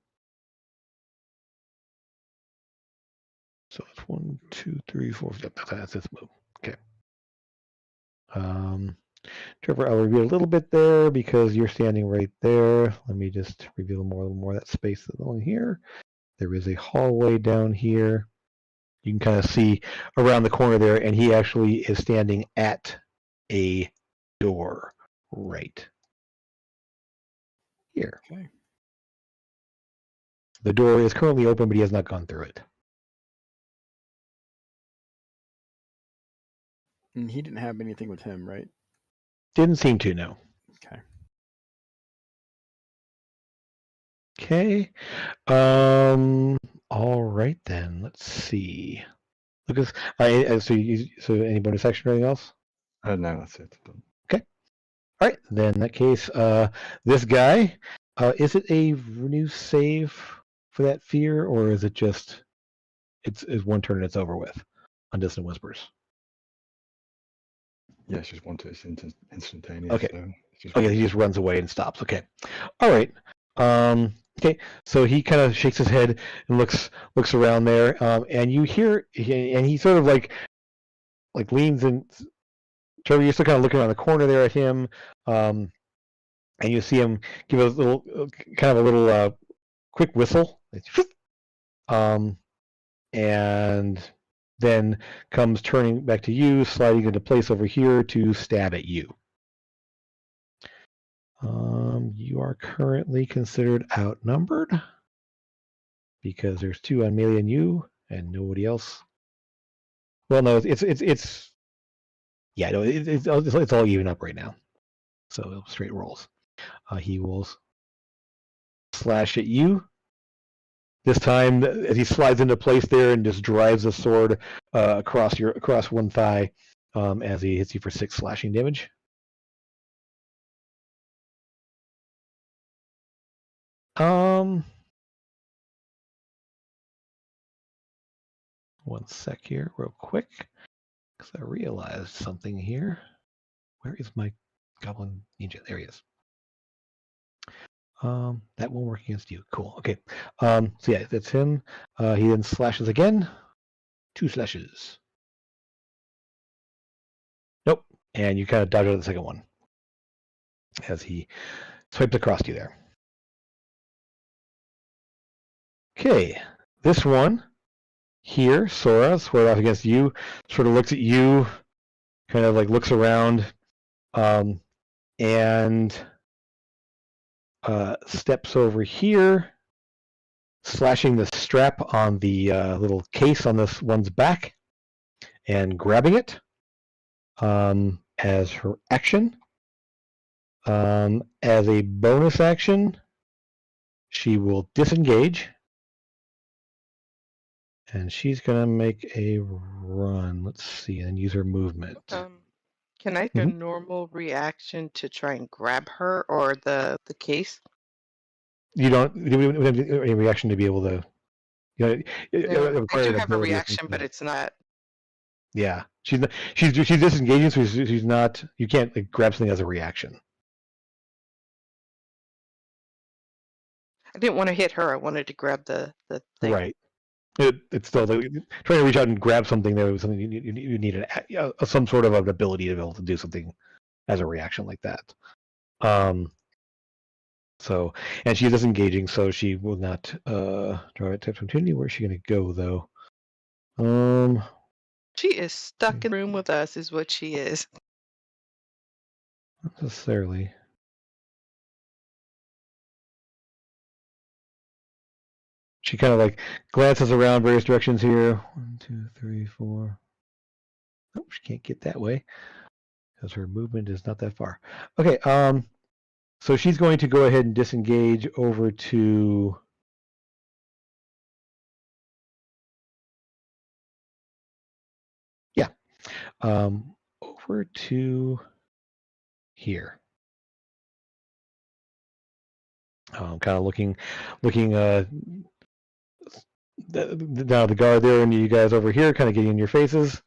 So it's 1, 2, 3, 4. That's this move. Okay. Trevor, I'll reveal a little bit there because you're standing right there. Let me just reveal a little more of that space that's on here. There is a hallway down here. You can kind of see around the corner there, and he actually is standing at a door right here. Okay. The door is currently open, but he has not gone through it. And he didn't have anything with him, right? Didn't seem to, no. Okay. Okay. All right then. Let's see. Lucas, so any bonus action or anything else? No, that's it. Done. All right. Then in that case, this guy, is it a renew save for that fear, or is it just it's one turn and it's over with on Distant Whispers? Yeah, it's just one to it's instantaneous. Okay. So it's just Okay, one he to- just runs away and stops. Okay. All right. Okay. So he kind of shakes his head and looks around there, and you hear, and he sort of like leans in. Trevor, you're still kind of looking around the corner there at him, and you see him give a little, kind of a little quick whistle, and then comes turning back to you, sliding into place over here to stab at you. You are currently considered outnumbered because there's 2 on melee and you, and nobody else. Well, no, it's yeah, no, it's all even up right now. So straight rolls. He will slash at you. This time, as he slides into place there and just drives the sword across one thigh, as he hits you for 6 slashing damage. One sec here, real quick, because I realized something here. Where is my goblin ninja? There he is. That won't work against you. Cool. Okay. So yeah, that's him. He then slashes again. 2 slashes. Nope. And you kind of dodge out of the second one as he swipes across you there. Okay. This one here, Sora, squared off against you, sort of looks at you, kind of like looks around, and steps over here, slashing the strap on the little case on this one's back and grabbing it as her action. As a bonus action, she will disengage, and she's going to make a run. Let's see, and use her movement. Can I do a normal reaction to try and grab her or the case? You don't have any reaction to be able to. You No, I do an have a ability or reaction, something. but it's not. Yeah, she's disengaging, so she's not. You can't like, grab something as a reaction. I didn't want to hit her. I wanted to grab the thing. Right. It's still like, trying to reach out and grab something. There was something you need some sort of an ability to be able to do something as a reaction like that. So, and she is disengaging, so she will not draw a type opportunity. Where's she going to go though? She is stuck in the room with us, is what she is. Not necessarily. She kind of like glances around various directions here. 1, 2, 3, 4. Nope, she can't get that way because her movement is not that far. Okay, so she's going to go ahead and disengage over to. Yeah, over to here. Kind of looking down the guard there, and you guys over here, kind of getting in your faces.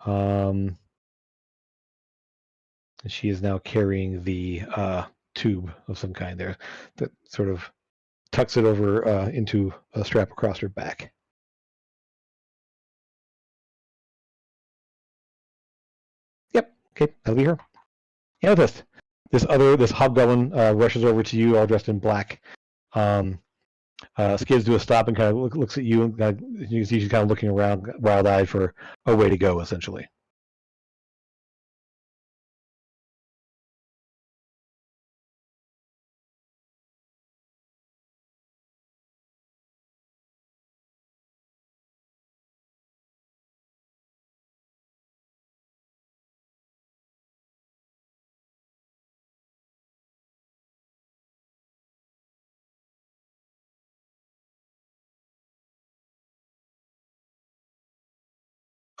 And she is now carrying the tube of some kind there that sort of tucks it over into a strap across her back. Yep. Okay, that'll be her. Amethyst. This hobgoblin rushes over to you, all dressed in black. Skids to a stop and kind of looks at you, and you can see she's kind of looking around, wild-eyed for a way to go, essentially.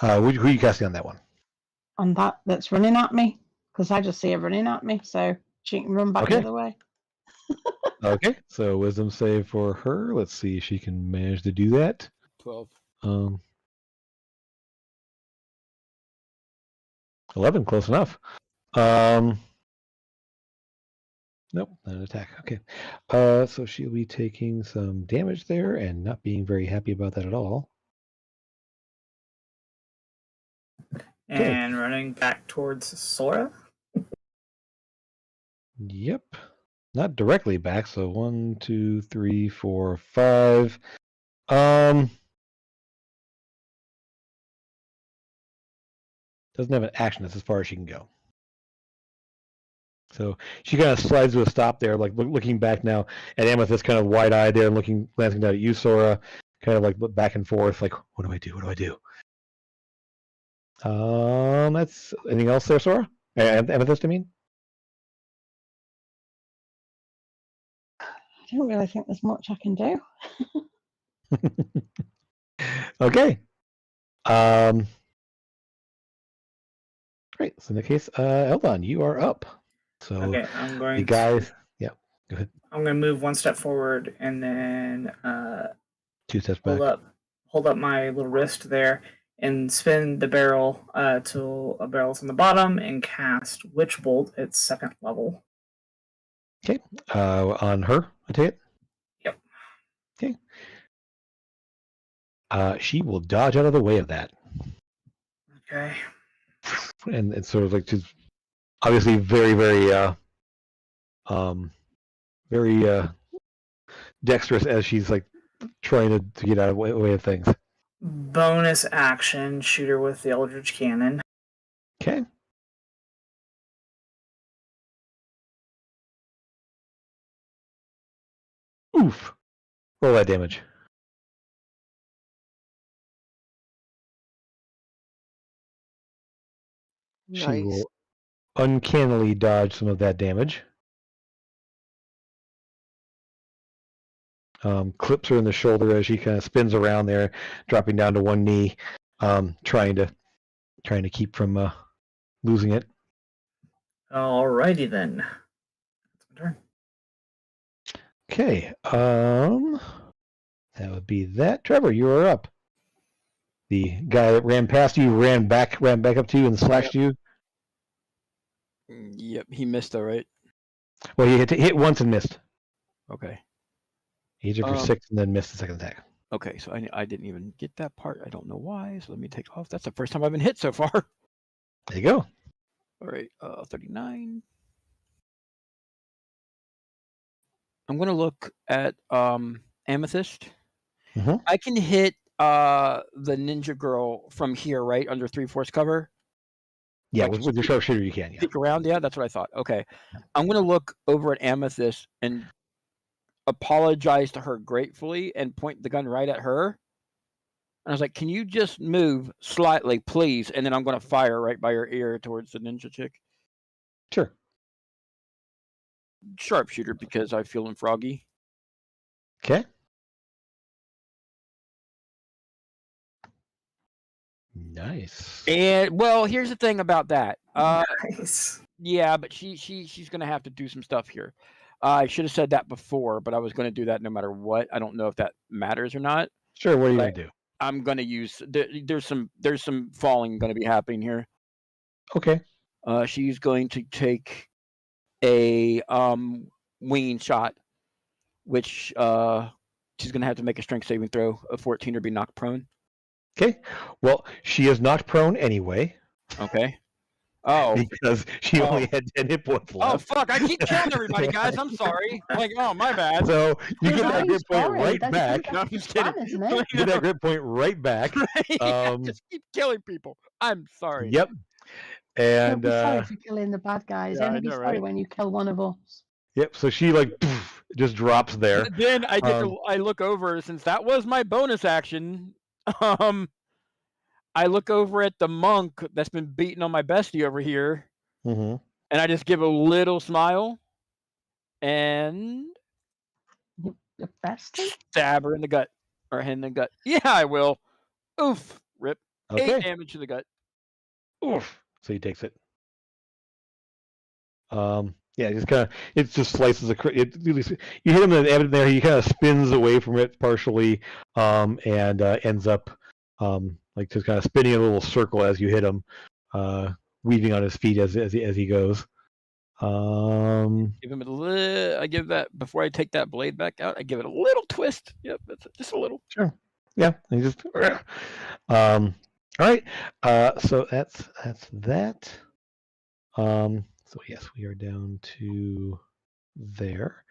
Who are you casting on that one? On that's running at me, because I just see her running at me, so she can run back the Okay. other way. Okay, so wisdom save for her. Let's see if she can manage to do that. 12. 11, close enough. Nope, not an attack. Okay. So she'll be taking some damage there and not being very happy about that at all. Okay. And running back towards Sora. Yep. Not directly back, so 1, 2, 3, 4, 5. Doesn't have an action. That's as far as she can go. So she kind of slides to a stop there, like looking back now at Amethyst, kind of wide-eyed there, and glancing down at you, Sora, kind of like look back and forth, like, what do I do? What do I do? That's anything else there, Sora? Amethyst, I mean. I don't really think there's much I can do. Okay. Great. So in that case, Eldon, you are up. So Okay, I'm going the guys. Yeah. Go ahead. I'm going to move one step forward and then 2 steps back. hold up my little wrist there and spin the barrel till a barrel's on the bottom and cast Witch Bolt at 2nd level. Okay. On her, I take it. Yep. Okay. She will dodge out of the way of that. Okay. And it's sort of like she's obviously very, very, very dexterous as she's like trying to get out of the way of things. Bonus action, shoot her with the Eldritch Cannon. Okay. Oof. Roll that damage. She Nice. will uncannily dodge some of that damage. Clips her in the shoulder as she kind of spins around there, dropping down to one knee, trying to keep from losing it. Alrighty then. That's my turn. Okay. That would be that. Trevor, you are up. The guy that ran past you ran back up to you and slashed you. Yep, he missed though, right? Well, he hit once and missed. Okay. He hit you for 6 and then missed the second attack. Okay, so I didn't even get that part. I don't know why. So let me take off. That's the first time I've been hit so far. There you go. All right, 39. I'm gonna look at Amethyst. Mhm. I can hit the ninja girl from here, right under 3/4 cover. Yeah, Like, with your sharpshooter you can. Yeah. Peek around. Yeah, that's what I thought. Okay, I'm gonna look over at Amethyst and apologize to her gratefully and point the gun right at her. And I was like, "Can you just move slightly, please?" And then I'm gonna fire right by her ear towards the ninja chick. Sure. Sharpshooter because I feel froggy. Okay. Nice. And well, here's the thing about that. Nice. Yeah, but she's gonna have to do some stuff here. I should have said that before, but I was gonna do that no matter what. I don't know if that matters or not. Sure. What are you Right. gonna do? I'm gonna use there's some falling gonna be happening here. Okay. She's going to take a winging shot, which she's gonna have to make a strength saving throw of 14 or be knocked prone. Okay. Well, she is knocked prone anyway. Okay. Oh. Because she only had 10 hit points Oh left. fuck! I keep killing everybody, guys. I'm sorry. Like, oh my bad. So you get that I'm grit point sorry, right that's back. No, I'm just kidding. fun, isn't it? You get that grit point right back. I just keep killing people. I'm sorry. Yep. Don't And be sorry for killing the bad guys. Yeah, I Only be know, sorry right? when you kill one of us. yep. So she like just drops there. Then I get to I look over since that was my bonus action. I look over at the monk that's been beating on my bestie over here, Mm-hmm. and I just give a little smile and Your bestie? stab her in the gut or in the gut. Yeah, I will. Oof. Rip. Okay. 8 damage to the gut. Oof. So he takes it. Yeah, just kind of it just slices it. You hit him in the abdomen there. He kind of spins away from it partially, and ends up like just kind of spinning a little circle as you hit him, weaving on his feet as he goes. Give him a little. I give that before I take that blade back out. I give it a little twist. Yep, that's just a little. Sure. Yeah. And just. All right. So that's that. So yes, we are down to there.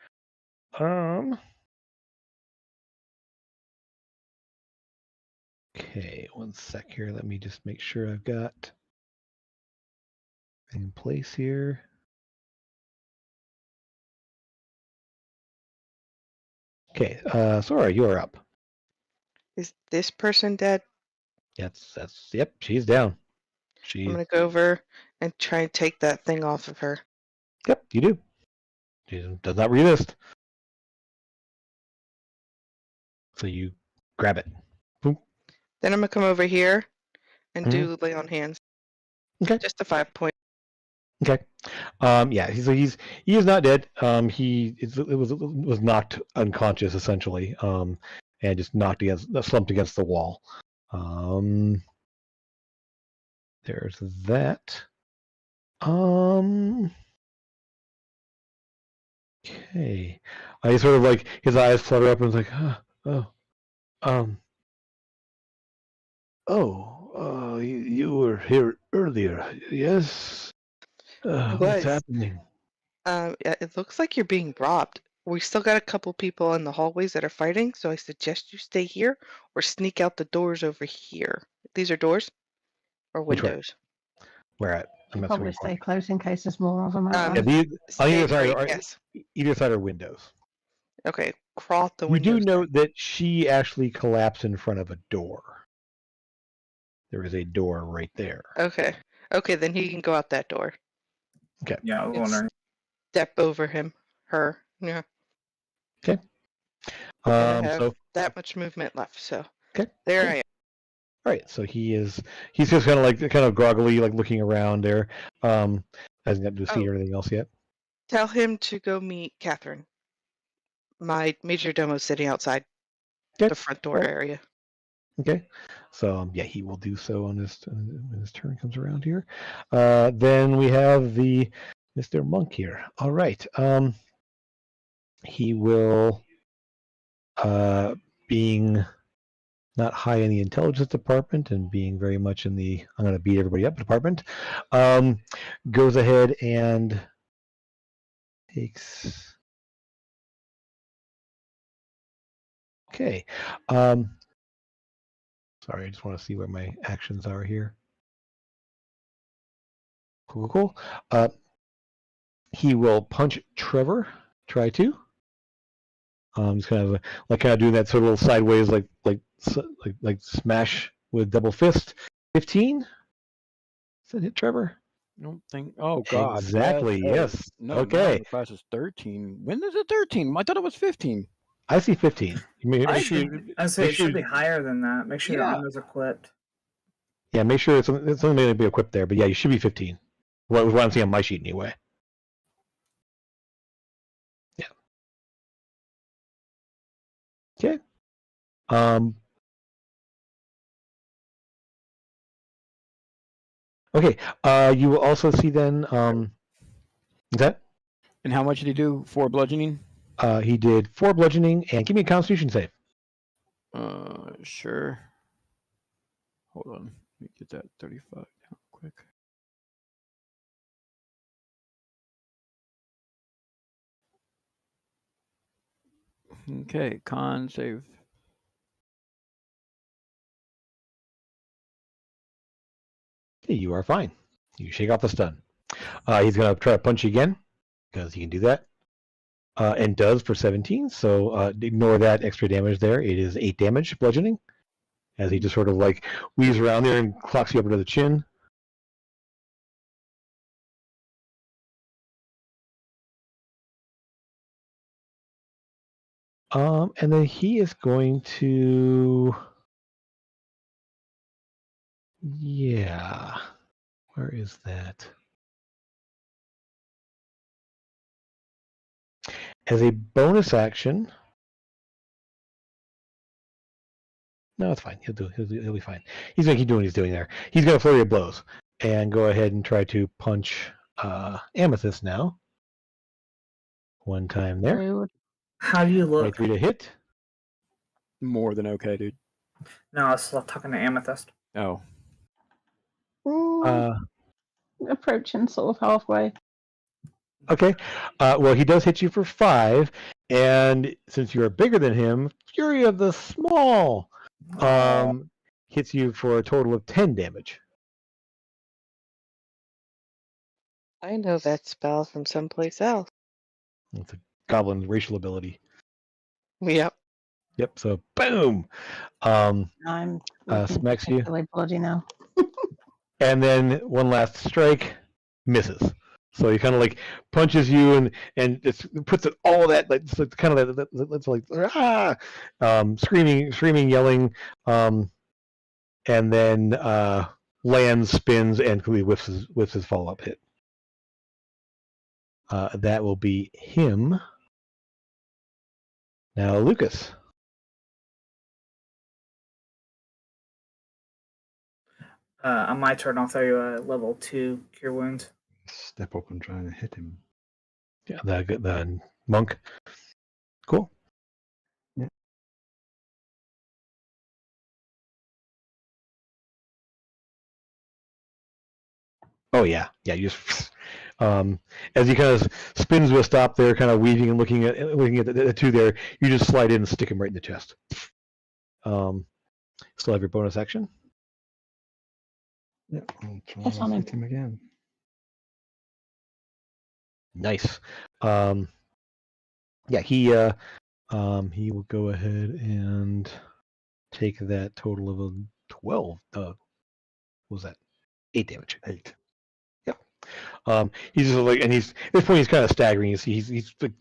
Okay, one sec here. Let me just make sure I've got in place here. Okay, Sora, you are up. Is this person dead? Yep, she's down. I'm gonna go over and try and take that thing off of her. Yep, you do. She does not resist. So you grab it. Boom. Then I'm gonna come over here and Mhm. do lay on hands. Okay. Just a 5 point. Okay. Yeah. He is not dead. It was knocked unconscious essentially. And just slumped against the wall. There's that. Okay. I sort of like his eyes flutter up and was like, you were here earlier, yes? What's was. happening? Yeah, it looks like you're being robbed. We still got a couple people in the hallways that are fighting, so I suggest you stay here or sneak out the doors over here. These are doors or Which way? windows? Where at? I'm not Probably stay close in case there's more of them out Yeah, there. on either side, right, yes. either side are windows. Okay, crawl out the You do windows. note that she actually collapsed in front of a door. There is a door right there. Okay. Okay, then he can go out that door. Okay. Yeah, I was It's- wondering. Step over him. Her. Yeah. Okay. And I have So that much movement left, so okay. there Cool. I am. All right, so he's just kind of groggily like looking around there. Hasn't got to his feet or anything else yet. Tell him to go meet Catherine. My major domo's sitting outside Okay. the front door Right. area. Okay, so yeah, he will do so on when his turn comes around here. Then we have the Mr. Monk here. All right, he will, being not high in the intelligence department and being very much in the I'm going to beat everybody up department, goes ahead and takes. Okay. Sorry, I just want to see where my actions are here. Cool. He will punch Trevor. Try to. Just kind of doing that sort of little sideways, like smash with double fist. 15. Does that hit Trevor? I don't think. Oh God. Exactly. Yes. No. Okay. The class is 13. When is it 13? I thought it was 15. I see 15. I say it should be higher than that. Make sure your armor's equipped. Yeah, make sure it's only going to be equipped there, but yeah, you should be 15. What I'm seeing on my sheet anyway. Yeah. Okay. Okay. You will also see then. Is that? And how much did he do for bludgeoning? He did 4 bludgeoning and give me a Constitution save. Sure. Hold on. Let me get that 35 down quick. Okay, con save. You are fine. You shake off the stun. He's going to try to punch you again because he can do that. And does for 17, so ignore that extra damage there. It is 8 damage bludgeoning as he just sort of like weaves around there and clocks you up into the chin. And then he is going to Yeah. Where is that? As a bonus action. No, it's fine. He'll be fine. He's gonna keep doing what he's doing there. He's gonna flurry of blows and go ahead and try to punch Amethyst now. One time there. Rude. How do you look? 23 to hit. More than okay, dude. No, I was still talking to Amethyst. Oh, Ooh, approaching sort of halfway. Okay. Well, he does hit you for 5, and since you're bigger than him, Fury of the Small hits you for a total of 10 damage. I know that spell from someplace else. It's a goblin racial ability. Yep. Yep. So boom. I'm looking Smacks you. particularly bloody now. And then one last strike, misses. So he kind of like punches you and it's puts it all that like it's like kind of that's like screaming, yelling, and then lands, spins, and completely whiffs his follow up hit. That will be him. Now Lucas. On my turn, I'll throw you a level 2 Cure Wounds. Step up and try and hit him. Yeah, the monk. Cool. Yeah. Oh yeah. You just as he kind of spins to a stop there, kind of weaving and looking at the two there, you just slide in and stick him right in the chest. Still have your bonus action. Yeah, I'll try Yes, and I'm in. hit him again. Nice. Yeah, he will go ahead and take that total of a 12. What was that? 8 damage. 8. He's just like, and he's at this point he's kind of staggering. He's like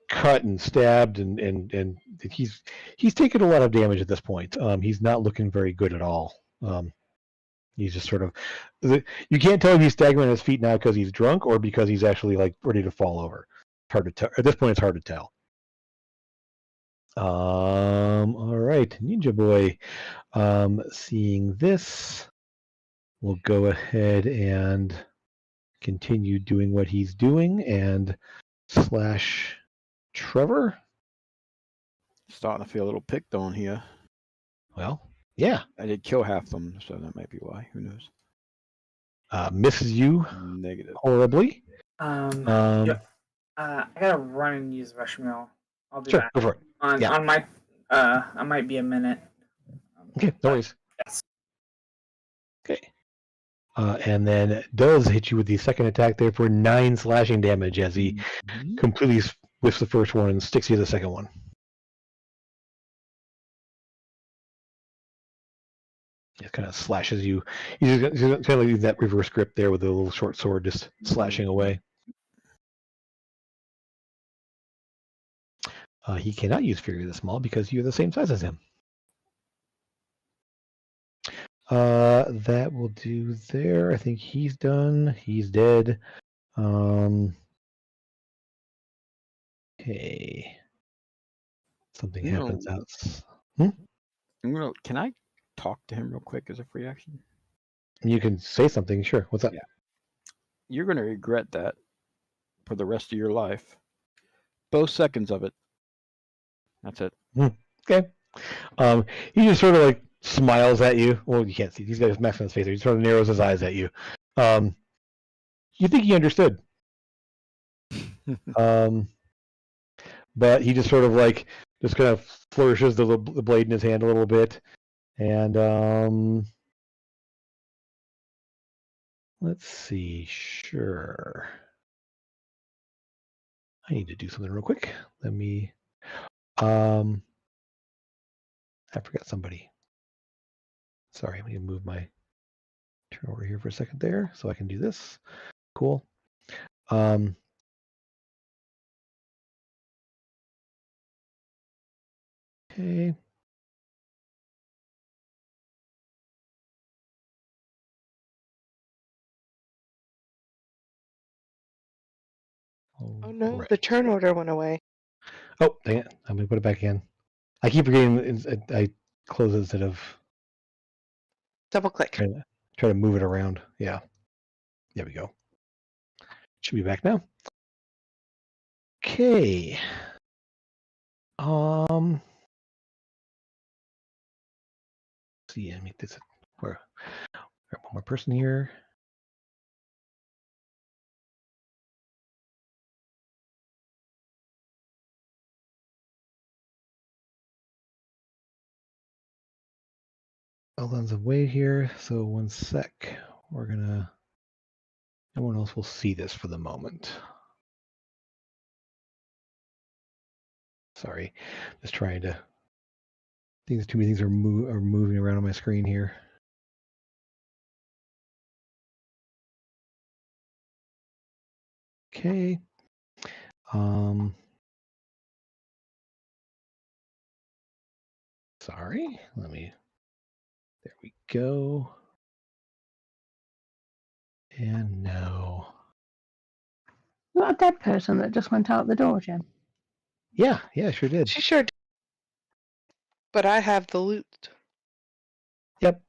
cut and stabbed, and he's taken a lot of damage at this point. He's not looking very good at all. He's just sort of, you can't tell if he's staggering on his feet now because he's drunk or because he's actually like ready to fall over. It's hard to tell. At this point, it's hard to tell. All right, Ninja Boy. Seeing this, we'll go ahead and continue doing what he's doing and slash Trevor. starting to feel a little picked on here. Well, yeah. I did kill half them, so that might be why. Who knows? Misses you Negative. horribly. Yep. I gotta run and use the restroom. I'll be Sure, back. go for it. On my I might be a minute. Okay, no worries. Yes. Okay. And then does hit you with the second attack there for 9 slashing damage as he completely whiffs the first one and sticks you the second one. It kind of slashes you. He's kind of like that reverse grip there with a little short sword just slashing away. He cannot use Fury of the Small because you're the same size as him. That will do there. I think he's done. He's dead. Okay. Something happens out. Can I talk to him real quick as a free action? You can say something, sure. What's up? Yeah. You're going to regret that for the rest of your life. Both seconds of it. That's it. Okay. He just sort of like smiles at you. Well, you can't see. He's got his mask on his face. He sort of narrows his eyes at you. You think he understood. But he just sort of like just kind of flourishes the blade in his hand a little bit. And let's see. Sure. I need to do something real quick. Let me. I forgot somebody. Sorry, I'm going to move my turn over here for a second there so I can do this. Cool. Okay. Oh no, Right. the turn order went away. Oh, dang it. I'm going to put it back in. I keep forgetting I close it instead of Double click. try to move it around. Yeah. There we go. Should be back now. Okay. See, I mean, this where one more person here. Ellen's away here, so 1 sec. We're gonna. No one else will see this for the moment. Sorry, just trying to. Things too many things are moving around on my screen here. Okay. Sorry. Let me. There we go. And no. You got a dead person that just went out the door, Jen. Yeah, sure did. She sure did. But I have the loot. Yep.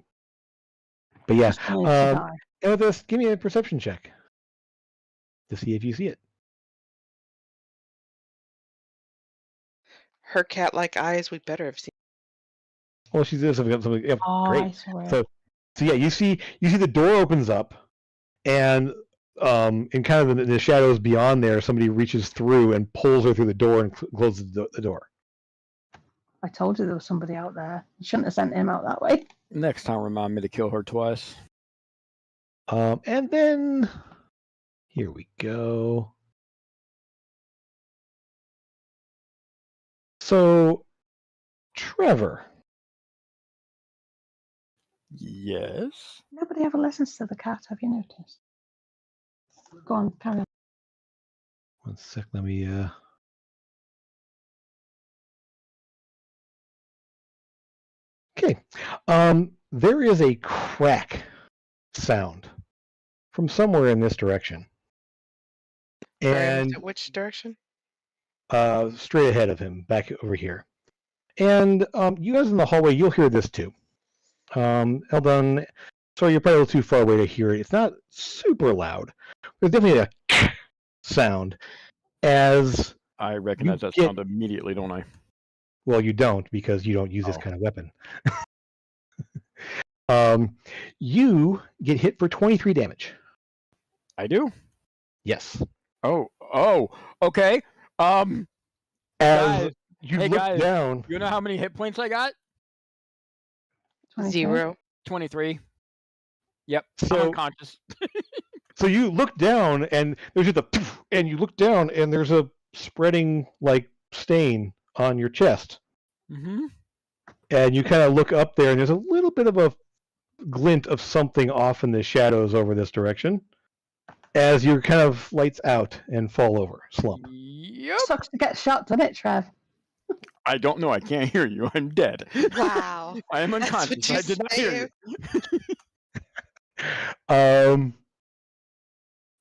But yeah, Just wanted to die. Avress, give me a perception check to see if you see it. Her cat-like eyes, we better have seen. Well, she's doing something. Yep, Oh, great. I saw it. So yeah, you see the door opens up, and in kind of the shadows beyond there, somebody reaches through and pulls her through the door and closes the door. I told you there was somebody out there. You shouldn't have sent him out that way. Next time, remind me to kill her twice. And then here we go. So, Trevor. Yes. Nobody ever listens to the cat, have you noticed? Go on, carry on. 1 sec. Let me. Okay. There is a crack sound from somewhere in this direction. And Which direction? straight ahead of him, back over here. And you guys in the hallway, you'll hear this too. Eldon, sorry, you're probably a little too far away to hear it. It's not super loud. There's definitely a sound as I recognize that sound immediately, don't I? Well, you don't because you don't use this kind of weapon. You get hit for 23 damage. I do? Yes. Oh, okay. As guys, you hey, look guys, down. you know how many hit points I got? 23. 0. 23. Yep, So, I'm unconscious. So you look down and there's just a poof, and you look down and there's a spreading like stain on your chest. Mm-hmm. And you kind of look up there and there's a little bit of a glint of something off in the shadows over this direction as your kind of lights out and fall over, slump. Yep. Sucks to get shot, doesn't it, Trev? I don't know. I can't hear you. I'm dead. Wow. I am That's what unconscious. you I did not hear say. you.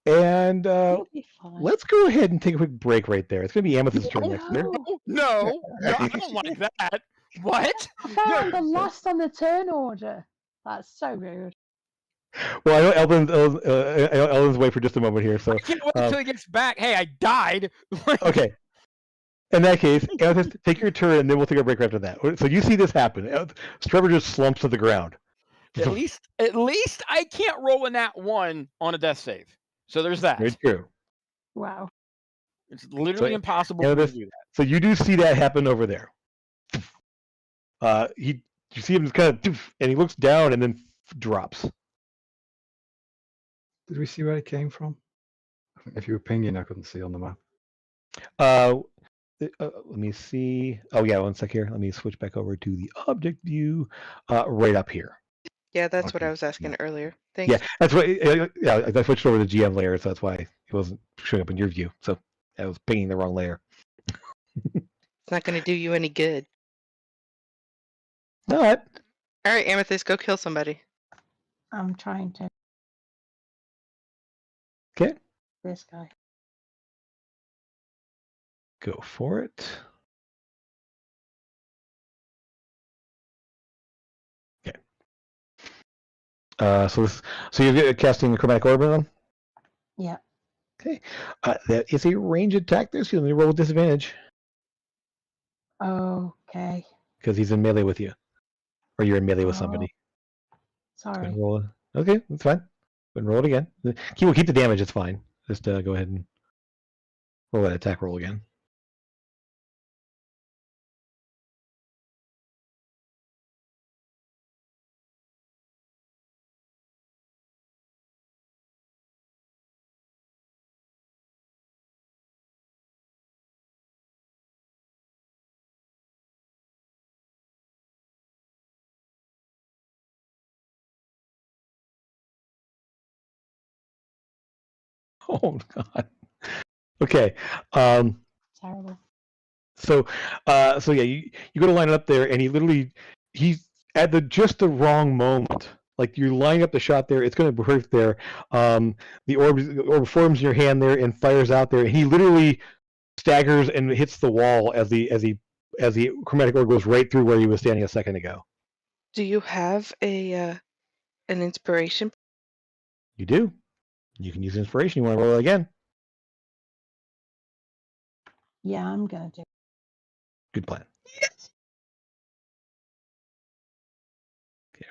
And It'll be fine. let's go ahead and take a quick break right there. It's going to be Amethyst's turn next. There. No, I don't like that. What? I found the last on the turn order. That's so rude. Well, I know Ellen's away for just a moment here, so I can't wait until he gets back. Hey, I died. okay. In that case, Amethyst, take your turn, and then we'll take a break after that. So you see this happen. Trevor just slumps to the ground. At least I can't roll a nat 1 on a death save. So there's that. Very true. Wow. It's literally impossible to do that. So you do see that happen over there. You see him just kind of, and he looks down and then drops. Did we see where it came from? If you were pinging, I couldn't see on the map. Let me see. Oh yeah, 1 sec here. Let me switch back over to the object view. Right up here. Yeah, that's what Okay. I was asking earlier. Thanks. Yeah, that's what. Yeah, I switched over to the GM layer, so that's why it wasn't showing up in your view. So I was pinging the wrong layer. It's not going to do you any good. No, All right, Amethyst, go kill somebody. I'm trying to. Okay. This guy. Go for it. Okay. So you're casting Chromatic Orb on? Yeah. Okay. That is a range attack there, so you'll need to roll with disadvantage Okay. because he's in melee with you. Or you're in melee with Oh, somebody. sorry. Roll. Okay, that's fine. Go ahead and roll it again. We'll keep the damage, it's fine. Just go ahead and roll that attack roll again. Oh god. Okay. Terrible. So yeah, you go to line it up there, and he's at just the wrong moment. Like you're lining up the shot there, it's going to hurt there. The orb forms in your hand there and fires out there. And he literally staggers and hits the wall as the chromatic orb goes right through where he was standing a second ago. Do you have an inspiration? You do. You can use inspiration. You want to roll it again? Yeah, I'm gonna do. Good plan. Okay.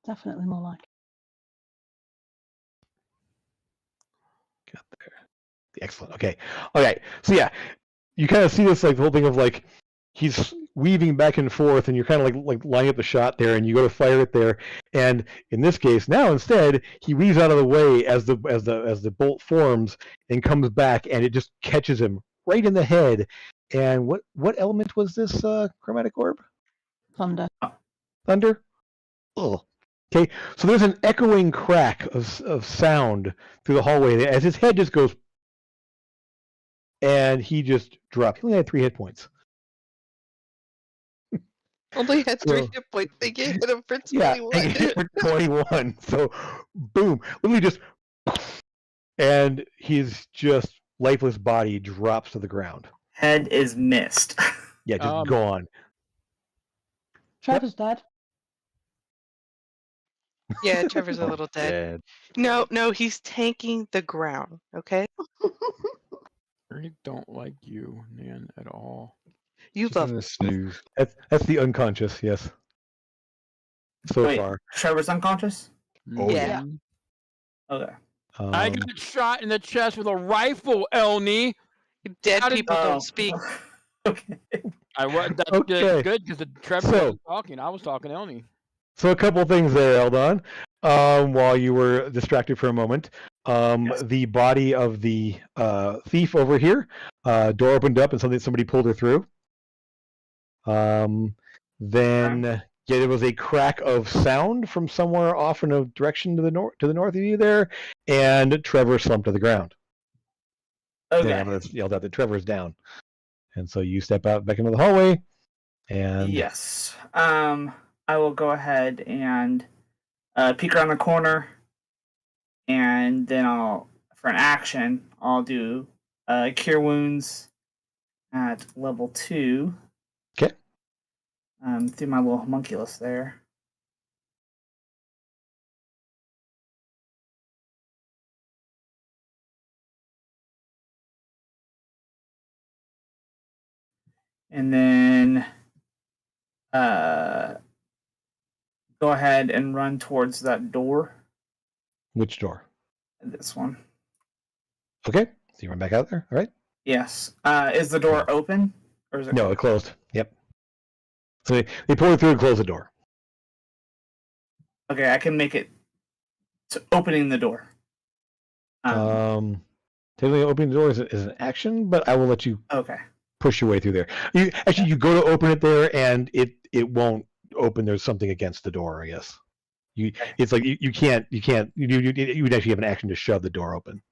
Definitely more like. Got there. Excellent. Okay. All right. So yeah, you kind of see this like the whole thing of like he's weaving back and forth, and you're kind of like lining up the shot there, and you go to fire it there, and in this case now instead he weaves out of the way as the bolt forms and comes back, and it just catches him right in the head. And what element was this chromatic orb? Thunder. Thunder. Oh. Okay, so there's an echoing crack of sound through the hallway as his head just goes, and he just dropped. He only had 3 hit points. Only had 3 So- hit points. They gave him for Yeah, 21. for 21. So, boom, literally just, and his just lifeless body drops to the ground. Head is missed. Yeah, just gone. Trevor's dead. Yeah, Trevor's a little dead. Dead. No, he's tanking the ground. Okay, I really don't like you, Nan, at all. you Just love. having a snooze. That's the unconscious. Yes. So Wait, far. Trevor's unconscious? Oh, yeah. Mhm. Okay. I got shot in the chest with a rifle, Elney. Dead How did- people Oh. don't speak. Okay. I was that's Okay. good because Trevor So- wasn't talking. I was talking to Elney. So a couple things there, Eldon. While you were distracted for a moment, Yes. the body of the thief over here, door opened up and somebody pulled her through. Then yeah, there was a crack of sound from somewhere off in a direction to the north of you there, and Trevor slumped to the ground. Okay. Then Avress yelled out that Trevor's down, and so you step out back into the hallway, and Yes. I will go ahead and peek around the corner, and then for an action, I'll do Cure Wounds at level 2. Okay. Through my little homunculus there. And then go ahead and run towards that door. which door? This one. Okay, so you run back out there. All right. Yes. Is the door open? Or is it No, it closed. Yep. So they pull it through and close the door. Okay, I can make it to opening the door. Technically, opening the door is an action, but I will let you Okay. push your way through there. You go to open it there, and it won't open. There's something against the door, I guess. It's like you can't. You would actually have an action to shove the door open.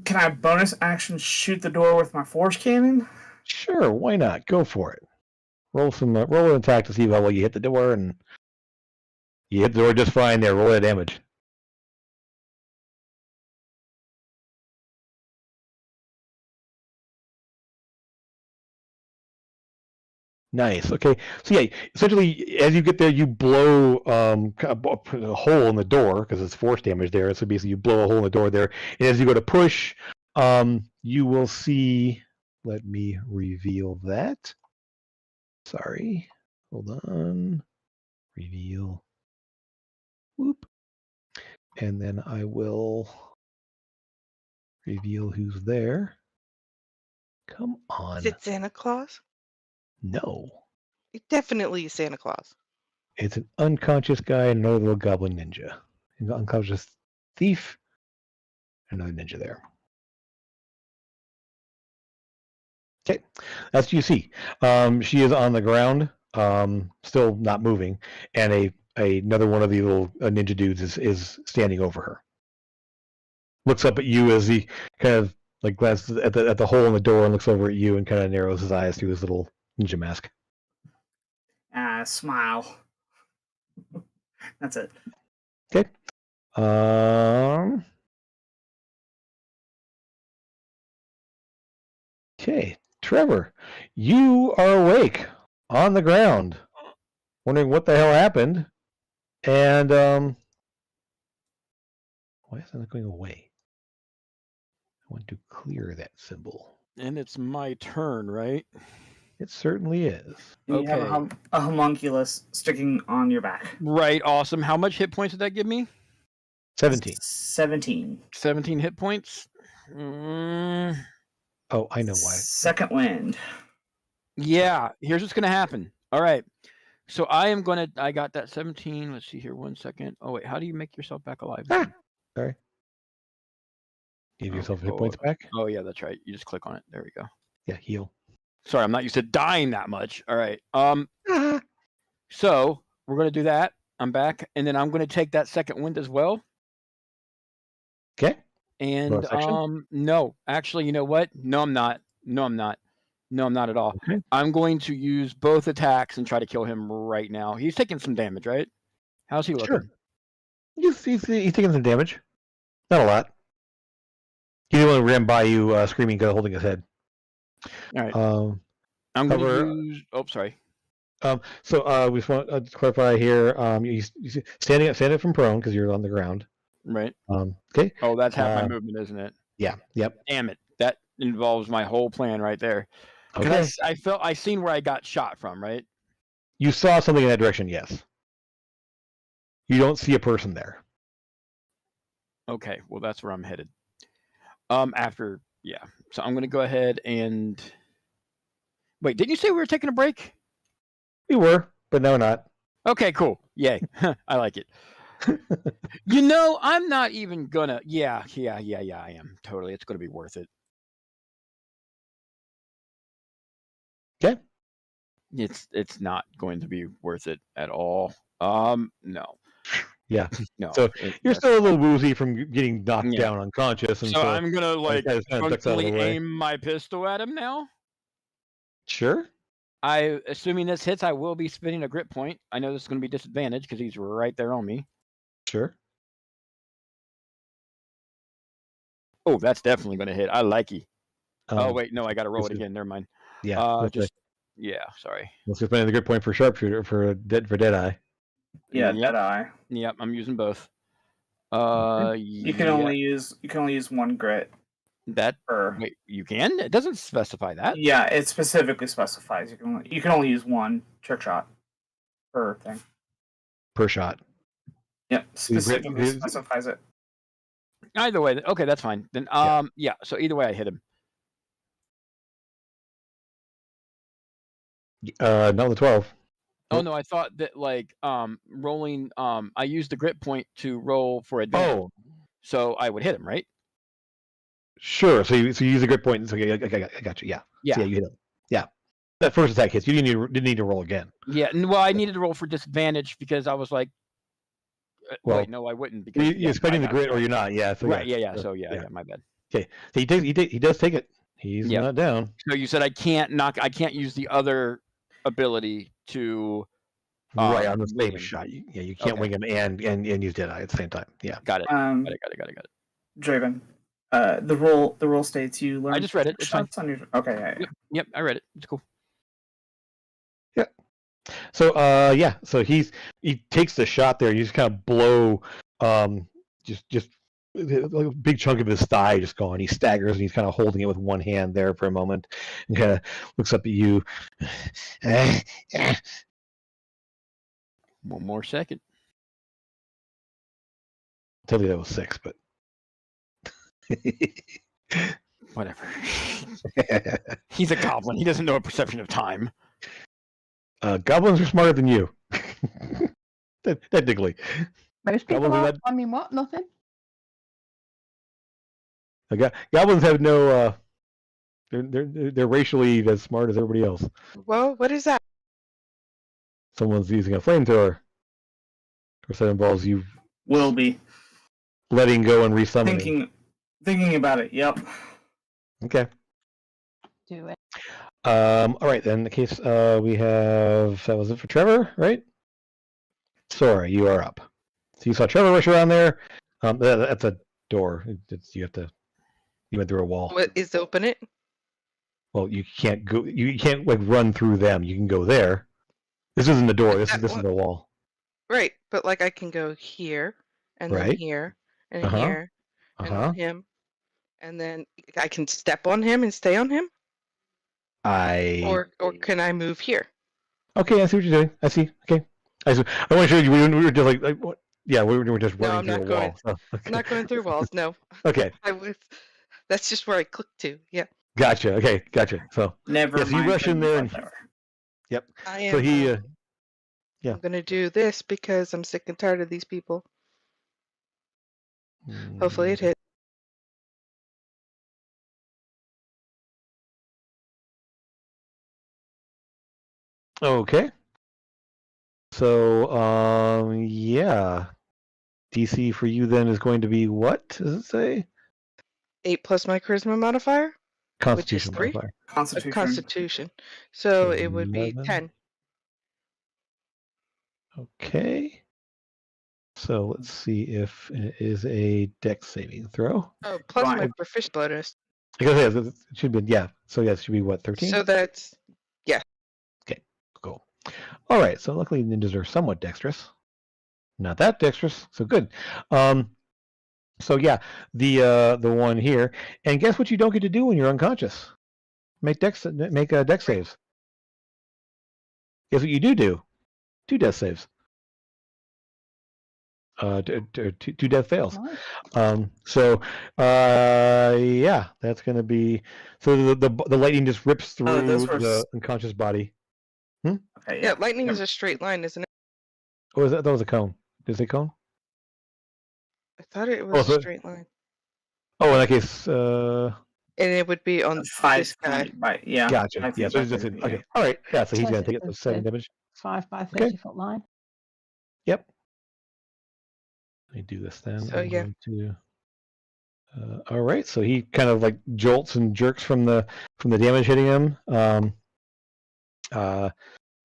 Can I bonus action shoot the door with my force cannon? Sure, why not? Go for it. Roll an attack to see how well you hit the door, and you hit the door just fine there. Roll that damage. Nice. Okay. So yeah, essentially, as you get there, you blow a hole in the door because it's force damage there. So basically, you blow a hole in the door there, and as you go to push, you will see. Let me reveal that. Sorry. Hold on. Reveal. Whoop. And then I will reveal who's there. Come on. Is it Santa Claus? No. It definitely is Santa Claus. It's an unconscious guy and another little goblin ninja. An unconscious thief and another ninja there. Okay, that's what you see. She is on the ground, still not moving, and another one of the little ninja dudes is standing over her. Looks up at you as he kind of like glances at the hole in the door and looks over at you and kind of narrows his eyes through his little ninja mask. Smile. That's it. Okay. Okay, Trevor, you are awake on the ground, wondering what the hell happened, and why is it not going away? I want to clear that symbol. And it's my turn, right? It certainly is. And you have Okay. a homunculus sticking on your back. Right, awesome. How much hit points did that give me? 17. 17. 17 hit points. Mm, Oh, I know why. Second wind. yeah, here's what's going to happen. All right. So I got that 17. Let's see here. 1 second. Oh, wait. How do you make yourself back alive? Ah, sorry. Give yourself hit points back. Oh, yeah, that's right. You just click on it. There we go. Yeah, heal. Sorry, I'm not used to dying that much. All right. So we're going to do that. I'm back. And then I'm going to take that second wind as well. Okay. And no, actually, you know what? No, I'm not. No, I'm not at all. Okay. I'm going to use both attacks and try to kill him right now. He's taking some damage, right? How's he looking? Sure. He's taking some damage. Not a lot. He only ran by you screaming, holding his head. All right. I'm going to use... Oh, sorry. So we just want to clarify here. You standing up from prone because you're on the ground. Right. Okay. Oh, that's half my movement, isn't it? Yeah. Yep. Damn it. That involves my whole plan right there. Okay. I seen where I got shot from, right? You saw something in that direction, yes. You don't see a person there. Okay. Well, that's where I'm headed. Yeah. So I'm going to go ahead and... Wait, didn't you say we were taking a break? We were, but no, not. Okay, cool. Yay. I like it. I'm not even gonna... Yeah, I am. Totally. It's going to be worth it. Okay. It's not going to be worth it at all. No. Yeah. No. So you're still a little woozy from getting knocked down unconscious. And so I'm going to functionally away. aim my pistol at him now? Sure. Assuming this hits, I will be spending a grit point. I know this is going to be disadvantage because he's right there on me. Sure. Oh, that's definitely going to hit. I like it. Oh, wait, no, I got to roll it again. Never mind. Yeah. Sorry. Let's just spend the grit point for sharpshooter for Deadeye. Yeah, Deadeye. Yep, I'm using both. You can only use one grit. Wait, you can? It doesn't specify that. Yeah, it specifically specifies you can only use one trick shot per thing. Per shot. Yep, specifically specifies it. Either way, okay, that's fine. Then yeah, so either way I hit him. Not the 12. Oh no, I thought that rolling I used the grit point to roll for advantage. Oh. So I would hit him, right? Sure. So you use a grit point. So I got you. Yeah. Yeah. So, yeah, you hit him. Yeah. That first attack hits. You didn't need to roll again. Yeah. Well, I needed to roll for disadvantage because I was like, well, wait, no, I wouldn't because you're spending the grit or you're not. Yeah. So right. yeah. Yeah. So yeah, my bad. Okay, so he does take it. He's Yep. not down. So you said I can't use the other ability to Right on the wing same him. shot. You can't Okay. wing him and use Deadeye at the same time. Yeah. Got it. Um, Got it. Draven, the rule states you learn. I just read it. It's fine. shots on your. Okay, yeah. Yep, I read it. It's cool. So so he takes the shot there. You just kind of blow just like a big chunk of his thigh just gone. He staggers and he's kind of holding it with one hand there for a moment and kind of looks up at you. One more second. Tell you that was 6, but Whatever. He's a goblin. He doesn't know a perception of time. Goblins are smarter than you. Technically. Most people Goblins are are. not- I mean, what? Nothing. Goblins have no they're racially as smart as everybody else. Whoa, what is that? Someone's using a flamethrower. Of course, that involves you Will be letting go and resummoning. thinking about it. Yep. Okay. Do it. All right, then in the case we have that was it for Trevor, right? Sora, you are up. So you saw Trevor rush around there. That's a door. You went through a wall. What is open it? Well, you can't go. You can't like run through them. You can go there. This isn't the door. This is the wall. Right, but like I can go here and then Right. here and Uh-huh. here and Uh-huh. on him, and then I can step on him and stay on him, or can I move here? Okay, I see what you're doing. I see. Okay. I want to show you. We were just like what? Yeah, we were just No, running I'm through not a going. wall. So, okay. I'm not going through walls. No, Okay, I was. That's just where I clicked to. Yeah, gotcha. Okay, gotcha. So Never Yes, you mind. rush in there and- I am. so he yeah. I'm gonna do this because I'm sick and tired of these people. Hopefully it hit. Okay. So yeah. DC for you then is going to be what? Does it say? 8 plus my charisma modifier, Constitution 3? modifier. Constitution. Constitution. So it would be 11. 10. Okay. So let's see if it is a Dex saving throw. Oh, plus my Fine. proficiency bonus. Because it should be So yeah, it should be what, 13? So that's Cool. All right. So luckily ninjas are somewhat dexterous. Not that dexterous. So good. So yeah, the one here, and guess what you don't get to do when you're unconscious? Make dex saves. Guess what you do? 2 death saves. Two death fails. Nice. So yeah, that's gonna be so the lightning just rips through those were the unconscious body. Okay. yeah. Lightning is a straight line, isn't it? Oh, that was a cone. Did it say cone? I thought it was so- a straight line, Oh, in that case, and it would be on 5 this guy. Right. Yeah. gotcha. 5 Yeah, feet so back it's just there, okay. All right. Yeah, so he's Says gonna it take it says 7 the- damage. 5 by Okay. 30-foot line. Yep. Let me do this then. So, I'm yeah. going to. All right, so he kind of like jolts and jerks from the damage hitting him.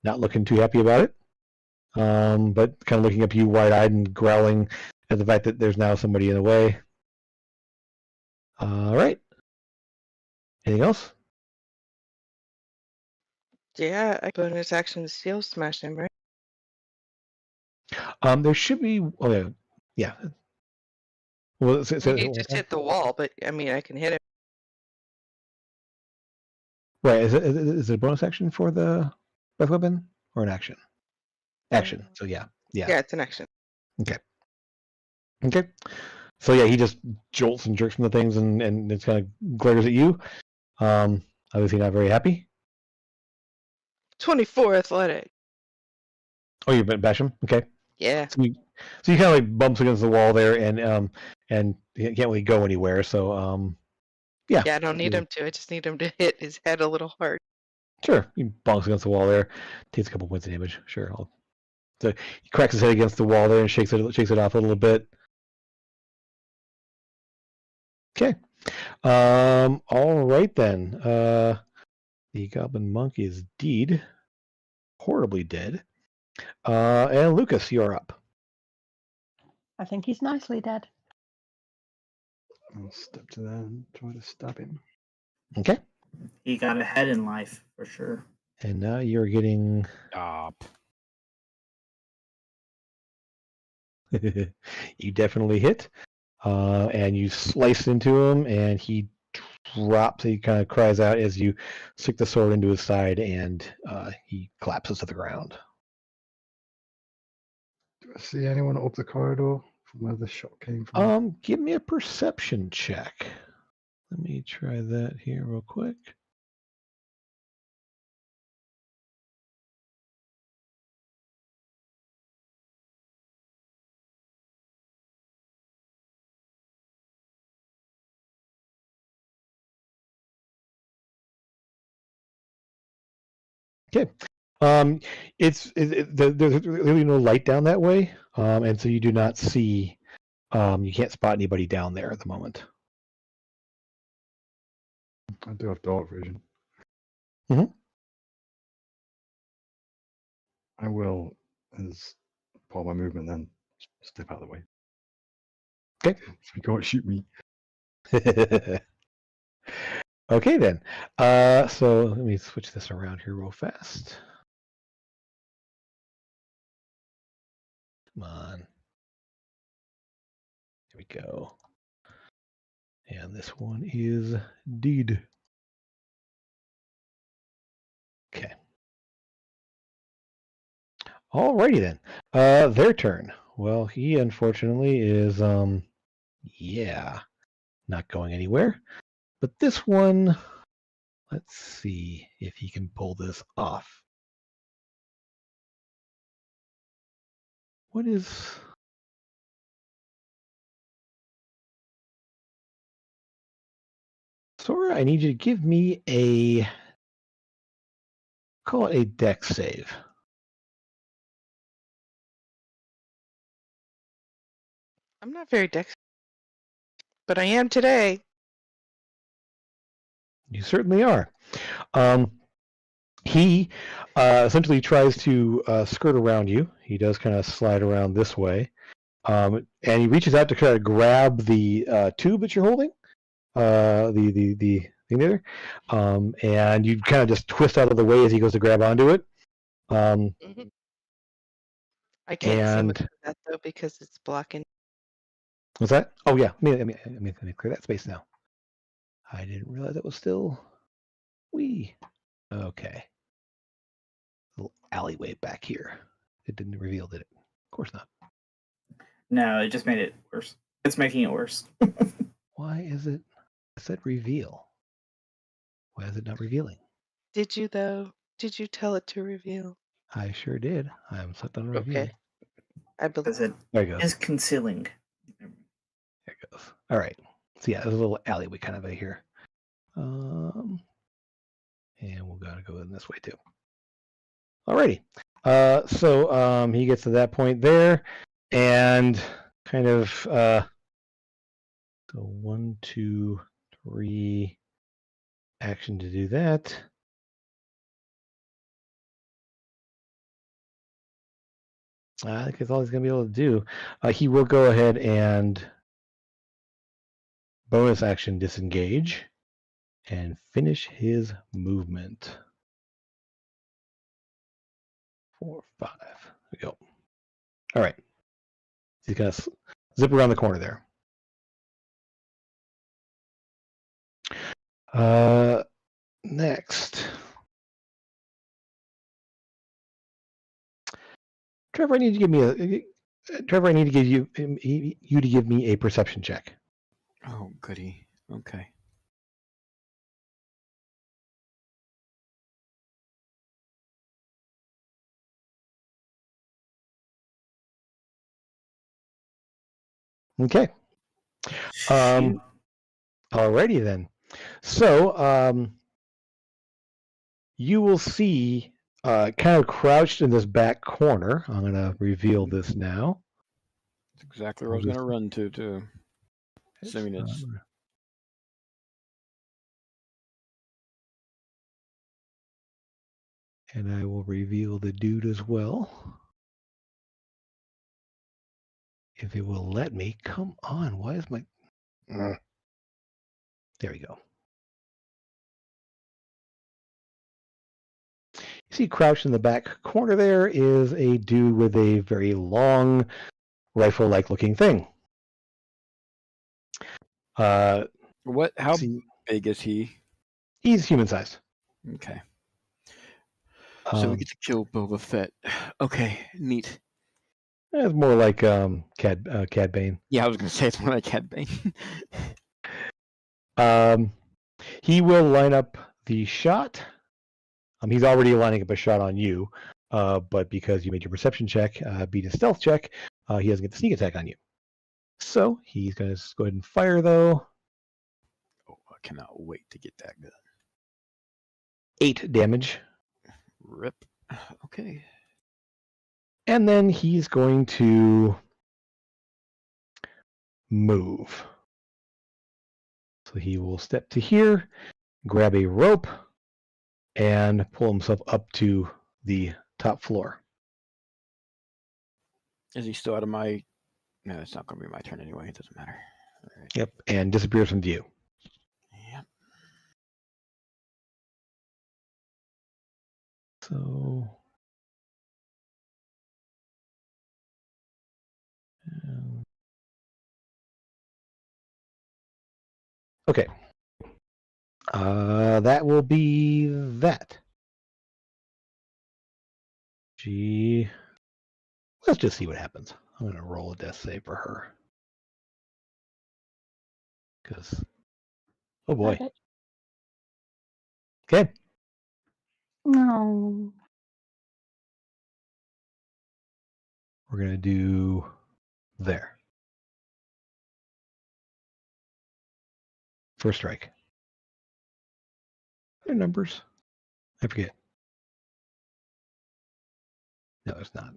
Not looking too happy about it. But kind of looking up at you wide-eyed and growling at the fact that there's now somebody in the way. All right. Anything else? Yeah, I bonus action steel smash him, right? There should be. Oh yeah, yeah. Well, He just hit the wall, but I mean, I can hit him. right. Is it a bonus action for the breath weapon or an action? Action. So yeah. Yeah, it's an action. Okay. So yeah, he just jolts and jerks from the things and it's kind of glares at you. Obviously not very happy. 24 athletic. Oh, you bash him? Okay. Yeah. So you kind of like bumps against the wall there and he can't really go anywhere. So yeah. Yeah, I don't need him to. I just need him to hit his head a little hard. Sure. He bonks against the wall there. Takes a couple points of damage. Sure. So he cracks his head against the wall there and shakes it off a little bit. Okay. All right then. The goblin monk is deed, horribly dead. And Lucas, you're up. I think he's nicely dead. I'll step to there and try to stab him. Okay. He got ahead in life for sure. And now you're getting. Stop. You definitely hit. And you slice into him, and he drops. He kind of cries out as you stick the sword into his side, and he collapses to the ground. Do I see anyone up the corridor from where the shot came from? Give me a perception check. Let me try that here real quick. Okay. There's really no light down that way, and so you do not see. You can't spot anybody down there at the moment. I do have dark vision. Mhm. I will, as part of my movement, then step out of the way. Okay. So you can't shoot me. Okay then. So let me switch this around here real fast. Come on. Here we go. And this one is deed. Okay. Alrighty then. Their turn. Well, he unfortunately is yeah, not going anywhere. But this one, let's see if he can pull this off. What is Sora, I need you to give me a, call it a dex save. I'm not very dex, but I am today. You certainly are. He essentially tries to skirt around you. He does kind of slide around this way. And he reaches out to kind of grab the tube that you're holding, the thing there, and you kind of just twist out of the way as he goes to grab onto it. Mhm. I can't see much And of that though because it's blocking. what's that? Oh yeah, let me clear that space now. I didn't realize it was still wee. Okay, little alleyway back here. It didn't reveal, did it? Of course not. No, it just made it worse. It's making it worse. Why is it? It said reveal. Why is it not revealing? Did you though? Did you tell it to reveal? I sure did. I'm set on reveal. Okay. I believe. Because it There it goes. is concealing. There it goes. All right. So yeah, there's a little alleyway kind of here. And we'll gotta go in this way too. Alrighty. So he gets to that point there, and kind of so 1, 2, 3 action to do that. I think that's all he's gonna be able to do. He will go ahead and bonus action disengage and finish his movement. 4, 5. There we go. All right. He's gonna zip around the corner there. Next. Trevor, I need to give me Trevor, I need to give you to give me a perception check. Oh, goody. Okay. Okay. Shoot. Alrighty then. So you will see kind of crouched in this back corner. I'm gonna reveal this now. That's exactly where I was going to run to, too. Assuming it's And I will reveal the dude as well. If it will let me. Come on. Why is my... There we go. You see crouched in the back corner there is a dude with a very long rifle-like looking thing. What? How see, big is he? he's human-sized. Okay. So we Um, get to kill Boba Fett. Okay, neat. it's more like Cad Bane. Yeah, I was gonna say it's more like Cad Bane. He will line up the shot. He's already lining up a shot on you, but because you made your perception check, beat a stealth check, he doesn't get the sneak attack on you. So he's going to go ahead and fire, though. Oh, I cannot wait to get that gun. 8 damage. Rip. Okay. And then he's going to move. So he will step to here, grab a rope, and pull himself up to the top floor. Is he still out of my... No, it's not going to be my turn anyway. It doesn't matter. All right. Yep, and disappears from view. Yep. So... okay. That will be that. Let's just see what happens. I'm going to roll a death save for her. Because, oh boy. Okay. No. We're going to do there. First strike. What are numbers? I forget. No, it's not.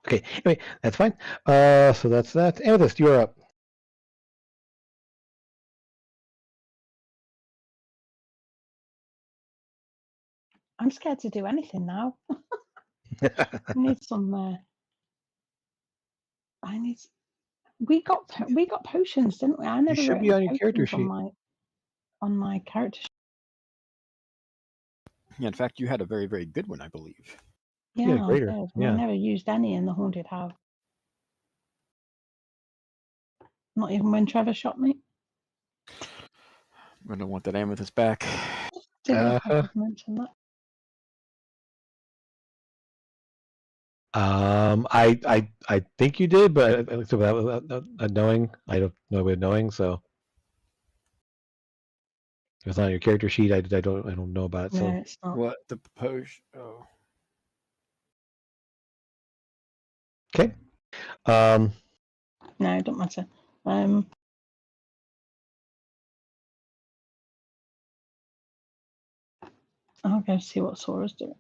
Okay, anyway, that's fine. So that's that. Amethyst, you're up. I'm scared to do anything now. I need some. I need. We got potions, didn't we? I never should wrote be any on your character potions sheet. on my character sheet. Yeah, in fact, you had a very, very good one, I believe. Yeah, Yeah, I greater. did. Yeah. I never used any in the Haunted House. Not even when Trevor shot me. I'm going to want that amethyst back. Didn't I did mention that? I think you did, but so without knowing, I don't know about knowing. So if it's not on your character sheet, I don't know about it. No, So it's not. What? The potion? Oh. okay. No, it don't matter. I'll go see what Sora's doing.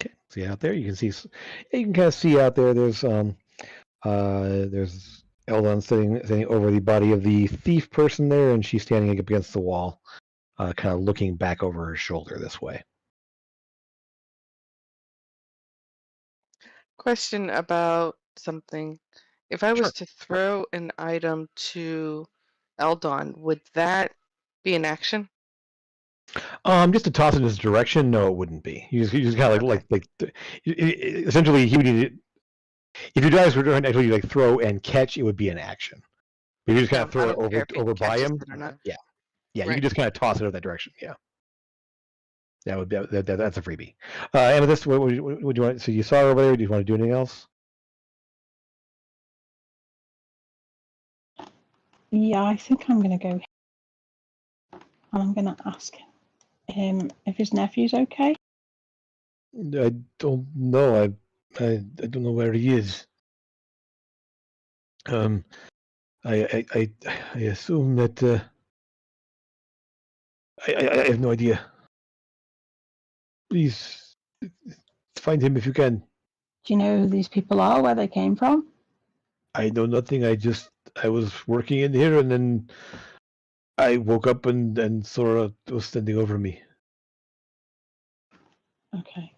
Okay. See out there, you can see. You can kind of see out there. There's Eldon sitting over the body of the thief person there, and she's standing up against the wall, kind of looking back over her shoulder this way. Question about something. If I Sure. was to throw an item to Eldon, would that be an action? Just to toss it in his direction, no, it wouldn't be. You just kind of Okay. essentially he would need it. If you guys were trying to actually like throw and catch, it would be an action. If you just kind of throw I it don't care if he over by catches him, it or not. yeah, you Right. can just kind of toss it in that direction. Yeah, that would be that's a freebie. Amethyst, what would you want? So you saw her over there. Do you want to do anything else? Yeah, I think I'm going to go. And I'm going to ask him if his nephew's okay. I don't know. I don't know where he is. I assume that I have no idea. Please find him if you can. Do you know who these people are, where they came from? I know nothing. I was working in here, and then I woke up and Sora was standing over me. Okay.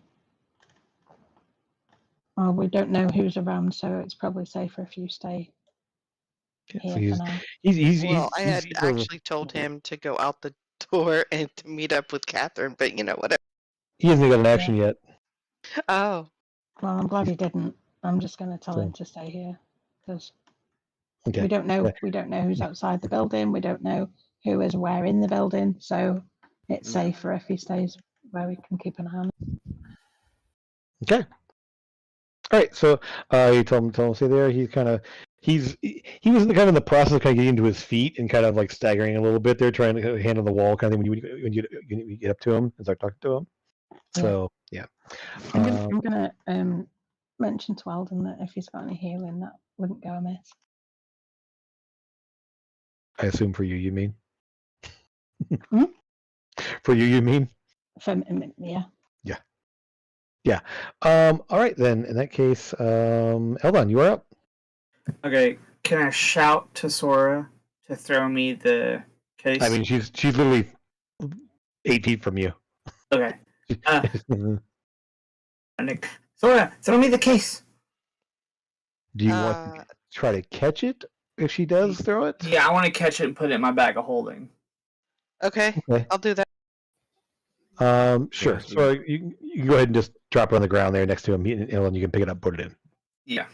Well, we don't know who's around, so it's probably safer if you stay Yeah, here so for now. Well, I had he's actually told him to go out the door and to meet up with Catherine, but whatever. he hasn't got an action yet. Oh, Well, I'm glad he didn't. I'm just going to tell him So- to stay here because Okay. we don't know. Yeah. We don't know who's outside the building. We don't know who is where in the building. So it's Yeah. safer if he stays where we can keep an eye on him. Okay. All right. So you told him to stay there. He was kind of in the process of kind of getting to his feet and kind of like staggering a little bit there, trying to get a hand on the wall kind of thing when you get up to him and start talking to him. Yeah. So yeah. I'm gonna mention to Alden that if he's got any healing, that wouldn't go amiss. I assume for you mean? Hmm? For you mean? Yeah. Yeah. All right then. In that case, Eldon, you are up. Okay, can I shout to Sora to throw me the case? I mean, she's literally 8 feet from you. Okay. Nick, Sora, throw me the case. Do you want to try to catch it if she does throw it? Yeah, I want to catch it and put it in my bag of holding. okay. Okay. I'll do that. Sure. Yeah, So you can go ahead and just drop it on the ground there next to him, and you can pick it up, put it in. Yeah.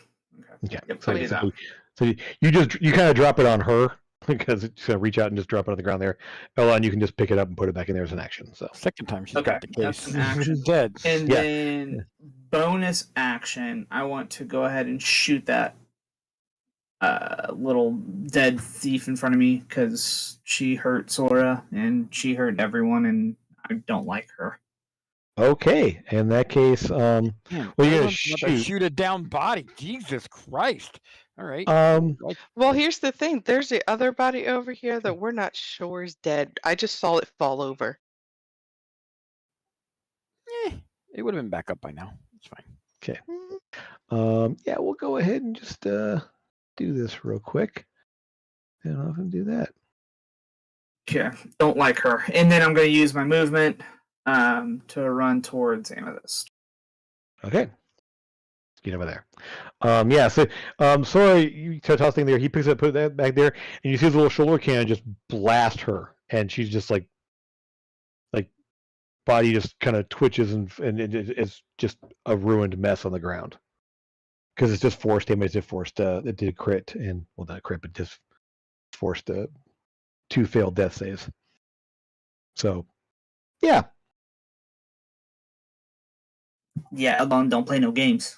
Okay. Yep, So, I'll do that. so you kind of drop it on her because it's gonna reach out and just drop it on the ground there. Elon, you can just pick it up and put it back in there as an action. So Second time she's Okay, got the that's case. an action. She's dead. And Yeah. then bonus action, I want to go ahead and shoot that little dead thief in front of me because she hurt Sora and she hurt everyone, and I don't like her. okay. In that case, Man, well, you're gonna Ellen's about to shoot. shoot a down body. Jesus Christ! All right. Well, here's the thing. There's the other body over here that we're not sure is dead. I just saw it fall over. It would have been back up by now. It's fine. Okay. Mm, Yeah, we'll go ahead and just do this real quick, and I'll have him do that. Okay, don't like her. And then I'm going to use my movement to run towards Amethyst. Okay. Let's get over there. Yeah, so Sora, you toss thing there, he picks it up, put that back there, and you see his little shoulder cannon just blast her, and she's just like body just kind of twitches and it's just a ruined mess on the ground. Because it's just forced damage, it did crit, and well not crit, but just forced 2 failed death saves. So yeah. Yeah, Elon, don't play no games.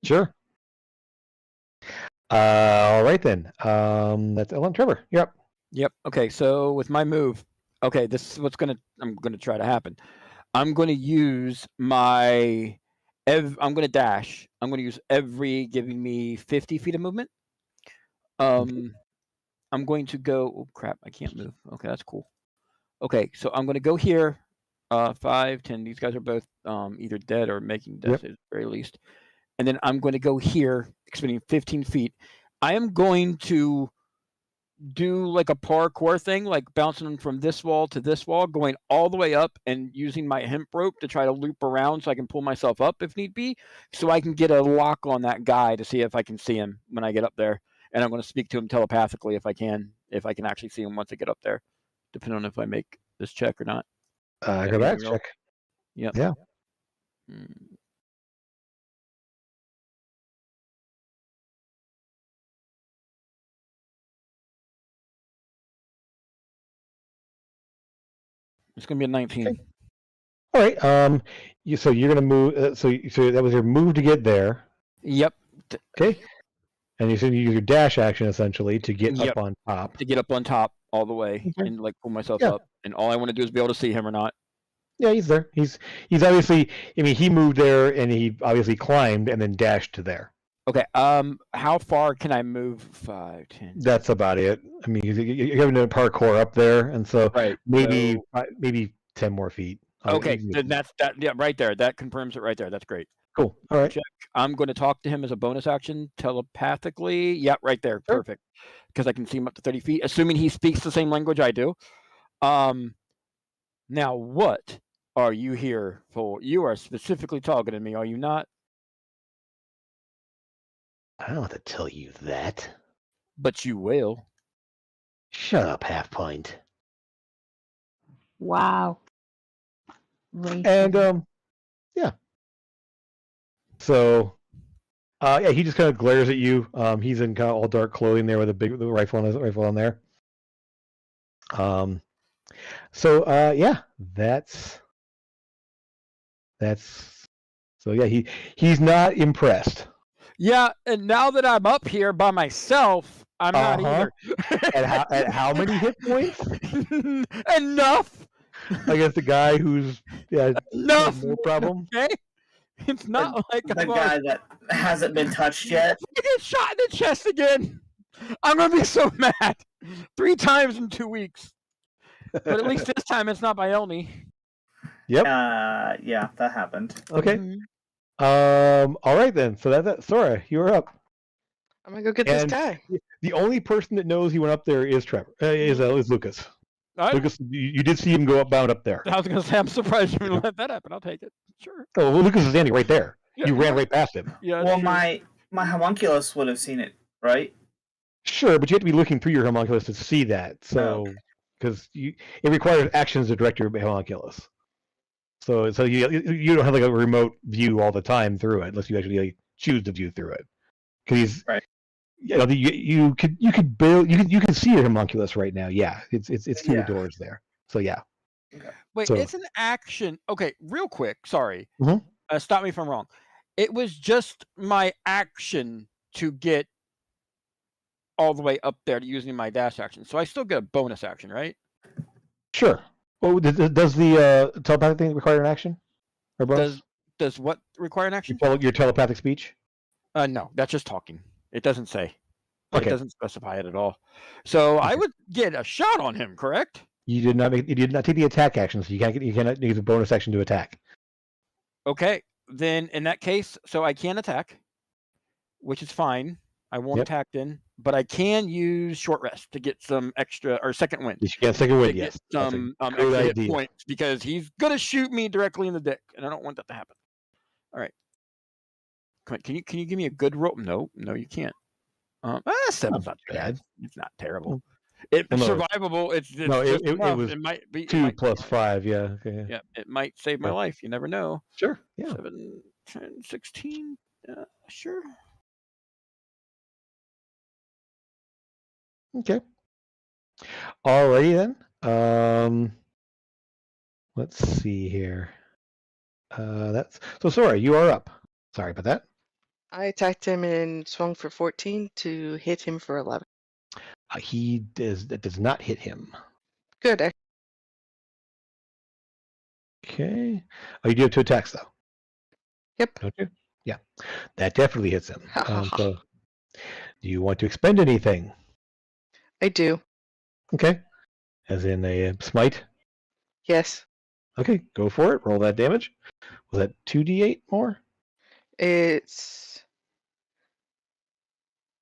Sure. All right then. That's Ellen Trevor. You're up. Yep. Okay. So with my move, okay, this is I'm gonna try to happen. I'm gonna use I'm gonna dash. I'm gonna use every giving me 50 feet of movement. I'm going to go. Oh crap! I can't move. Okay, that's cool. Okay, so I'm gonna go here. 5, 10. These guys are both either dead or making death saves at the very least. And then I'm going to go here, expending 15 feet. I am going to do like a parkour thing, like bouncing from this wall to this wall, going all the way up and using my hemp rope to try to loop around so I can pull myself up if need be, so I can get a lock on that guy to see if I can see him when I get up there. And I'm going to speak to him telepathically if I can actually see him once I get up there, depending on if I make this check or not. Acrobatics check. Yep. Yeah. It's gonna be a 19. Okay. All right. So you're gonna move. So that was your move to get there. Yep. Okay. And you said you use your dash action essentially to get Yep. up on top. To get up on top all the way and like pull myself up. And all I want to do is be able to see him or not. Yeah, he's there. He's obviously. I mean, he moved there and he obviously climbed and then dashed to there. Okay. How far can I move? 5, 10. That's about it. I mean, you're having a parkour up there, and so maybe 10 more feet. Okay, then that's that. Yeah, right there. That confirms it right there. That's great. Cool. All right. Check. I'm going to talk to him as a bonus action telepathically. Yep, right there. Sure. Perfect. Because I can see him up to 30 feet, assuming he speaks the same language I do. Now, what Are you here for? You are specifically talking to me, are you not? I don't have to tell you that. But you will. Shut up, Half Pint. Wow. And Rating. yeah. So yeah, he just kind of glares at you. He's in kind of all dark clothing there with the rifle on there. So yeah, that's so yeah, he's not impressed. Yeah, and now that I'm up here by myself, I'm not either. At how many hit points Enough. against the guy who's Enough. no problem? Okay. It's not like The I'm guy that hasn't been touched yet. I get shot in the chest again. I'm gonna be so mad. 3 times in 2 weeks. But at least this time it's not by Elney. Yep. Yeah, that happened. Okay. Mhm. All right then. So that Sora, you're up. I'm gonna go get this And guy. the only person that knows he went up there is Trevor. Is Lucas. Lucas, you did see him go bound up there. I was gonna say I'm surprised you didn't let that happen. I'll take it. Sure. Oh, well, Lucas is standing right there. Yeah, You ran right past him. Yeah. Well, sure. my homunculus would have seen it, right? Sure, but you have to be looking through your homunculus to see that. So, because it requires actions to direct your homunculus. So you don't have like a remote view all the time through it, unless you actually choose to view through it. Because Right. You can see your homunculus right now. Yeah, it's through the doors there. So yeah. Wait, So- it's an action. Okay, real quick. Sorry. Mhm. Stop me if I'm wrong. It was just my action to get all the way up there using my dash action. So I still get a bonus action, right? Sure. Well, does the telepathic thing require an action? Or bonus? Does what require an action? Your telepathic speech? No, that's just talking. It doesn't say. It Okay. doesn't specify it at all. So I would get a shot on him, correct? You did not take the attack action, so you cannot use a bonus action to attack. Okay, then in that case, so I can attack, which is fine. I won't Yep. attack then, but I can use short rest to get some extra or second wind. You get second To wind, get yes. That's a some good extra hit idea. points because he's gonna shoot me directly in the dick, and I don't want that to happen. All right, come on, can you give me a good roll? No, you can't. 7's not too bad. It's not terrible. It's Well, no. survivable. It's No, just it enough. was It might be 2 plus 5, yeah. Okay. Yeah, it might save my Yeah. life. You never know. Sure. Yeah. 7, 10, 16. Sure. Okay. Alrighty then. Let's see here. That's so sorry, you are up. Sorry about that. I attacked him and swung for 14 to hit him for 11. That does not hit him. Good. Okay. Oh, you do have 2 attacks though. Yep. Don't you? Yeah. That definitely hits him. Ha, ha, ha. So do you want to expend anything? I do. Okay. As in a smite? Yes. Okay, go for it. Roll that damage. Was that 2d8 more? It's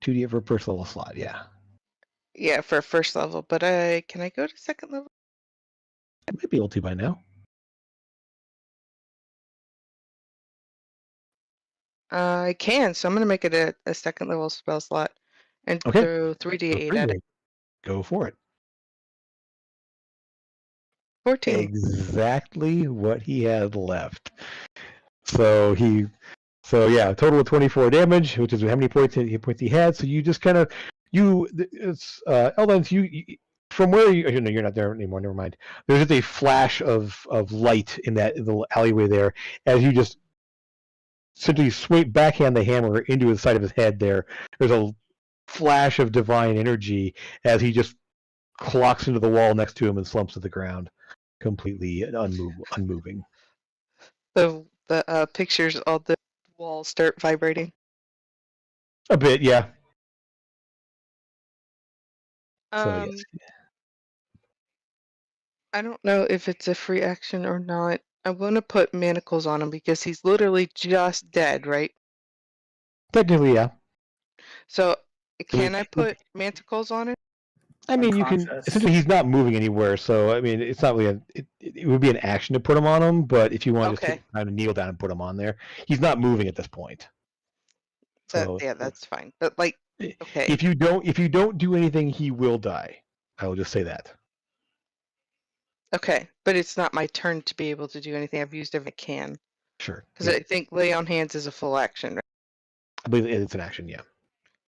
2d8 for first level slot, yeah. for first level, but can I go to second level? I might be able to by now. I can, so I'm gonna make it a second level spell slot and Okay. throw 3d8 at it. Go for it. 14. Exactly what he had left. So yeah, a total of 24 damage, which is how many points he had. So you just kind of it's Eldon, you from where you know you're not there anymore. Never mind. There's just a flash of light in the alleyway there as you just simply backhand the hammer into the side of his head. There's a flash of divine energy as he just clocks into the wall next to him and slumps to the ground, completely unmoving. The pictures on the walls start vibrating. A bit, yeah. So, Um, yes. I don't know if it's a free action or not. I want to put manacles on him because he's literally just dead, right? Technically, yeah. So can we- I put manacles on it? I mean, you can unconscious. essentially he's not moving anywhere, so I mean, it's not really it would be an action to put him on him, but if you want to just Okay. take time to kneel down and put him on there, he's not moving at this point. So That's fine. But like, okay, if you don't do anything, he will die. I will just say that. okay, but it's not my turn to be able to do anything. I've used everything I can Sure. because Yeah. I think lay on hands is a full action. Right? I believe it's an action. Yeah.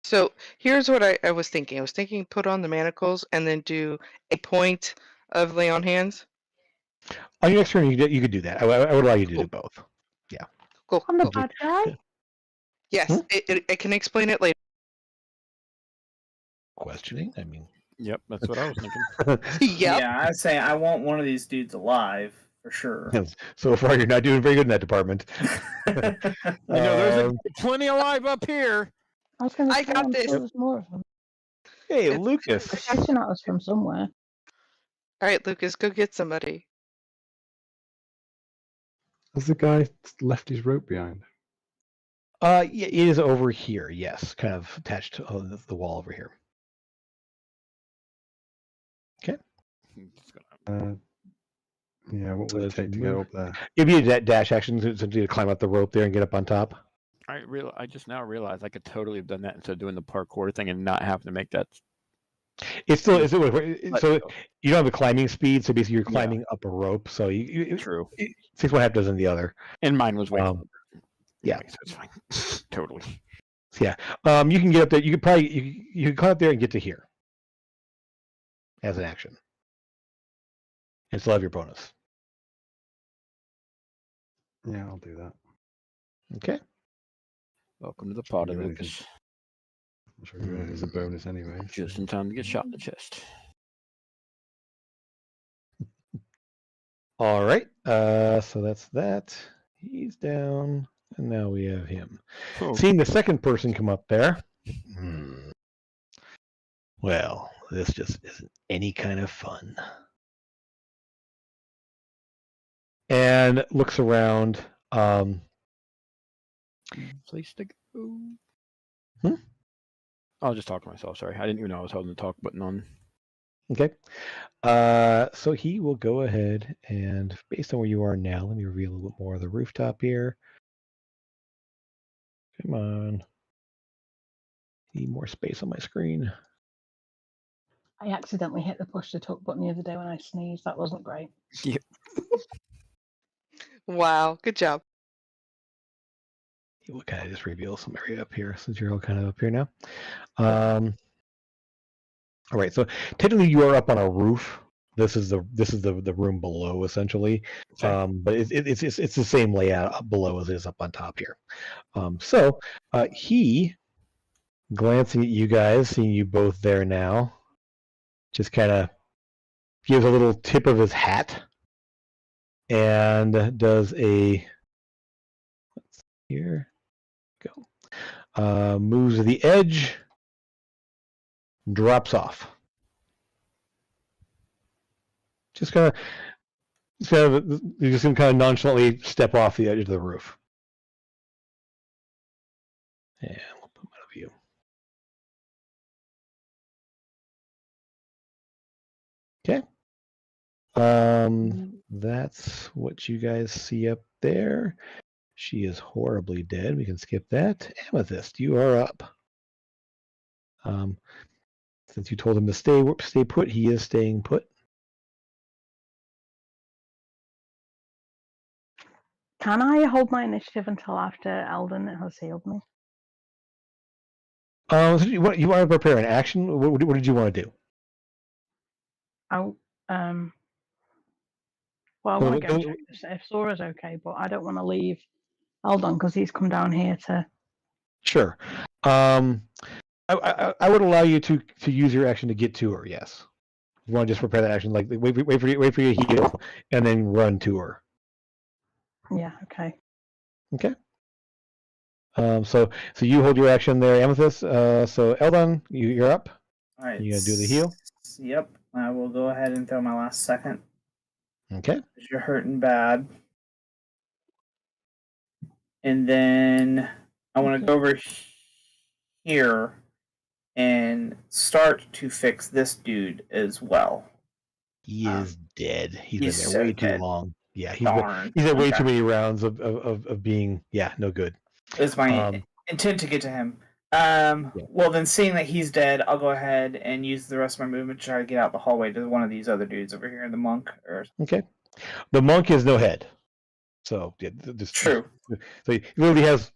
So here's what I was thinking. I was thinking put on the manacles and then do a point of lay on hands. On your next turn, you could do that. I would allow you to do both. Yeah. Cool. I'm the cool. bad guy. Yes, I can explain it later. Questioning. I mean. Yep, that's what I was thinking. Yep. Yeah, I say I want one of these dudes alive for sure. So far, you're not doing very good in that department. I know there's plenty alive up here. I was going to I say, got I'm this. sure there's more of them. Hey, It's- Lucas. They're shouting at us from somewhere. All right, Lucas, go get somebody. Has the guy left his rope behind? Yeah, it is over here. Yes, kind of attached to the wall over here. Okay. Yeah, what So would it let's take to get move. up there? It'd be a dash action to climb up the rope there and get up on top. I just now realized I could totally have done that instead of doing the parkour thing and not having to make that. It's still But so still. you don't have a climbing speed, so basically you're climbing up a rope. So True. Six one half dozen the other. And mine was way. Yeah. So it's fine. Totally. Yeah. You can get up there. You could probably you can climb up there and get to here as an action, and still have your bonus. Yeah, I'll do that. Okay. Welcome to the party, You ready? Lucas. I'm sure you realize it's a bonus anyway. so- Just in time to get shot in the chest. All right. So that's that. He's down, and now we have him. Oh, Seeing the second person come up there. Well, this just isn't any kind of fun. And looks around. place to go. Hmm? I'll just talk to myself. Sorry, I didn't even know I was holding the talk button on. Okay. So he will go ahead and, based on where you are now, let me reveal a little bit more of the rooftop here. Come on. Need more space on my screen. I accidentally hit the push to talk button the other day when I sneezed. That wasn't great. Wow, good job. We'll kind of just reveal some area up here since you're all kind of up here now. All right, so technically you are up on a roof. This is the room below essentially, Okay. but it's the same layout up below as it is up on top here. So he, glancing at you guys, seeing you both there now, just kind of gives a little tip of his hat and does a. Let's see here. Go. Moves to the edge. Drops off. Just kind of you just kind of nonchalantly step off the edge of the roof. And we'll put him out of view. Okay. That's what you guys see up there. She is horribly dead. We can skip that. Amethyst, you are up. Since you told him to stay put, he is staying put. Can I hold my initiative until after Eldon has healed me? So you want to prepare an action? What did you want to do? Well, I want to go check if Sora's okay, but I don't want to leave Eldon because he's come down here to. Sure. I would allow you to use your action to get to her. Yes. You want to just prepare that action, like wait for you to heal, and then run to her. Yeah. Okay. Okay. So you hold your action there, Amethyst. So Eldon, you're up. All right. You gonna do the heal? Yep. I will go ahead and throw my last second. Okay. 'Cause you're hurting bad. And then I want to go over here and start to fix this dude as well. He is dead. He's been he's there so way too dead. long. Yeah, Darn. he's had way Okay. too many rounds of being no good. It's my intent to get to him. Well, then, seeing that he's dead, I'll go ahead and use the rest of my movement to try to get out the hallway to one of these other dudes over here, the monk. Okay. The monk has no head, so True. So he literally has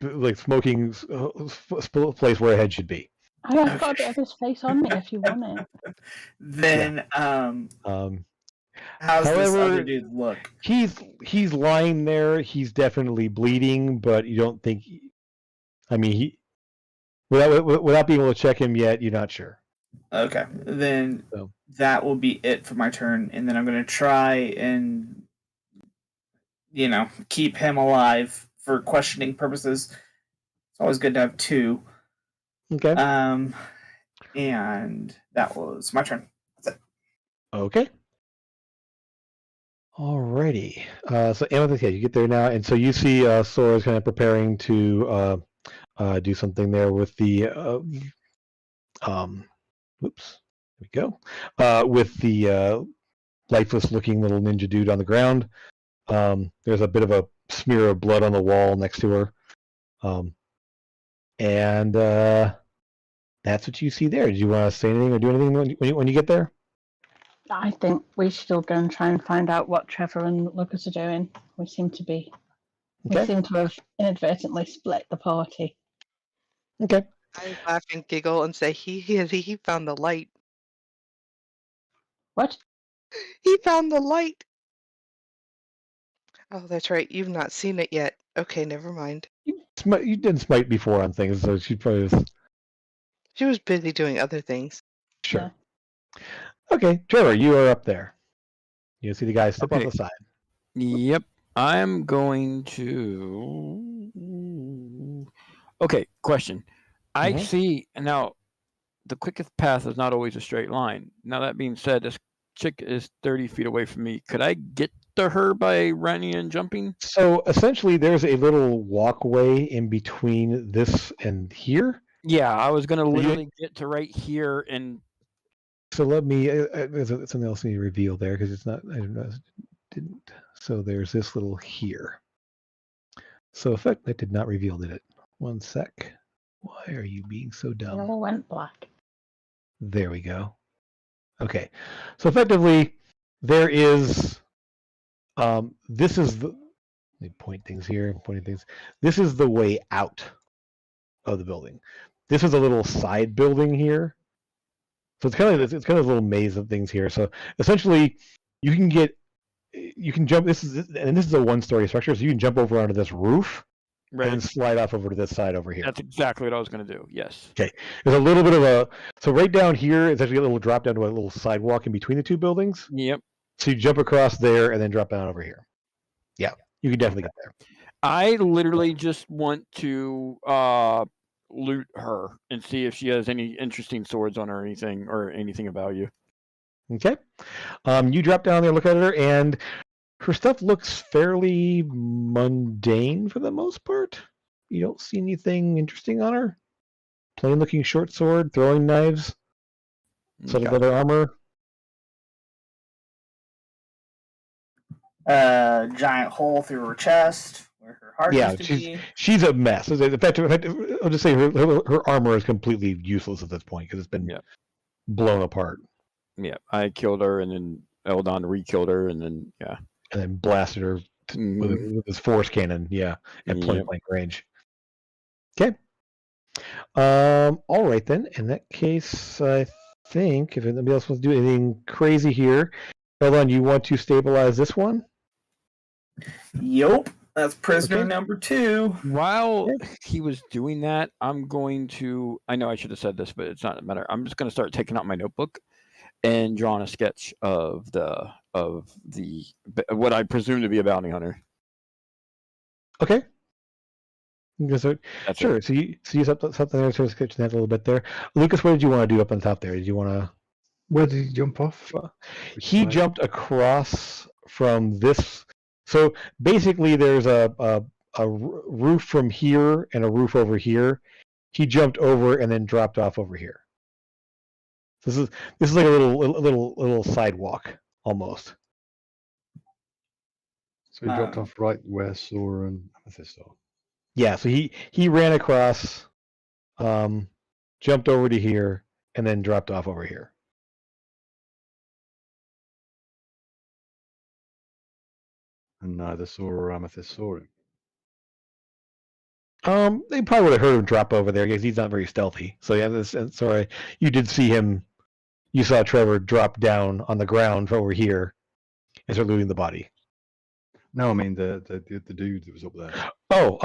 like smoking place where a head should be. I've got a bit of his face on me if you want it. Then, how's this however, other dude look? He's lying there. He's definitely bleeding, but you don't think. He without being able to check him yet, you're not sure. Okay, then that will be it for my turn, and then I'm going to try and keep him alive for questioning purposes. It's always good to have two. Okay. And that was my turn. That's it. Okay. Alrighty. So Amethyst, you get there now, and so you see Sora's kind of preparing to do something there with the whoops. There we go. With the lifeless-looking little ninja dude on the ground. There's a bit of a smear of blood on the wall next to her. And that's what you see there. Did you want to say anything or do anything when you get there? I think we should all go and try and find out what Trevor and Lucas are doing. We seem to have inadvertently split the party. Okay. I laugh and giggle and say he found the light. What? He found the light. Oh, that's right. You've not seen it yet. Okay, never mind. You didn't smite before on things, so she probably was. She was busy doing other things. Sure. Yeah. Okay, Trevor, you are up there. You see the guy step off the side. Yep. I'm going to. Okay, question. I see now. The quickest path is not always a straight line. Now that being said, this chick is 30 feet away from me. Could I get to her by running and jumping? So essentially, there's a little walkway in between this and here. Yeah, I was gonna literally get to right here and. So let me. There's something else I need to reveal there because it's not. I don't know. Didn't. So there's this little here. So in fact, that did not reveal, did it? One sec. Why are you being so dumb? It all went black. There we go. Okay. So effectively, there is. This is the. Let me point things here. Pointing things. This is the way out of the building. This is a little side building here. So it's kind of a little maze of things here. So essentially, you can jump. This is a one-story structure, so you can jump over onto this roof and slide off over to this side over here. That's exactly what I was going to do. Yes. Okay. There's a little bit of so right down here is actually a little drop down to a little sidewalk in between the two buildings. Yep. So you jump across there and then drop down over here. Yeah, you can definitely get there. I literally just want to loot her and see if she has any interesting swords on her or anything of value. Okay. You drop down there, look at her, and her stuff looks fairly mundane for the most part. You don't see anything interesting on her. Plain looking short sword, throwing knives, set of leather armor. Giant hole through her chest where her heart used to be. She's a mess. In fact, I'll just say her armor is completely useless at this point because it's been blown apart. Yeah, I killed her and then Eldon re-killed her and then and then blasted her with his force cannon. Yeah, at point blank range. Okay. All right then. In that case, I think if anybody else wants to do anything crazy here, Eldon, you want to stabilize this one? Yup. That's prisoner number 2. While he was doing that, I'm going to. I know I should have said this, but it's not a matter. I'm just going to start taking out my notebook and drawing a sketch of the what I presume to be a bounty hunter. Okay. So, sure. It. So you something there, sort of sketching that a little bit there. Lucas, what did you want to do up on top there? Did you want to? Where did he jump off? He jumped across from this. So basically, there's a roof from here and a roof over here. he jumped over and then dropped off over here. This is like a little sidewalk almost. So he dropped off right where Sora and Amethyst are. Yeah, so he ran across, jumped over to here, and then dropped off over here. And neither Sora or Amethyst saw him. They probably would have heard him drop over there because he's not very stealthy. So yeah, sorry, you did see him. You saw Trevor drop down on the ground over here and start looting the body. No, I mean the dude that was up there. Oh,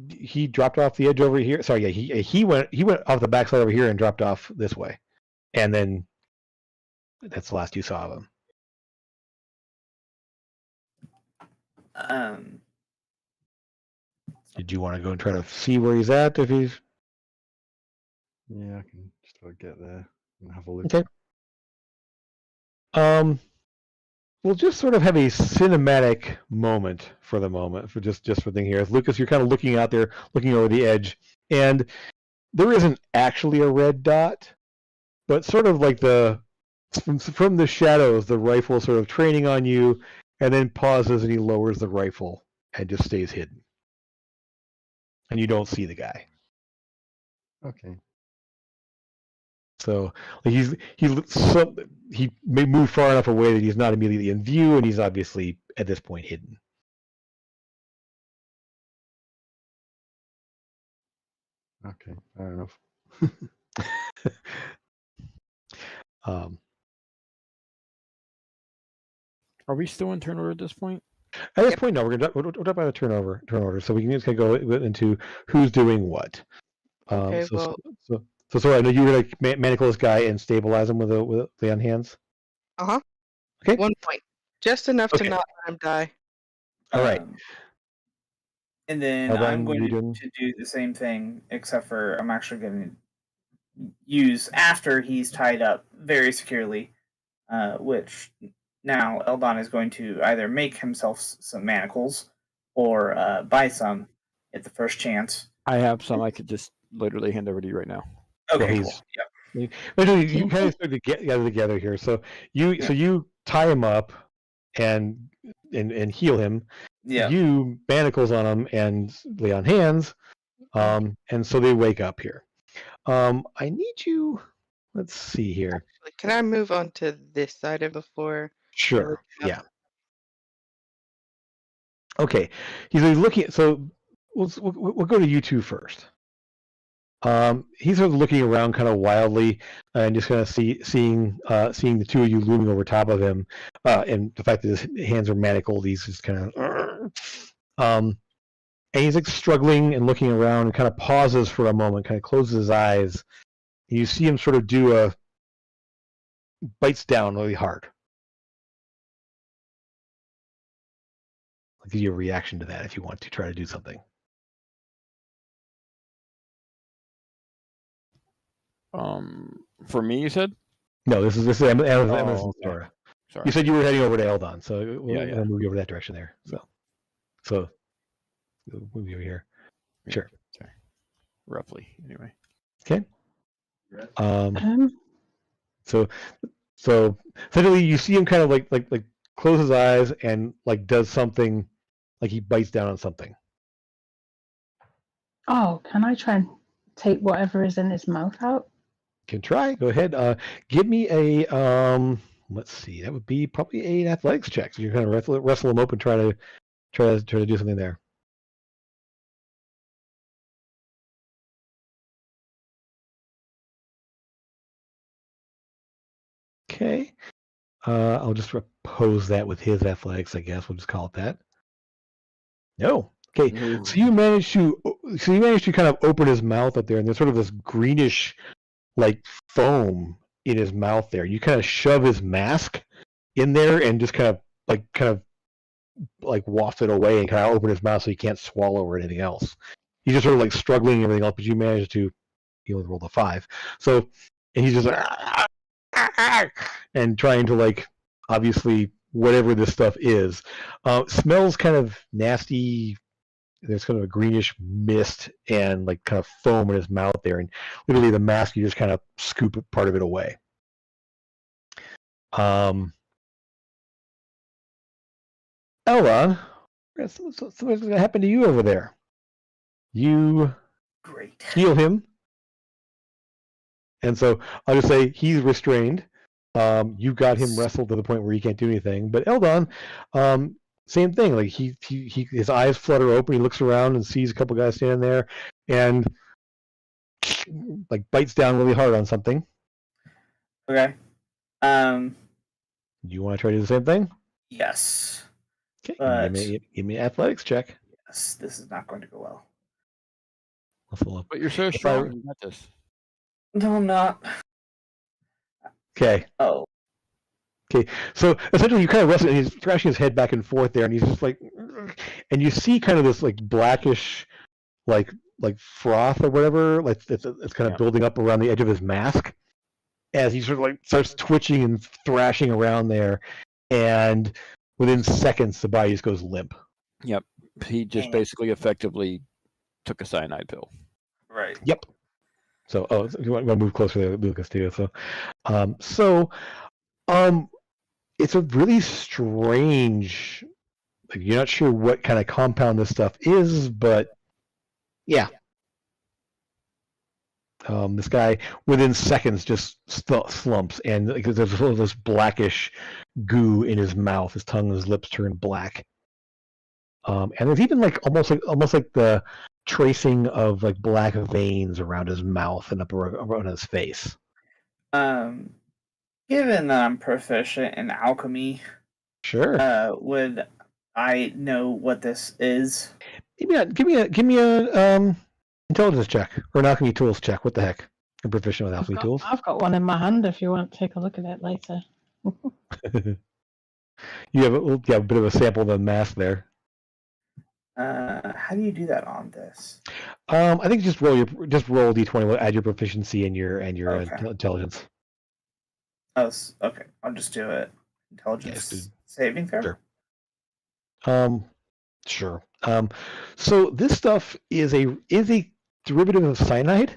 he dropped off the edge over here. Sorry, yeah, he went off the backside over here and dropped off this way, and then that's the last you saw of him. Did you want to go and try to see where he's at? If he's Yeah, I can just about get there and have a look. okay. We'll just sort of have a cinematic moment for the moment, for just for thing here. Lucas, you're kind of looking out there, looking over the edge, and there isn't actually a red dot, but sort of like from the shadows, the rifle sort of training on you, and then pauses and he lowers the rifle and just stays hidden, and you don't see the guy. Okay. So he may move far enough away that he's not immediately in view, and he's obviously at this point hidden. Okay, fair enough. Are we still in turn order at this point? At this point, no. We're talking about a turn order, so we can just go into who's doing what. Okay, So sorry, I know you were going to manacle this guy and stabilize him with the on hands. Okay. 1 point, just enough to not let him die. All right. And then Eldon, I'm going to do the same thing, except for I'm actually going to use after he's tied up very securely, which now Eldon is going to either make himself some manacles or buy some at the first chance. I have some I could just literally hand over to you right now. Okay, cool. Yeah. You kind of start to get together here. So you tie him up and heal him. Yeah. You manacles on him and lay on hands. And so they wake up here. I need you. Let's see here. Actually, can I move on to this side of before? Sure. Yeah. Okay. He's looking. So we'll go to you two first. He's sort of looking around kind of wildly and just kind of seeing the two of you looming over top of him, and the fact that his hands are manacled. He's just kind of, and he's like struggling and looking around and kind of pauses for a moment, kind of closes his eyes. And you see him sort of do bites down really hard. I'll give you a reaction to that if you want to try to do something. For me, you said? No, this is Emerson okay. Sora. Sorry. You said you were heading over to Eldon, so we'll move you over that direction there. So we'll move you over here. Sure. Okay. Roughly, anyway. Okay. So suddenly you see him kind of like close his eyes and like does something, like he bites down on something. Oh, can I try and take whatever is in his mouth out? Can try. Go ahead. Give me a let's see. That would be probably an athletics check. So you're kind of wrestle him up and try to do something there. Okay. I'll just oppose that with his athletics, I guess. We'll just call it that. No. Okay. Ooh. So you managed to kind of open his mouth up there, and there's sort of this greenish like foam in his mouth there. You kind of shove his mask in there and just kind of waft it away and kind of open his mouth so he can't swallow or anything else. He's just sort of like struggling and everything else, but you managed to, he only rolled a 5. So, and he's just like, and trying to like, obviously, whatever this stuff is. Smells kind of nasty, there's kind of a greenish mist and like kind of foam in his mouth there, and literally the mask, you just kind of scoop part of it away. Elrond, what's going to happen to you over there? You Great. heal him, and so I'll just say he's restrained. You got him wrestled to the point where he can't do anything. But Eldon, same thing. Like he his eyes flutter open. He looks around and sees a couple guys standing there, and like bites down really hard on something. Okay. Do you want to try to do the same thing? Yes. Okay. But Give me an athletics check. yes, this is not going to go well. But you're so If strong. You got this. No, I'm not. Okay. Oh. Okay, so essentially you kind of wrestle, and he's thrashing his head back and forth there, and he's just like, and you see kind of this like blackish, like froth or whatever, like it's kind of building up around the edge of his mask, as he sort of like starts twitching and thrashing around there, and within seconds the body just goes limp. Yep, he just basically effectively took a cyanide pill. Right. Yep. So, you want to move closer there, Lucas, too. So, it's a really strange. Like, you're not sure what kind of compound this stuff is, but yeah. This guy within seconds just slumps, and like, there's this blackish goo in his mouth. His tongue and his lips turn black. And there's even like almost like the tracing of like black veins around his mouth and up around his face. Given that I'm proficient in alchemy, Sure. would I know what this is? Give me a intelligence check or an alchemy tools check. What the heck? I'm proficient with alchemy tools. I've got one in my hand if you want to take a look at it later. You have a bit of a sample of the mask there. How do you do that on this? I think just roll d20. We'll add your proficiency and your Okay. intelligence. Oh, okay. I'll just do it. Intelligence saving throw. Sure. Sure. So this stuff is a derivative of cyanide.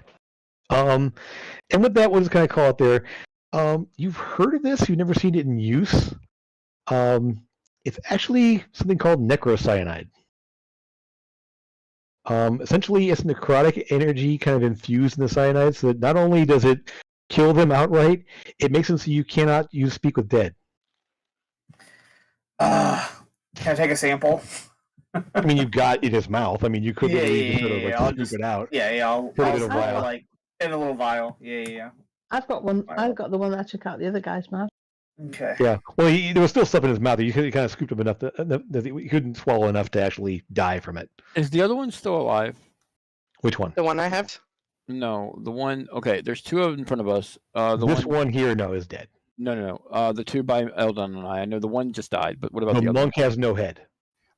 And with that, we'll just kind of call it there. You've heard of this? You've never seen it in use. It's actually something called necrocyanide. Essentially, it's necrotic energy kind of infused in the cyanide, so that not only does it kill them outright, it makes them so you cannot speak with dead. Can I take a sample? I mean, you've got in his mouth. I mean, you could really sort of like scoop it out. I'll put it in a vial. like in a little vial. Yeah. I've got one. I've got the one that I took out the other guy's mouth. Okay. Yeah. Well, there was still stuff in his mouth. You kind of scooped up enough that he couldn't swallow enough to actually die from it. Is the other one still alive? Which one? The one I have? No, the one. Okay, there's two of them in front of us. This one here, no, is dead. No. The two by Eldon and I know the one just died, but what about The the other monk has no head.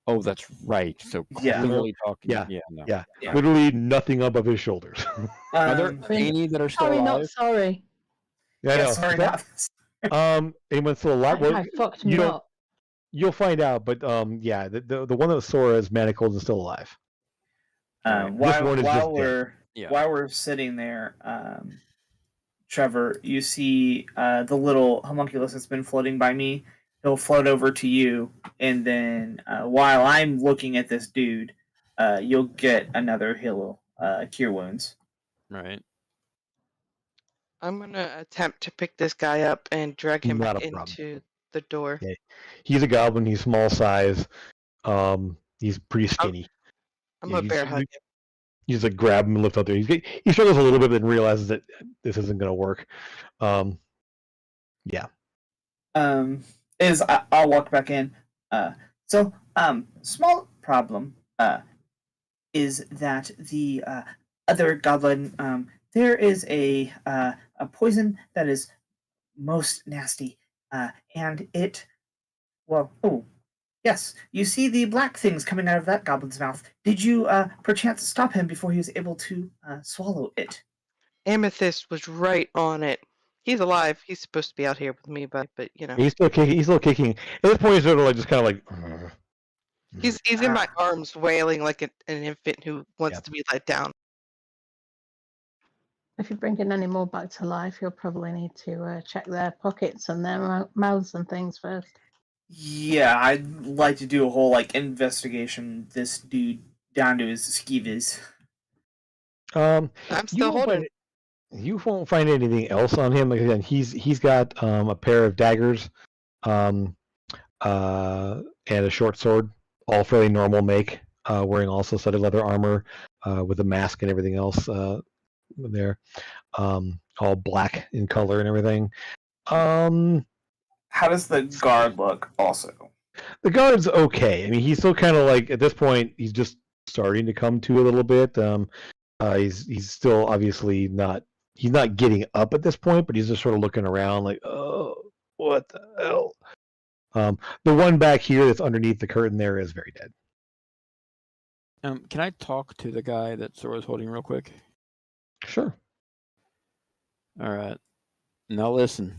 Oh, that's right. So Yeah. clearly talking. Yeah. No. Yeah. Yeah. Literally nothing above his shoulders. Are there any that are still Sorry, alive? not sorry. Yeah, I know. Sorry, not. Anyone still alive? Well, I fucked me up. you'll find out, but yeah, the one that was Sora is manacled and still alive. While we're sitting there, Trevor, you see the little homunculus that's been floating by me. He'll float over to you, and then while I'm looking at this dude, you'll get another heal, cure wounds. Right. I'm gonna attempt to pick this guy up and drag him Not a into problem. the door. Okay. He's a goblin. He's small size. He's pretty skinny. I'm gonna bear hug him. You just like grab him and lift up there. He struggles a little bit, but then realizes that this isn't going to work. Yeah. I'll walk back in. Small problem is that the other goblin, there is a poison that is most nasty, and it, yes, you see the black things coming out of that goblin's mouth. Did you perchance stop him before he was able to swallow it? Amethyst was right on it. He's alive. He's supposed to be out here with me, but you know. He's still kicking. At this point, he's sort of like just kind of like. He's in my Ah. arms, wailing like an infant who wants Yep. to be let down. If you're bringing any more back to life, you'll probably need to check their pockets and their mouths and things first. Yeah, I'd like to do a whole investigation. This dude down to his skeevies. I'm You still won't holding. you won't find anything else on him. Again, he's got a pair of daggers, and a short sword, all fairly normal make. Wearing also studded leather armor, with a mask and everything else there, all black in color and everything. How does the guard look? Also, The guard's okay. I mean, he's still kind of like at this point, he's just starting to come to a little bit. He's still obviously not. He's not getting up at this point, but he's just sort of looking around, like, oh, what the hell? The one back here that's underneath the curtain there is very dead. Can I talk to the guy that Sora's holding real quick? Sure. All right. Now listen.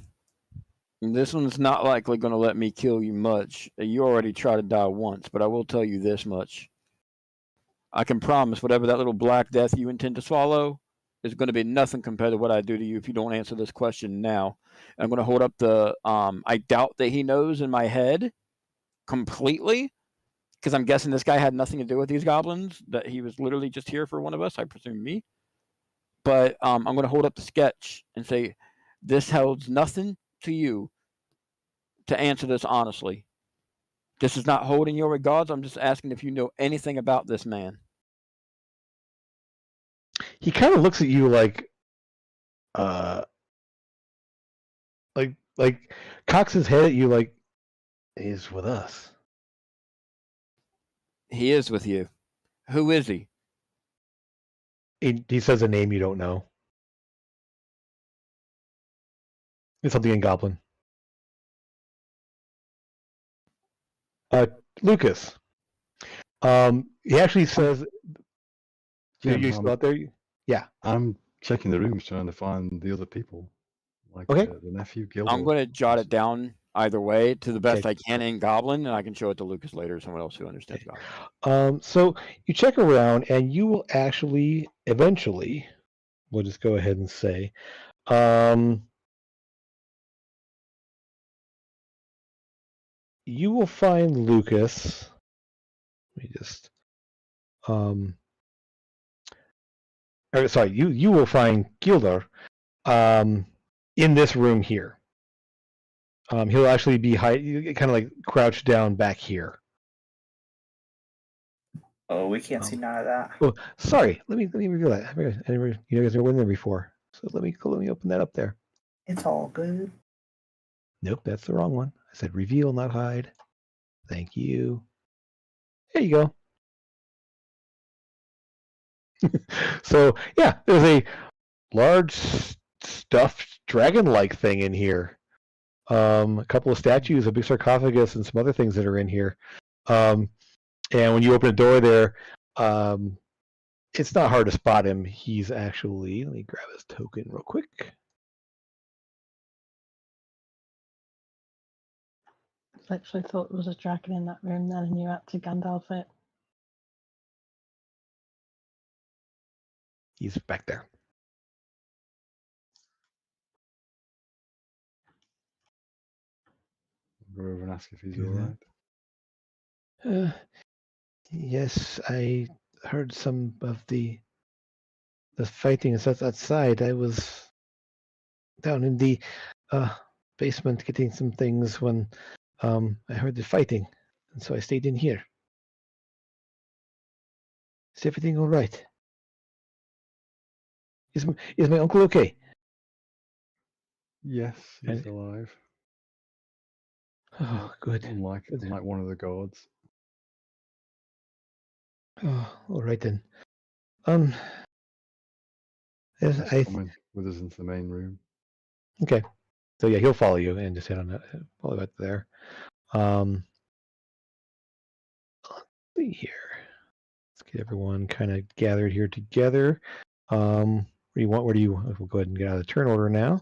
This one's not likely going to let me kill you much. You already tried to die once, but I will tell you this much. I can promise whatever that little black death you intend to swallow is going to be nothing compared to what I do to you if you don't answer this question now. I'm going to hold up the I doubt that he knows in my head completely, because I'm guessing this guy had nothing to do with these goblins, that he was literally just here for one of us, I presume me. But I'm going to hold up the sketch and say, this holds nothing to you to answer this honestly. This is not holding your regards. I'm just asking if you know anything about this man. He kind of looks at you like cocks his head at you like, he's with us. He is with you. Who is he? He says a name you don't know. It's something in Goblin. Lucas. He actually says, Jim, you still out there? Yeah. I'm checking the rooms trying to find the other people. Like Okay. the nephew, Gilbert. I'm going to jot it down either way to the best Okay. I can in Goblin, and I can show it to Lucas later, someone else who understands Goblin. So you check around, and you will actually, eventually, we'll just go ahead and say, you will find Lucas. Let me just, you will find Gilder, in this room here. He'll actually be kind of like crouched down back here. oh, we can't see none of that. Oh, sorry. Let me reveal that. You guys never been there before, so let me open that up there. It's all good. Nope, that's the wrong one. I said reveal, not hide. Thank you. There you go. So yeah, there's a large stuffed dragon-like thing in here. A couple of statues, a big sarcophagus, and some other things that are in here. And when you open the door there, it's not hard to spot him. He's actually, let me grab his token real quick. Literally thought there was a dragon in that room then, and you had to Gandalf it. He's back there. Go over and ask if he's Do all that. right. Yes, I heard some of the fighting outside. I was down in the basement getting some things when I heard the fighting, and so I stayed in here. Is everything all right? Is my uncle okay? Yes, he's And- alive. Oh, good. Unlike one of the gods. Oh, all right then. Yes, He's coming with us into the main room. okay. So yeah, he'll follow you and just head on follow back there. Let's see here. Let's get everyone kind of gathered here together. What do you want? We'll go ahead and get out of the turn order now.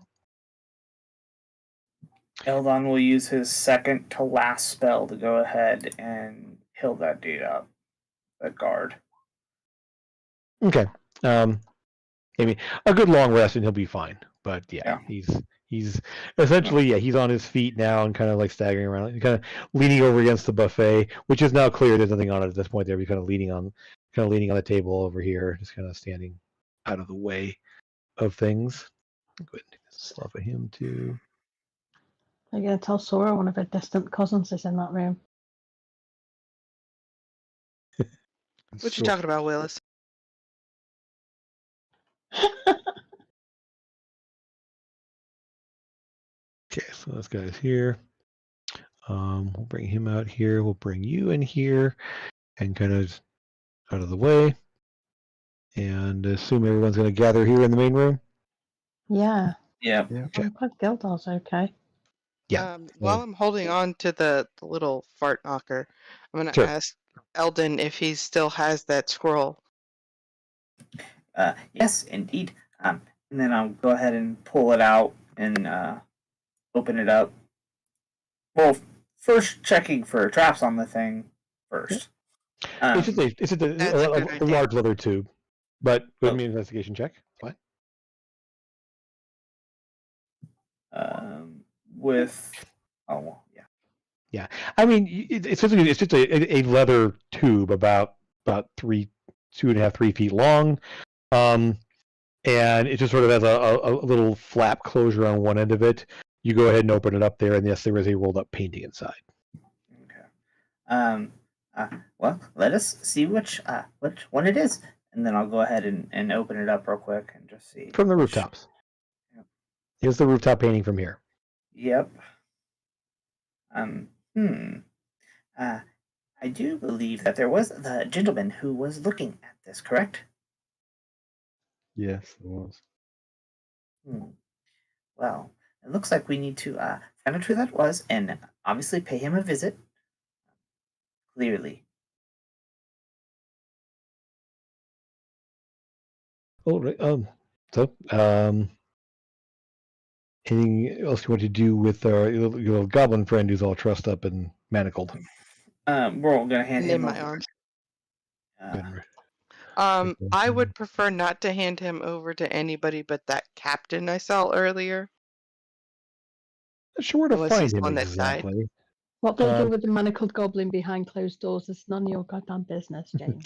Eldon will use his second to last spell to go ahead and heal that dude up, that guard. Okay. Maybe a good long rest and he'll be fine. But yeah. He's essentially he's on his feet now and kind of like staggering around, kind of leaning over against the buffet, which is now clear. There's nothing on it at this point. There, he's kind of leaning on the table over here, just kind of standing out of the way of things. Go ahead and take this off of him too. I'm going to tell Sora one of her distant cousins is in that room. What you talking about, Willis? Okay, so this guy's here. We'll bring him out here. We'll bring you in here and kind of out of the way. And assume everyone's going to gather here in the main room. Yeah. Yeah. Okay. I'm glad Gildar's okay. Yeah. While I'm holding on to the little fart knocker, I'm going to Sure. ask Eldon if he still has that scroll. Yes, indeed. And then I'll go ahead and pull it out and open it up. Well, first checking for traps on the thing first. It's just a large leather tube, but give me an investigation check. Fine. Yeah. I mean, it's just a leather tube about 2.5-3 feet long, and it just sort of has a little flap closure on one end of it. You go ahead and open it up there, and yes, there is a rolled up painting inside. Okay. Well, let us see which one it is, and then I'll go ahead and open it up real quick and just see. From the rooftops. Yep. Here's the rooftop painting from here. Yep. I do believe that there was the gentleman who was looking at this, correct? Yes, there was. Well, it looks like we need to find out who that was and obviously pay him a visit. Clearly. Oh, right. Anything else you want to do with your little goblin friend who's all trussed up and manacled? We're gonna hand him my over. arms. I would prefer not to hand him over to anybody but that captain I saw earlier. Not sure where to Was find his him one that died? exactly. What they do with the manacled goblin behind closed doors is none of your goddamn business, James.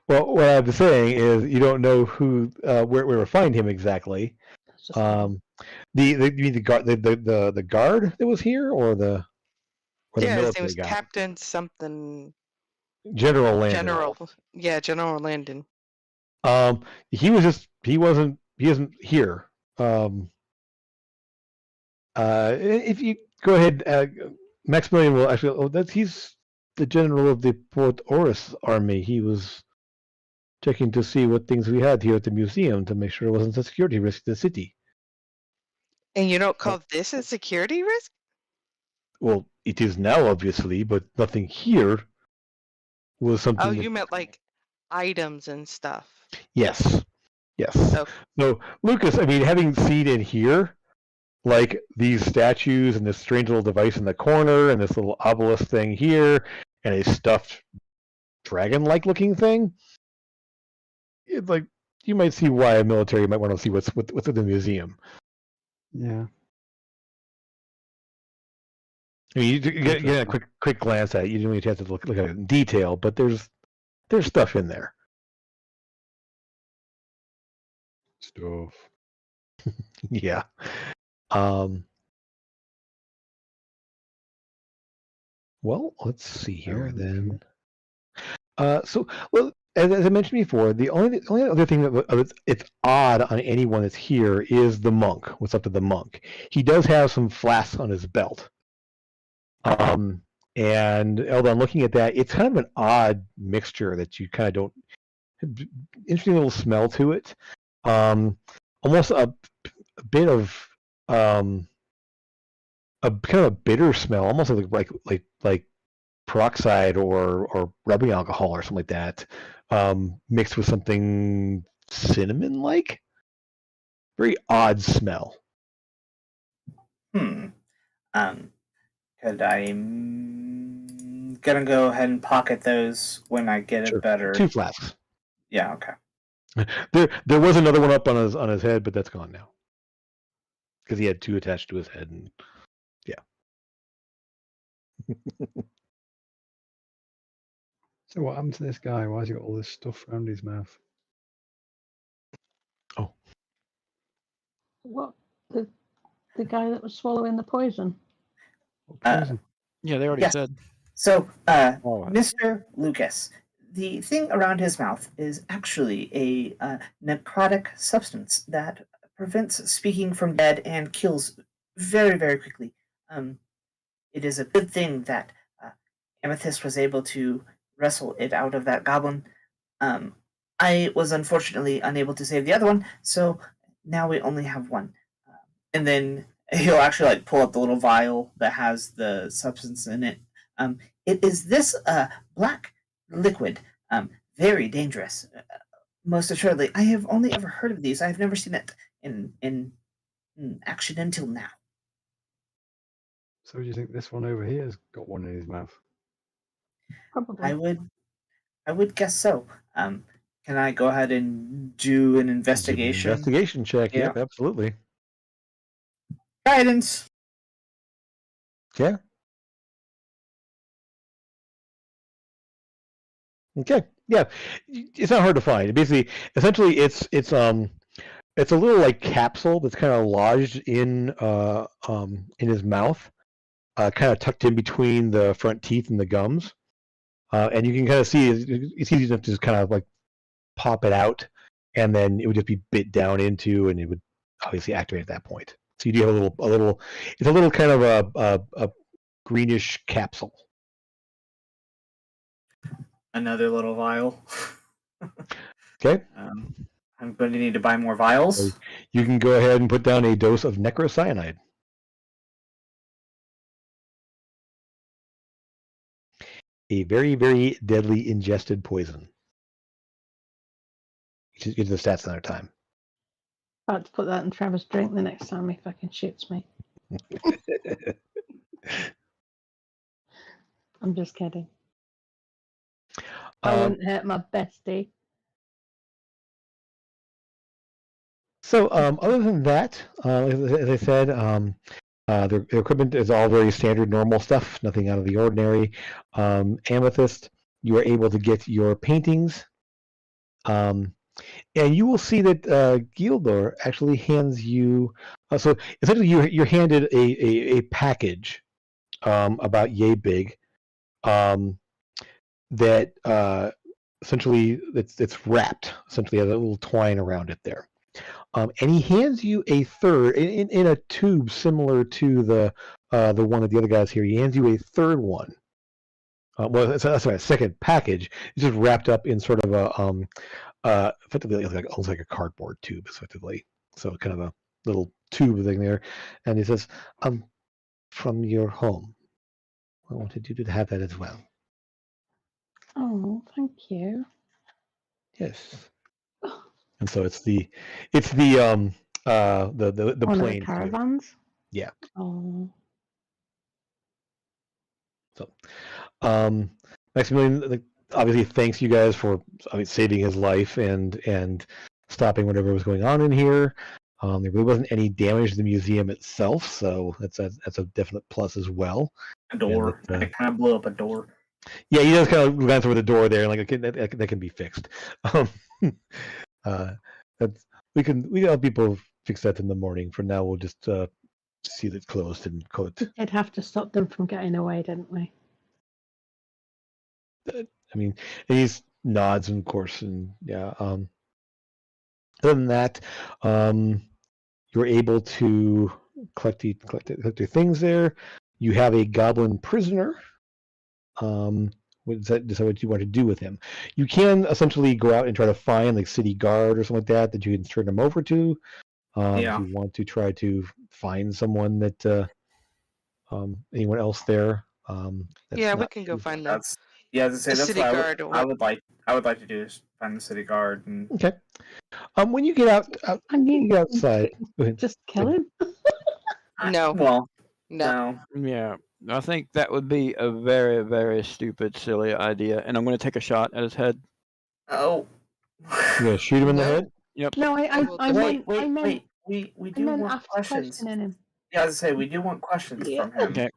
Well, what I'm saying is you don't know who where to find him exactly. That's just fine. You mean the guard the guard that was here or the His name military was guy? Captain something. General Landon. General Landon. He isn't here. If you go ahead, Maximilian will actually. He's the general of the Port Oris army. He was checking to see what things we had here at the museum to make sure it wasn't a security risk to the city. And you don't call this a security risk? Well, it is now, obviously, but nothing here was something. Oh, you meant like items and stuff. Yes. Oh. So, Lucas, I mean, having seen in here, like these statues and this strange little device in the corner and this little obelisk thing here and a stuffed dragon-like looking thing, it's like you might see why a military might want to see what's in the museum. Yeah. I mean, you get a quick glance at it. You don't get a chance to look at it in detail, but there's stuff in there. Stuff. Yeah. Well, let's see here then. So, well, as I mentioned before, the only other thing that it's odd on anyone that's here is the monk. What's up to the monk? He does have some flasks on his belt. And Eldon, looking at that, it's kind of an odd mixture that you kind of don't. Interesting little smell to it. Almost a bit of a kind of a bitter smell, almost like peroxide or rubbing alcohol or something like that, mixed with something cinnamon-like. Very odd smell. Could I gonna go ahead and pocket those when I get Sure. a better. 2 flasks. Yeah. Okay. There was another one up on his head, but that's gone now because he had 2 attached to his head, and yeah. So what happened to this guy? Why has he got all this stuff around his mouth? Oh, What? The guy that was swallowing the poison? What poison? Yeah, they already Yes. said. So, All right. Mr. Lucas, the thing around his mouth is actually a necrotic substance that prevents speaking from dead and kills very, very quickly. It is a good thing that Amethyst was able to wrestle it out of that goblin. I was unfortunately unable to save the other one, so now we only have one. And then he'll actually like pull up the little vial that has the substance in it. It is this black liquid, very dangerous. Most assuredly, I have only ever heard of these. I have never seen it in action until now. So do you think this one over here has got one in his mouth? Probably. I would guess so. Can I go ahead and do an do an investigation? investigation check. Yeah. Yep, absolutely. Guidance. Yeah. Okay. Yeah. It's not hard to find. Basically, essentially, it's a little like capsule that's kind of lodged in his mouth, kind of tucked in between the front teeth and the gums, and you can kind of see it's easy enough to just kind of like pop it out, and then it would just be bit down into, and it would obviously activate at that point. So you do have a little. It's a little kind of a greenish capsule. Another little vial. Okay. I'm going to need to buy more vials. So you can go ahead and put down a dose of necrocyanide. A very, very deadly ingested poison. You should get to the stats another time. I'll have to put that in Trevor's drink the next time he fucking shoots me. I'm just kidding. I wouldn't hurt my bestie. So, other than that, as I said, their equipment is all very standard, normal stuff, nothing out of the ordinary. Amethyst, you are able to get your paintings, and you will see that Gildor actually hands you. So essentially, you're handed a package about yay big, that essentially it's wrapped. Essentially, has a little twine around it there. And he hands you a third in a tube similar to the one that the other guys here. He hands you a third one. Well, sorry, a second package. It's just wrapped up in sort of a effectively almost like a cardboard tube, effectively. So kind of a little tube thing there. And he says, from your home. I wanted you to have that as well. Oh, thank you. Yes. And so it's the one plane of the caravans. Yeah. Oh. So, Maximilian, obviously, thanks you guys for saving his life and stopping whatever was going on in here. There really wasn't any damage to the museum itself, so that's a definite plus as well. A door. I kind of blew up a door. Yeah, you just kind of glance over the door there, and like that can be fixed. We can help people fix that in the morning. For now, we'll just see that it's closed and code. We did have to stop them from getting away, didn't we? I mean, and he nods, and of course, and yeah. Other than that, you're able to collect your things there. You have a goblin prisoner. Decide what you want to do with him. You can essentially go out and try to find like city guard or something like that you can turn him over to. If you want to try to find someone that anyone else there. Yeah, we can go find them. That's city what guard. I would like to do is find the city guard. And okay. When you get out I mean, you get outside. just kill him. No. Well, No. Yeah. I think that would be a very, very stupid, silly idea, and I'm going to take a shot at his head. Oh. You gonna shoot him in the No. head? Yep. No, I will I defeat- meant We I do meant want after questions. questioning him. Yeah, I was gonna say we do want questions Yeah. from him. Okay.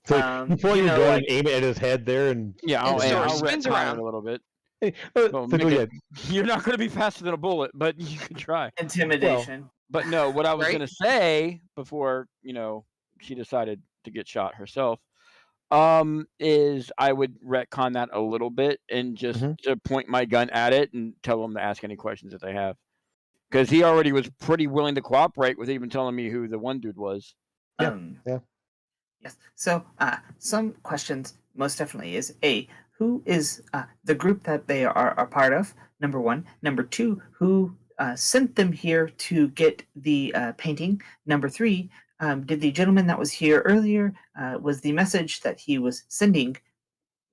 So you pull you your know, gun like- and aim it at his head there, and Yeah, And I'll, the and sword I'll spins retcon around. it a little bit. hey, Well, so make go it- ahead. You're not going to be faster than a bullet, but you can try. intimidation. But no, what I was Right? going to say before, she decided to get shot herself, is I would retcon that a little bit and just Mhm. to point my gun at it and tell them to ask any questions that they have. Because he already was pretty willing to cooperate with even telling me who the one dude was. Yeah, yeah. Yes. So, some questions most definitely is A, who is the group that they are a part of? Number one. Number two, who sent them here to get the painting? Number three, did the gentleman that was here earlier, was the message that he was sending,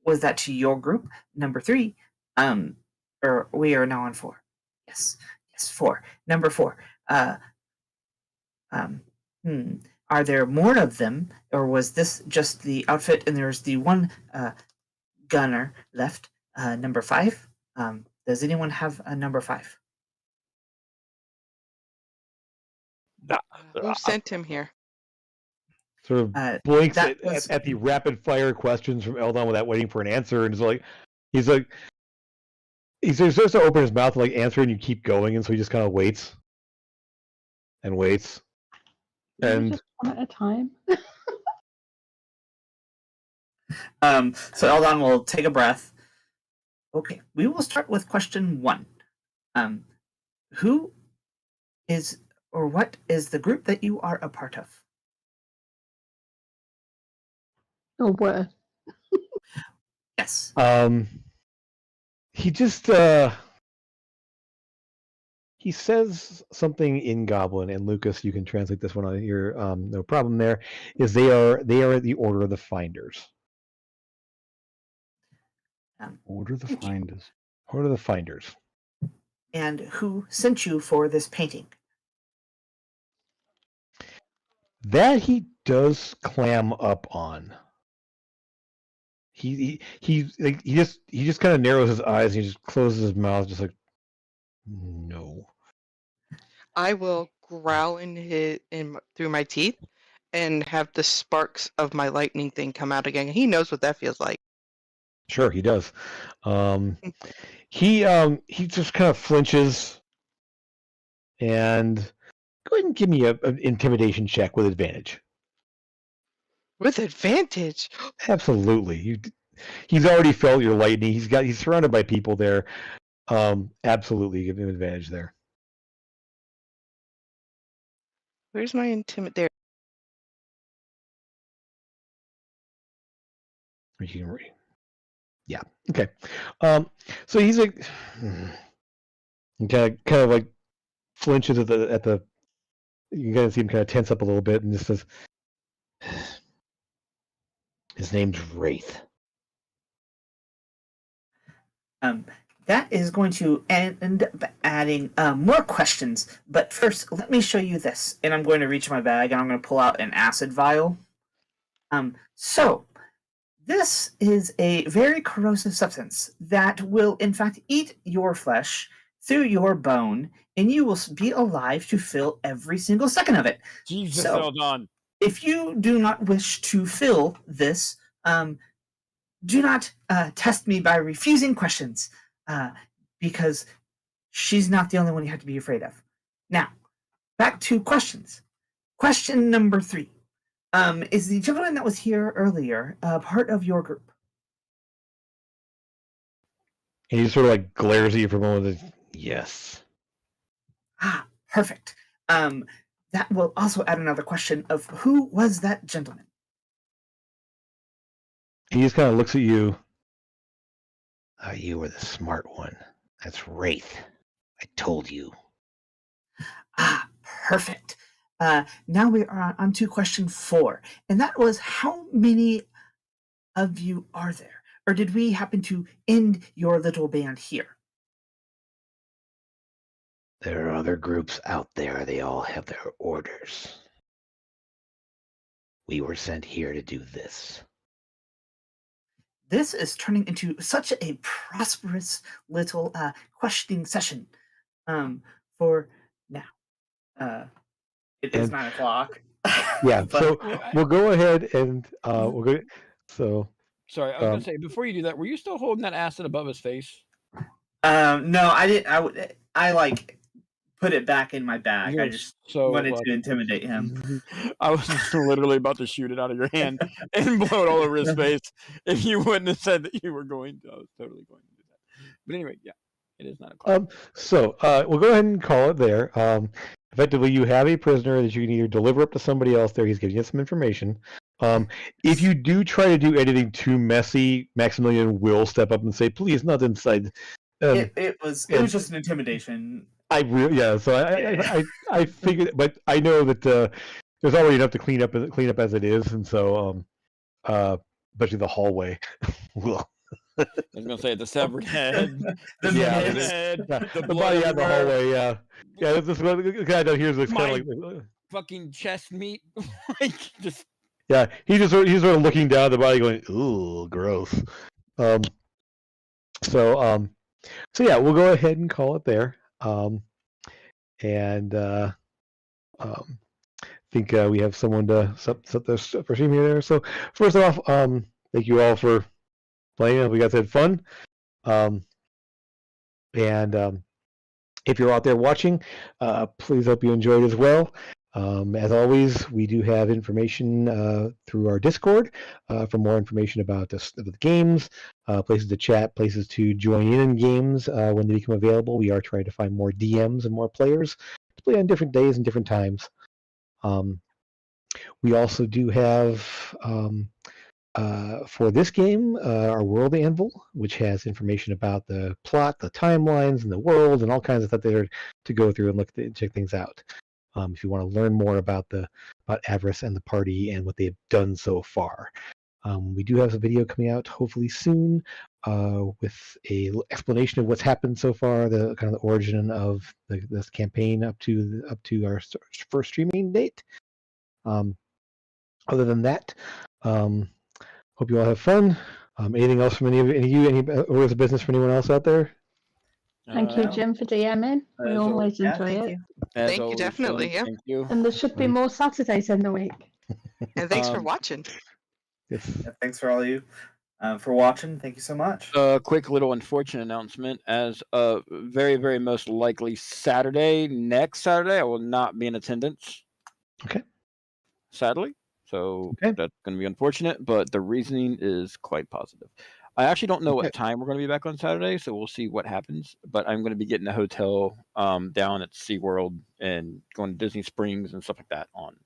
was that to your group? Number three, or we are now on four. Yes. Yes, four. Number four, are there more of them, or was this just the outfit and there's the one gunner left? Number five. Does anyone have a number five? Who sent him here? Sort of Uh, blinks that at, was- at the rapid fire questions from Eldon without waiting for an answer, and he's starts to open his mouth like answer, and you keep going, and so he just kind of waits and waits. And Just one at a time. So Eldon will take a breath. Okay, we will start with question one. Who is or what is the group that you are a part of? Or were. Yes. he just he says something in Goblin, and Lucas, you can translate this one on your no problem there. Is they are the Order of the Finders. Order the Thank you. Finders. Order of the Finders. And who sent you for this painting? That he does clam up on. He just kind of narrows his eyes and he just closes his mouth, just like no. I will growl through my teeth and have the sparks of my lightning thing come out again. He knows what that feels like. Sure, he does. He just kind of flinches, and go ahead and give me an intimidation check with advantage. With advantage. Absolutely. He's already felt your lightning. He's surrounded by people there. Absolutely give him advantage there. Where's my intimidate? There. You can read. Yeah. Okay. So he's like, he kind of like flinches at the. You kind of see him kind of tense up a little bit, and just says, "His name's Wraith." That is going to end up adding more questions. But first, let me show you this. And I'm going to reach my bag and I'm going to pull out an acid vial. So, this is a very corrosive substance that will, in fact, eat your flesh through your bone, and you will be alive to fill every single second of it. Jesus, So- Eldon. If you do not wish to fill this, do not test me by refusing questions, because she's not the only one you have to be afraid of. Now, back to questions. Question number 3. Is the gentleman that was here earlier part of your group? And he just sort of like glares at you for a moment. Like, yes. Ah, perfect. That will also add another question of who was that gentleman? He just kind of looks at you. You were the smart one. That's Wraith. I told you. Ah, perfect. Now we are on to question 4, and that was how many of you are there? Or did we happen to end your little band here? There are other groups out there. They all have their orders. we were sent here to do this. This is turning into such a prosperous little questioning session for now. It is And- 9 o'clock. Yeah, But- so we'll go ahead and Mm-hmm. we'll go. So Sorry, I was gonna say before you do that, were you still holding that acid above his face? no, I didn't. I like put it back in my bag. You're I just so wanted lucky. to intimidate him. I was just literally about to shoot it out of your hand and blow it all over his face if you wouldn't have said that you were going to. I was totally going to do that. But anyway, yeah, it is 9 o'clock. So we'll go ahead and call it there. Effectively, you have a prisoner that you can either deliver up to somebody else there. He's giving you some information. If you do try to do anything too messy, Maximilian will step up and say, "Please, not inside." It was just an intimidation. So I figured, but I know that there's already enough to clean up as it is, and so especially the hallway. I was gonna say the severed head, the Yeah, severed it's- head, The blood body out the everywhere, hallway. This is what the guy down here is kind of like. fucking chest meat, like just. Yeah, he's sort of looking down at the body, going, "Ooh, gross." So yeah, we'll go ahead and call it there. Think we have someone to set this for stream here. So first off, thank you all for playing. We guys had fun. If you're out there watching, please hope you enjoyed as well. As always, we do have information through our Discord for more information about the games, places to chat, places to join in games when they become available. We are trying to find more DMs and more players to play on different days and different times. We also do have for this game our World Anvil, which has information about the plot, the timelines, and the world, and all kinds of stuff there to go through and check things out. If you want to learn more about Avress and the party and what they've done so far. We do have a video coming out hopefully soon with a explanation of what's happened so far, the kind of the origin of this campaign up to our first streaming date. Other than that, hope you all have fun. Anything else from any of you? Any orders of business for anyone else out there? Thank you, Jim, for DMing. We always enjoy it. Thank you, definitely, Jim, yeah. Thank you. And there should be more Saturdays in the week. And thanks for watching. Yes. Yeah, thanks for all you for watching. Thank you so much. Quick little unfortunate announcement. As very, very most likely next Saturday, I will not be in attendance. Okay. Sadly. So Okay. that's going to be unfortunate, but the reasoning is quite positive. I actually don't know what time we're going to be back on Saturday, so we'll see what happens. But I'm going to be getting a hotel down at SeaWorld and going to Disney Springs and stuff like that on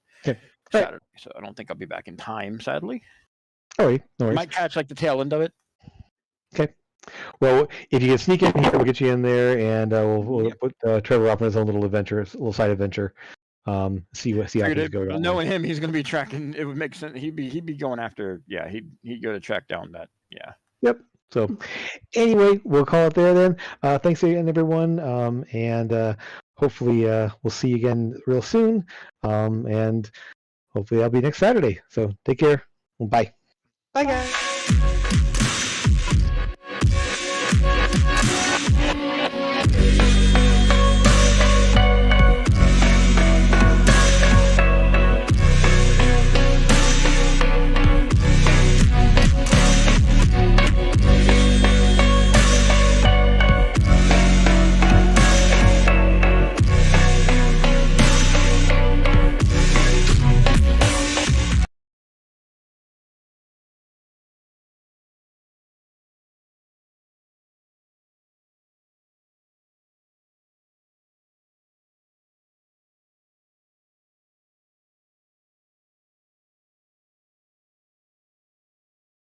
Saturday. So I don't think I'll be back in time, sadly. All right. No worries. Might catch like the tail end of it. Okay. Well, if you can sneak in here, we'll get you in there, and we'll put Trevor off on his own little adventure, little side adventure. See how things go. Knowing him, he's going to be tracking. It would make sense. He'd be going after. Yeah, he'd go to track down that. Yeah. Yep. So, anyway, we'll call it there then. Thanks again, everyone, and hopefully we'll see you again real soon. And hopefully I'll be next Saturday. So take care. Bye. Bye, guys.